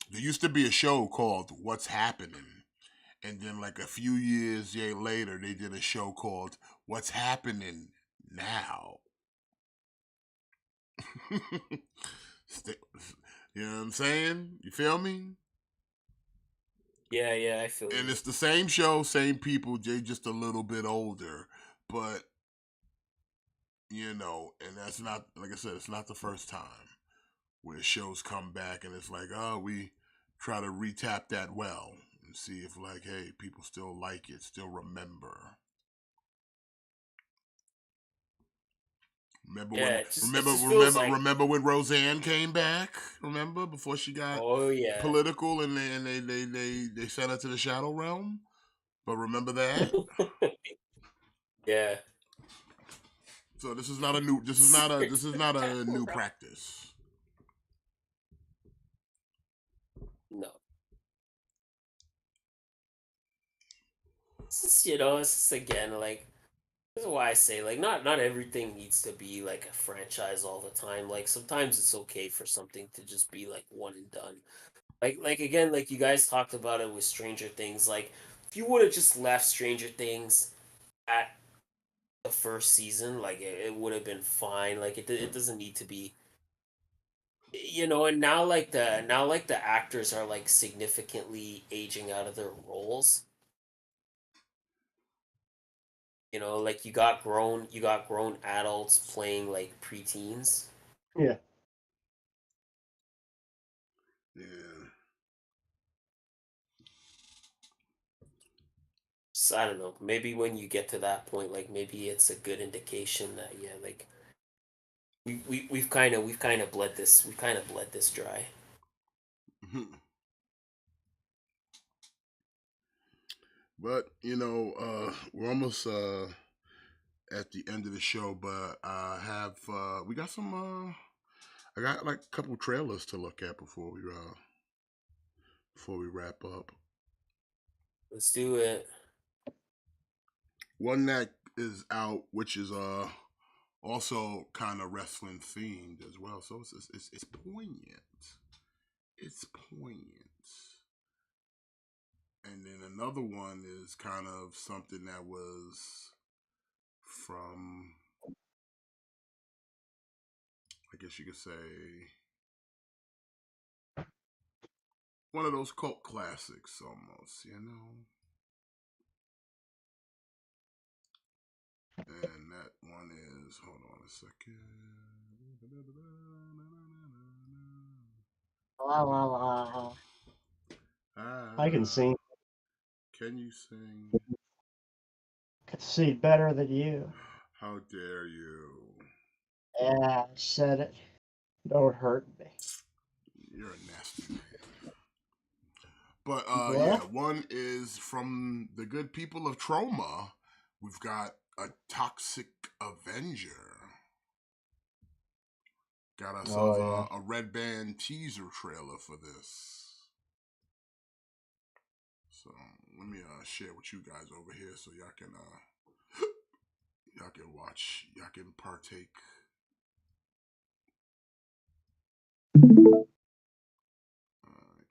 There used to be a show called What's Happening. And then like a few years later, they did a show called What's Happening Now. You know what I'm saying? You feel me? Yeah, I feel And you. it's the same show, same people, they just a little bit older. But, you know, and that's not, like I said, it's not the first time where shows come back and it's like, oh, we try to retap that well and see if, like, hey, people still like it, still remember. Remember Yeah, when it just feels like, remember when Roseanne came back? Remember before she got oh yeah. political and they sent her to the shadow realm? But remember that? Yeah. So this is not a new practice. No. It's just, you know, it's just, again, like, this is why I say, like, not everything needs to be like a franchise all the time. Like, sometimes it's okay for something to just be like one and done. Like again, like you guys talked about it with Stranger Things. Like, if you would have just left Stranger Things at the first season, like it would have been fine. Like it doesn't need to be, you know. And now like the actors are like significantly aging out of their roles. You know, like you got grown adults playing like preteens. Yeah. Yeah. So I don't know. Maybe when you get to that point, like maybe it's a good indication that, yeah, like we've kind of bled this dry. But you know, we're almost at the end of the show, but I have we got some I got like a couple trailers to look at before we wrap up. Let's do it. One that is out, which is also kind of wrestling themed as well, so it's poignant. It's poignant. And then another one is kind of something that was from, I guess you could say, one of those cult classics almost, you know? And that one is, hold on a second. La, la, la. I can sing. Can you sing? Could see better than you. How dare you? Yeah, I said it. Don't hurt me. You're a nasty man. But yeah, What? one is from the good people of Troma. We've got a Toxic Avenger. Got ourselves Oh, a Red Band teaser trailer for this. So let me share with you guys over here so y'all can watch, y'all can partake.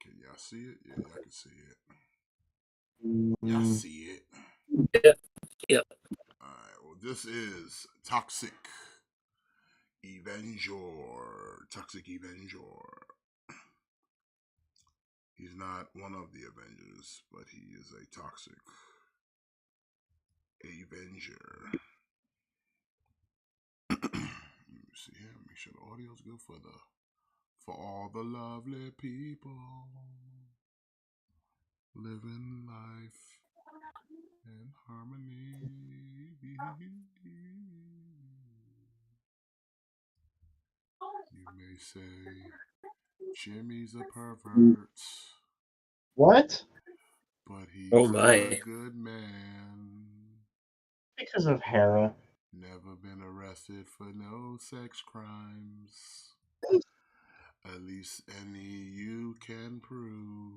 Can y'all see it? Yeah, y'all can see it. Y'all yeah. see it. Yeah. Yeah. Alright, well this is Toxic Avenger. Toxic Avenger. He's not one of the Avengers, but he is a Toxic Avenger. Let me see here. Make sure the audio's good for all the lovely people living life in harmony. You may say Jimmy's a pervert, What? but he's Oh a my. good man. Because of Hera. Never been arrested for no sex crimes. At least any you can prove.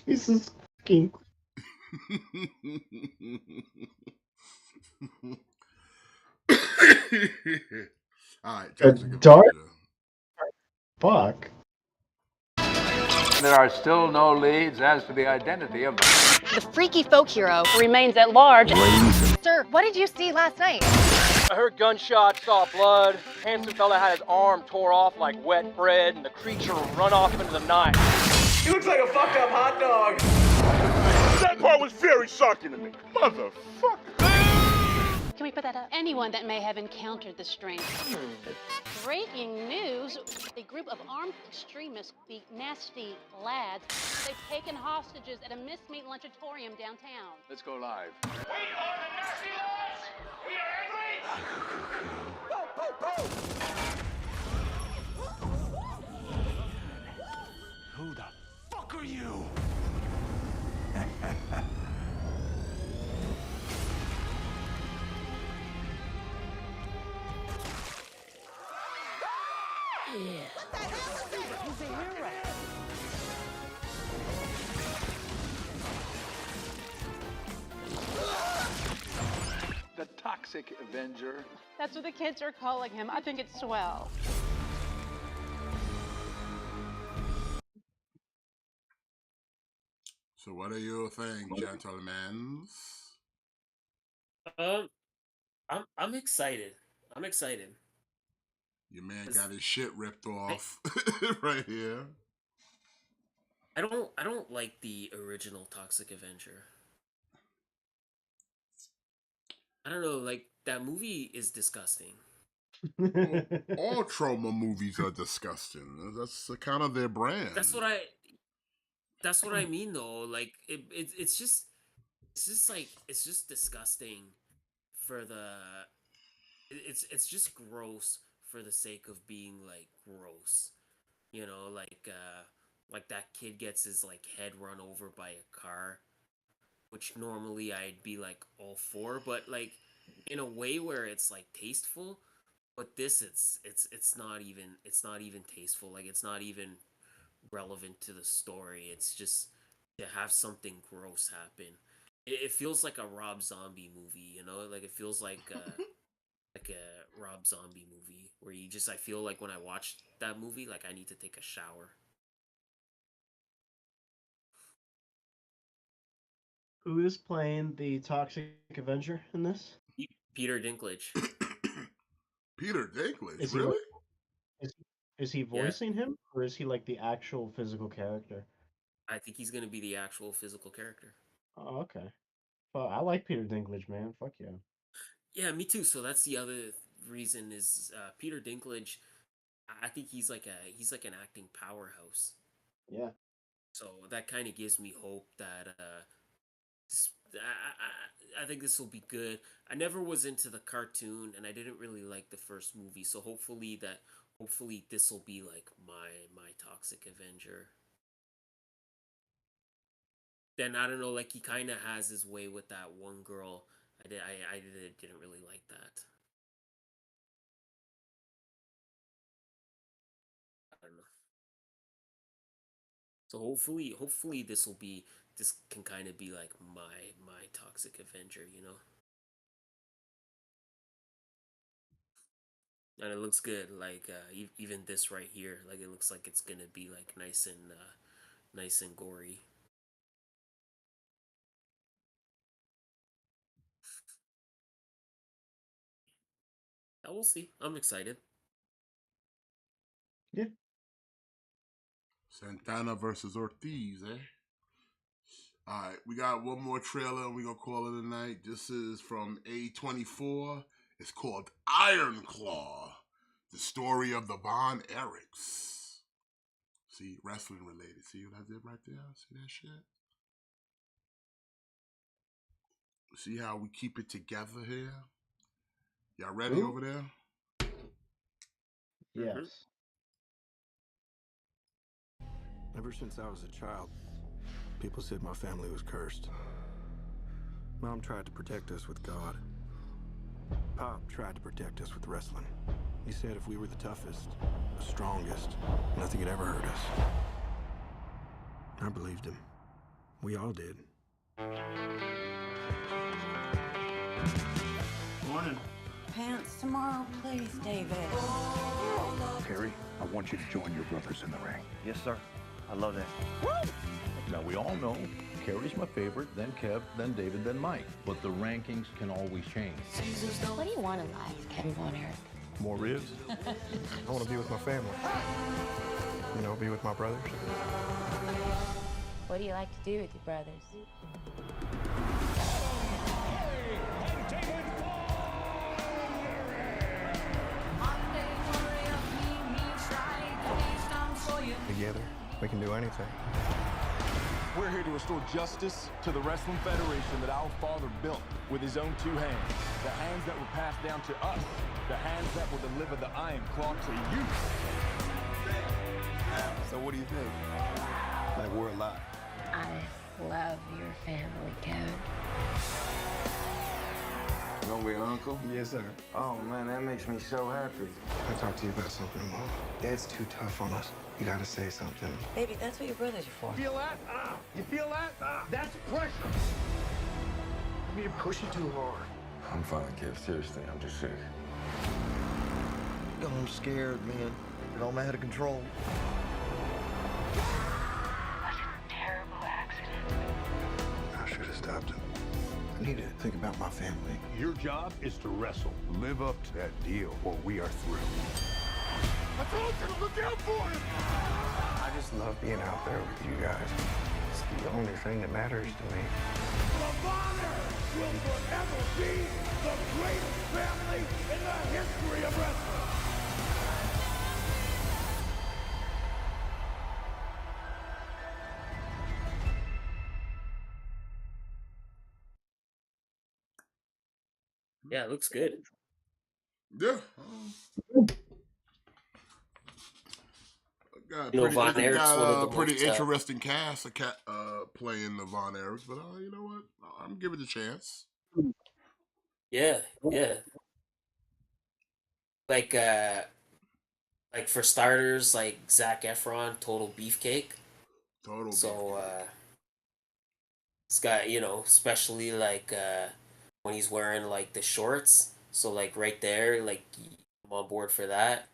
Jesus fucking. All right, Toxic Dark Avenger. fuck. There are still no leads as to the identity of The freaky folk hero remains at large. Sir, what did you see last night? I heard gunshots, saw blood. Handsome fella had his arm tore off like wet bread, and the creature run off into the night. He looks like a fucked up hot dog. That part was very shocking to me. Motherfucker. Can we put that up? Anyone that may have encountered the strange. Breaking news, a group of armed extremists, the Nasty Lads, they've taken hostages at a Mistmeat Lunchatorium downtown. Let's go live. We are the Nasty Lads. We are angry. Who the fuck are you? The Toxic Avenger. That's what the kids are calling him. I think it's swell. So, what do you think, gentlemen? I'm excited. I'm excited. Your man got his shit ripped off right here. I don't like the original Toxic Avenger. I don't know, like that movie is disgusting. All trauma movies are disgusting. That's kind of their brand. That's what I mean though. Like it's just disgusting for the it's just gross for the sake of being like gross. You know, like that kid gets his like head run over by a car, which normally I'd be like all for, but like in a way where it's like tasteful. But this it's not even tasteful. Like it's not even relevant to the story. It's just to have something gross happen. It feels like a Rob Zombie movie, you know? Like it feels like a Rob Zombie movie where I feel like when I watch that movie, like I need to take a shower. Who is playing the Toxic Avenger in this? Peter Dinklage. Peter Dinklage, Is he really? Is he voicing him, or is he like the actual physical character? I think he's gonna be the actual physical character. Oh, okay. Well, I like Peter Dinklage, man. Fuck yeah. Yeah, me too. So that's the other reason is Peter Dinklage. I think he's like an acting powerhouse. Yeah. So that kind of gives me hope that I think this will be good. I never was into the cartoon, and I didn't really like the first movie. So hopefully this will be like my Toxic Avenger. Then I don't know, like he kind of has his way with that one girl. I didn't really like that. I don't know. So hopefully this can kind of be like my Toxic Avenger, you know. And it looks good, like even this right here, like it looks like it's gonna be like nice and gory. We'll see. I'm excited. Yeah. Santana versus Ortiz, eh? All right, we got one more trailer and we're going to call it a night. This is from A24. It's called Iron Claw, the story of the Von Erichs. See, wrestling related. See what I did right there? See that shit? See how we keep it together here? Y'all ready over there? Yes. Ever since I was a child, people said my family was cursed. Mom tried to protect us with God. Pop tried to protect us with wrestling. He said if we were the toughest, the strongest, nothing could ever hurt us. I believed him. We all did. Morning. Pants tomorrow, please, David. Harry, I want you to join your brothers in the ring. Yes, sir. I love that. Now, we all know Carrie's my favorite, then Kev, then David, then Mike. But the rankings can always change. What do you want in life, Kevin Von Erich? More ribs? I want to be with my family. You know, be with my brothers. What do you like to do with your brothers? Together, we can do anything. We're here to restore justice to the Wrestling Federation that our father built with his own 2 hands. The hands that were passed down to us. The hands that will deliver the Iron Claw to you. So what do you think? Like we're alive. I love your family, Kevin. You gonna be an uncle? Yes, sir. Oh, man, that makes me so happy. I'll talk to you about something, Mom. Dad's too tough on us. You gotta say something. Baby, that's what your brothers are for. Feel that? You feel that? That's pressure. You're pushing too hard. I'm fine, Kev. Seriously, I'm just sick. I'm scared, man. It all out of control. That's a terrible accident. I should have stopped him. I need to think about my family. Your job is to wrestle. Live up to that deal, or we are through. I told you to look out for him! I just love being out there with you guys. It's the only thing that matters to me. The Bonner will forever be the greatest family in the history of wrestling! Yeah, it looks good. Yeah. Got You know, Von Erich's one of the pretty most, interesting cast playing the Von Erichs, but you know what? I'm giving it a chance. Yeah. Like for starters, like Zac Efron, total beefcake. Total. So it's got, you know, especially like when he's wearing like the shorts. So like right there, like I'm on board for that.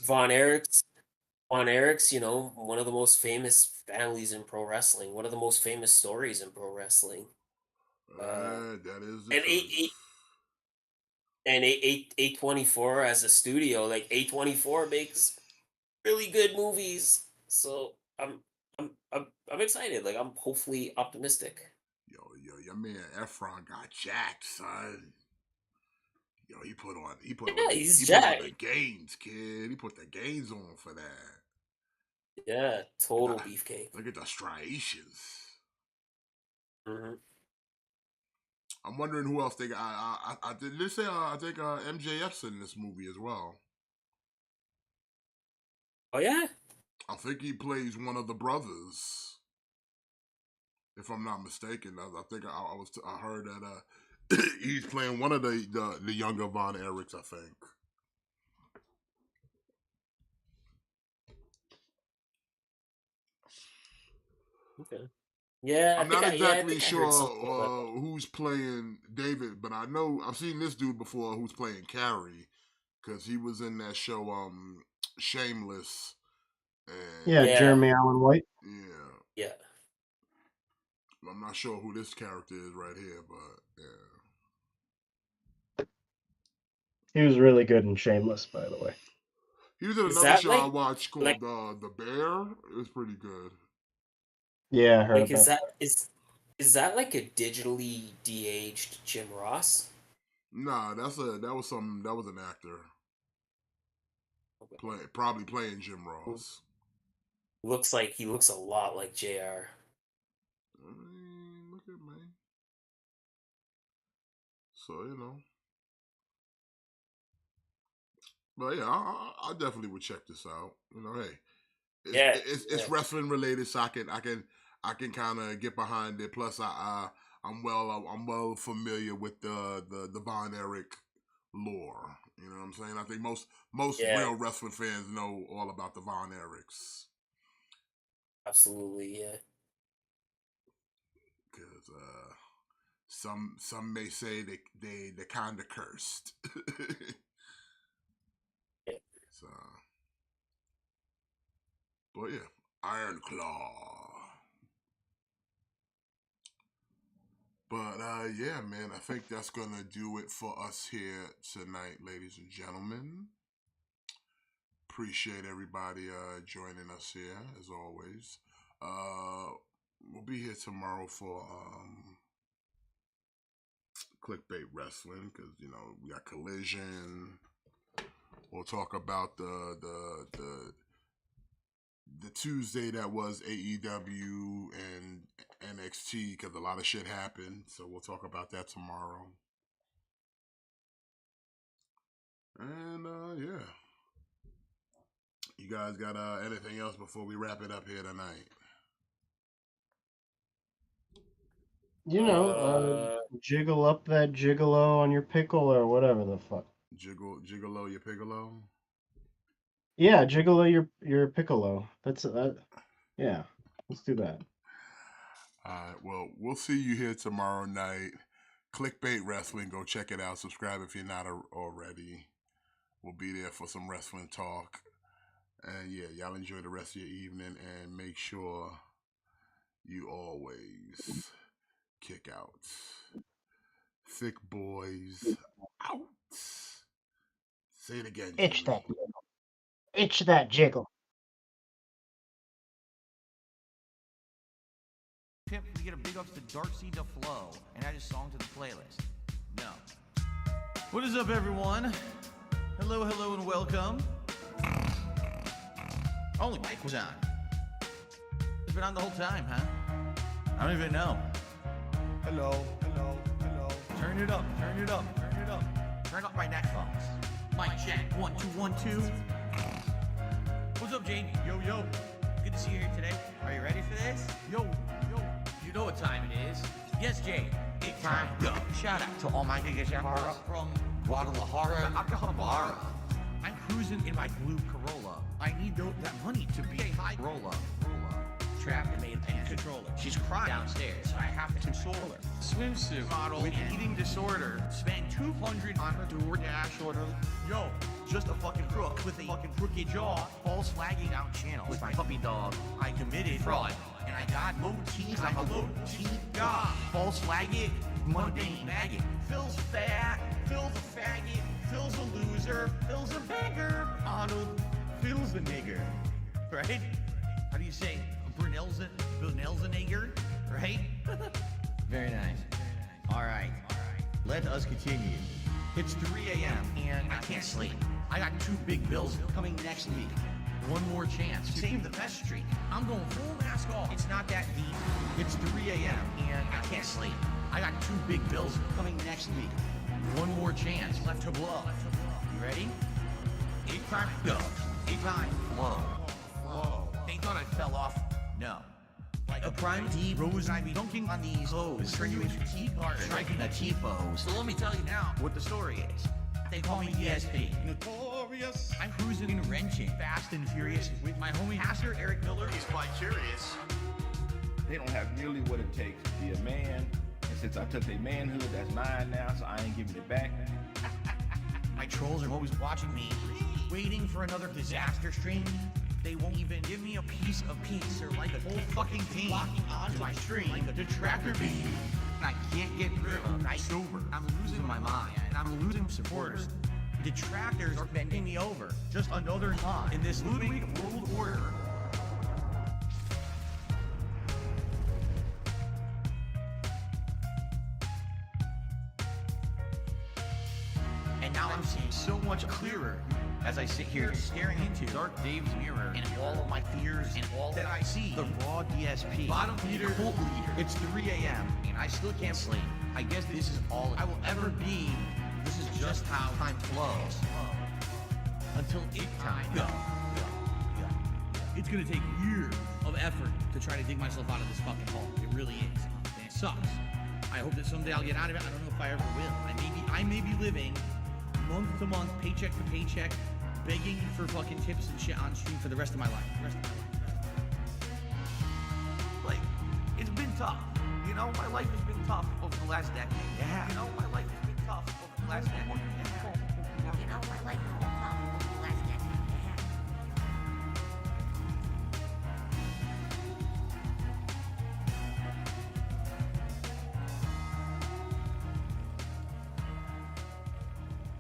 Von Erich's, you know, one of the most famous families in pro wrestling, one of the most famous stories in pro wrestling. That is the And truth. and A24 as a studio, like A24 makes really good movies. So I'm excited. Like I'm hopefully optimistic. Yo, your man Efron got jacked, son. Yo, he put on he's he jacked. put on the gains, kid. He put the gains on for that. Yeah, total beefcake. Look at the striations. Mm-hmm. I'm wondering who else they got. I did they say I think MJF's in this movie as well. Oh yeah? I think he plays one of the brothers. If I'm not mistaken, I think I heard that he's playing one of the younger Von Erichs, I think. Okay. Yeah, I'm not exactly I sure heard something about that. who's playing David, but I know I've seen this dude before who's playing Carrie, because he was in that show Shameless. And Yeah, Jeremy Allen White. Yeah. I'm not sure who this character is right here, but yeah. He was really good in Shameless, by the way. He was in another show I watched called The Bear. It was pretty good. Yeah, I heard Like, about is that like a digitally de-aged Jim Ross? Nah, that was an actor. Probably playing Jim Ross. He looks a lot like JR. I mean, look at me. So, you know. But yeah, I definitely would check this out. You know, hey, it's wrestling related, so I can kind of get behind it. Plus, I'm well familiar with the Von Erich lore. You know what I'm saying? I think most real wrestling fans know all about the Von Erichs. Absolutely, yeah. Because some may say they kind of cursed. So, but yeah, Iron Claw. But yeah, man, I think that's gonna do it for us here tonight, ladies and gentlemen. Appreciate everybody joining us here as always. We'll be here tomorrow for Clickbait Wrestling because we got Collision. We'll talk about the Tuesday that was AEW and NXT because a lot of shit happened. So we'll talk about that tomorrow. And yeah. You guys got anything else before we wrap it up here tonight? Jiggle up that gigolo on your pickle or whatever the fuck. Gigolo your piccolo? Yeah, gigolo your piccolo. That's yeah. Let's do that. All right. Well, we'll see you here tomorrow night. Clickbait Wrestling. Go check it out. Subscribe if you're not already. We'll be there for some wrestling talk. And yeah, y'all enjoy the rest of your evening and make sure you always kick out. Thick boys out. Say it again. Itch that. Itch that jiggle. Pimp, we get a big ups to Darcy DeFlo and add his song to the playlist. No. What is up, everyone? Hello, and welcome. Only mic was on. It's been on the whole time, huh? I don't even know. Hello. Turn it up. Turn up my neck phones. Mic check. 1 2 1 2. What's up, Jamie? Yo. Good to see you here today. Are you ready for this? Yo. You know what time it is. Yes, Jay. Big time. Go. Shout out to all my niggas from Guadalajara, Acapulco. I'm cruising in my blue Corolla. I need that money to be a high roller. Trapped and made a controller. She's crying downstairs, so I have to console her. Swimsuit model with eating disorder. Spent $200 on her DoorDash order. Yo, just a fucking crook with a fucking crooked jaw. False flagging out channel with my puppy dog. I committed fraud, and I got low teeth. I'm a low teeth god. False flagging, mundane maggot. Phil's fat, Phil's a faggot. Phil's a loser, Phil's a beggar. Arnold, Phil's a nigger. Right? How do you say? Brunel's a nigger, right? Very nice. All right. Let us continue. It's 3 a.m. and I can't sleep. I got 2 big bills coming next week. One more chance to save the best streak. I'm going full mask off. It's not that deep. It's 3 a.m. and I can't sleep. I got 2 big bills coming next week. One more chance left to blow. You ready? 8 time go. 8 time flow. They thought I fell off. No. Like a prime D rose, I be dunking on these hoes. Turn you into T-part, striking a T-pose. So let me tell you now what the story is. They call me ESP. Notorious. I'm cruising and wrenching, fast and furious, with my homie Pastor Eric Miller. He's quite curious. They don't have nearly what it takes to be a man. And since I took their manhood, that's mine now, so I ain't giving it back. My trolls are always watching me, waiting for another disaster stream. They won't even give me a piece of peace or like a whole fucking team locking onto my stream like a detractor beam. I can't get rid of night sober. I'm losing my mind and I'm losing supporters. Detractors are bending me over. Just another pawn in this Ludwig world order. And now I'm seeing so much clearer as I sit here staring into Dark Dave's mirror and all of my fears and all that I see. The raw DSP, bottom feeder, cult leader. It's 3 a.m. and I still can't sleep. I guess this is all I will ever be. This is just how time flows. Until 8 time go. It's gonna take years of effort to try to dig myself out of this fucking hole. It really is. And it sucks. I hope that someday I'll get out of it. I don't know if I ever will. I may be living month to month, paycheck to paycheck, begging for fucking tips and shit on stream for the rest of my life. Like, it's been tough. You know, my life has been tough over the last decade. Yeah. You know, my life has been tough over the last decade. Yeah. You know, my life has been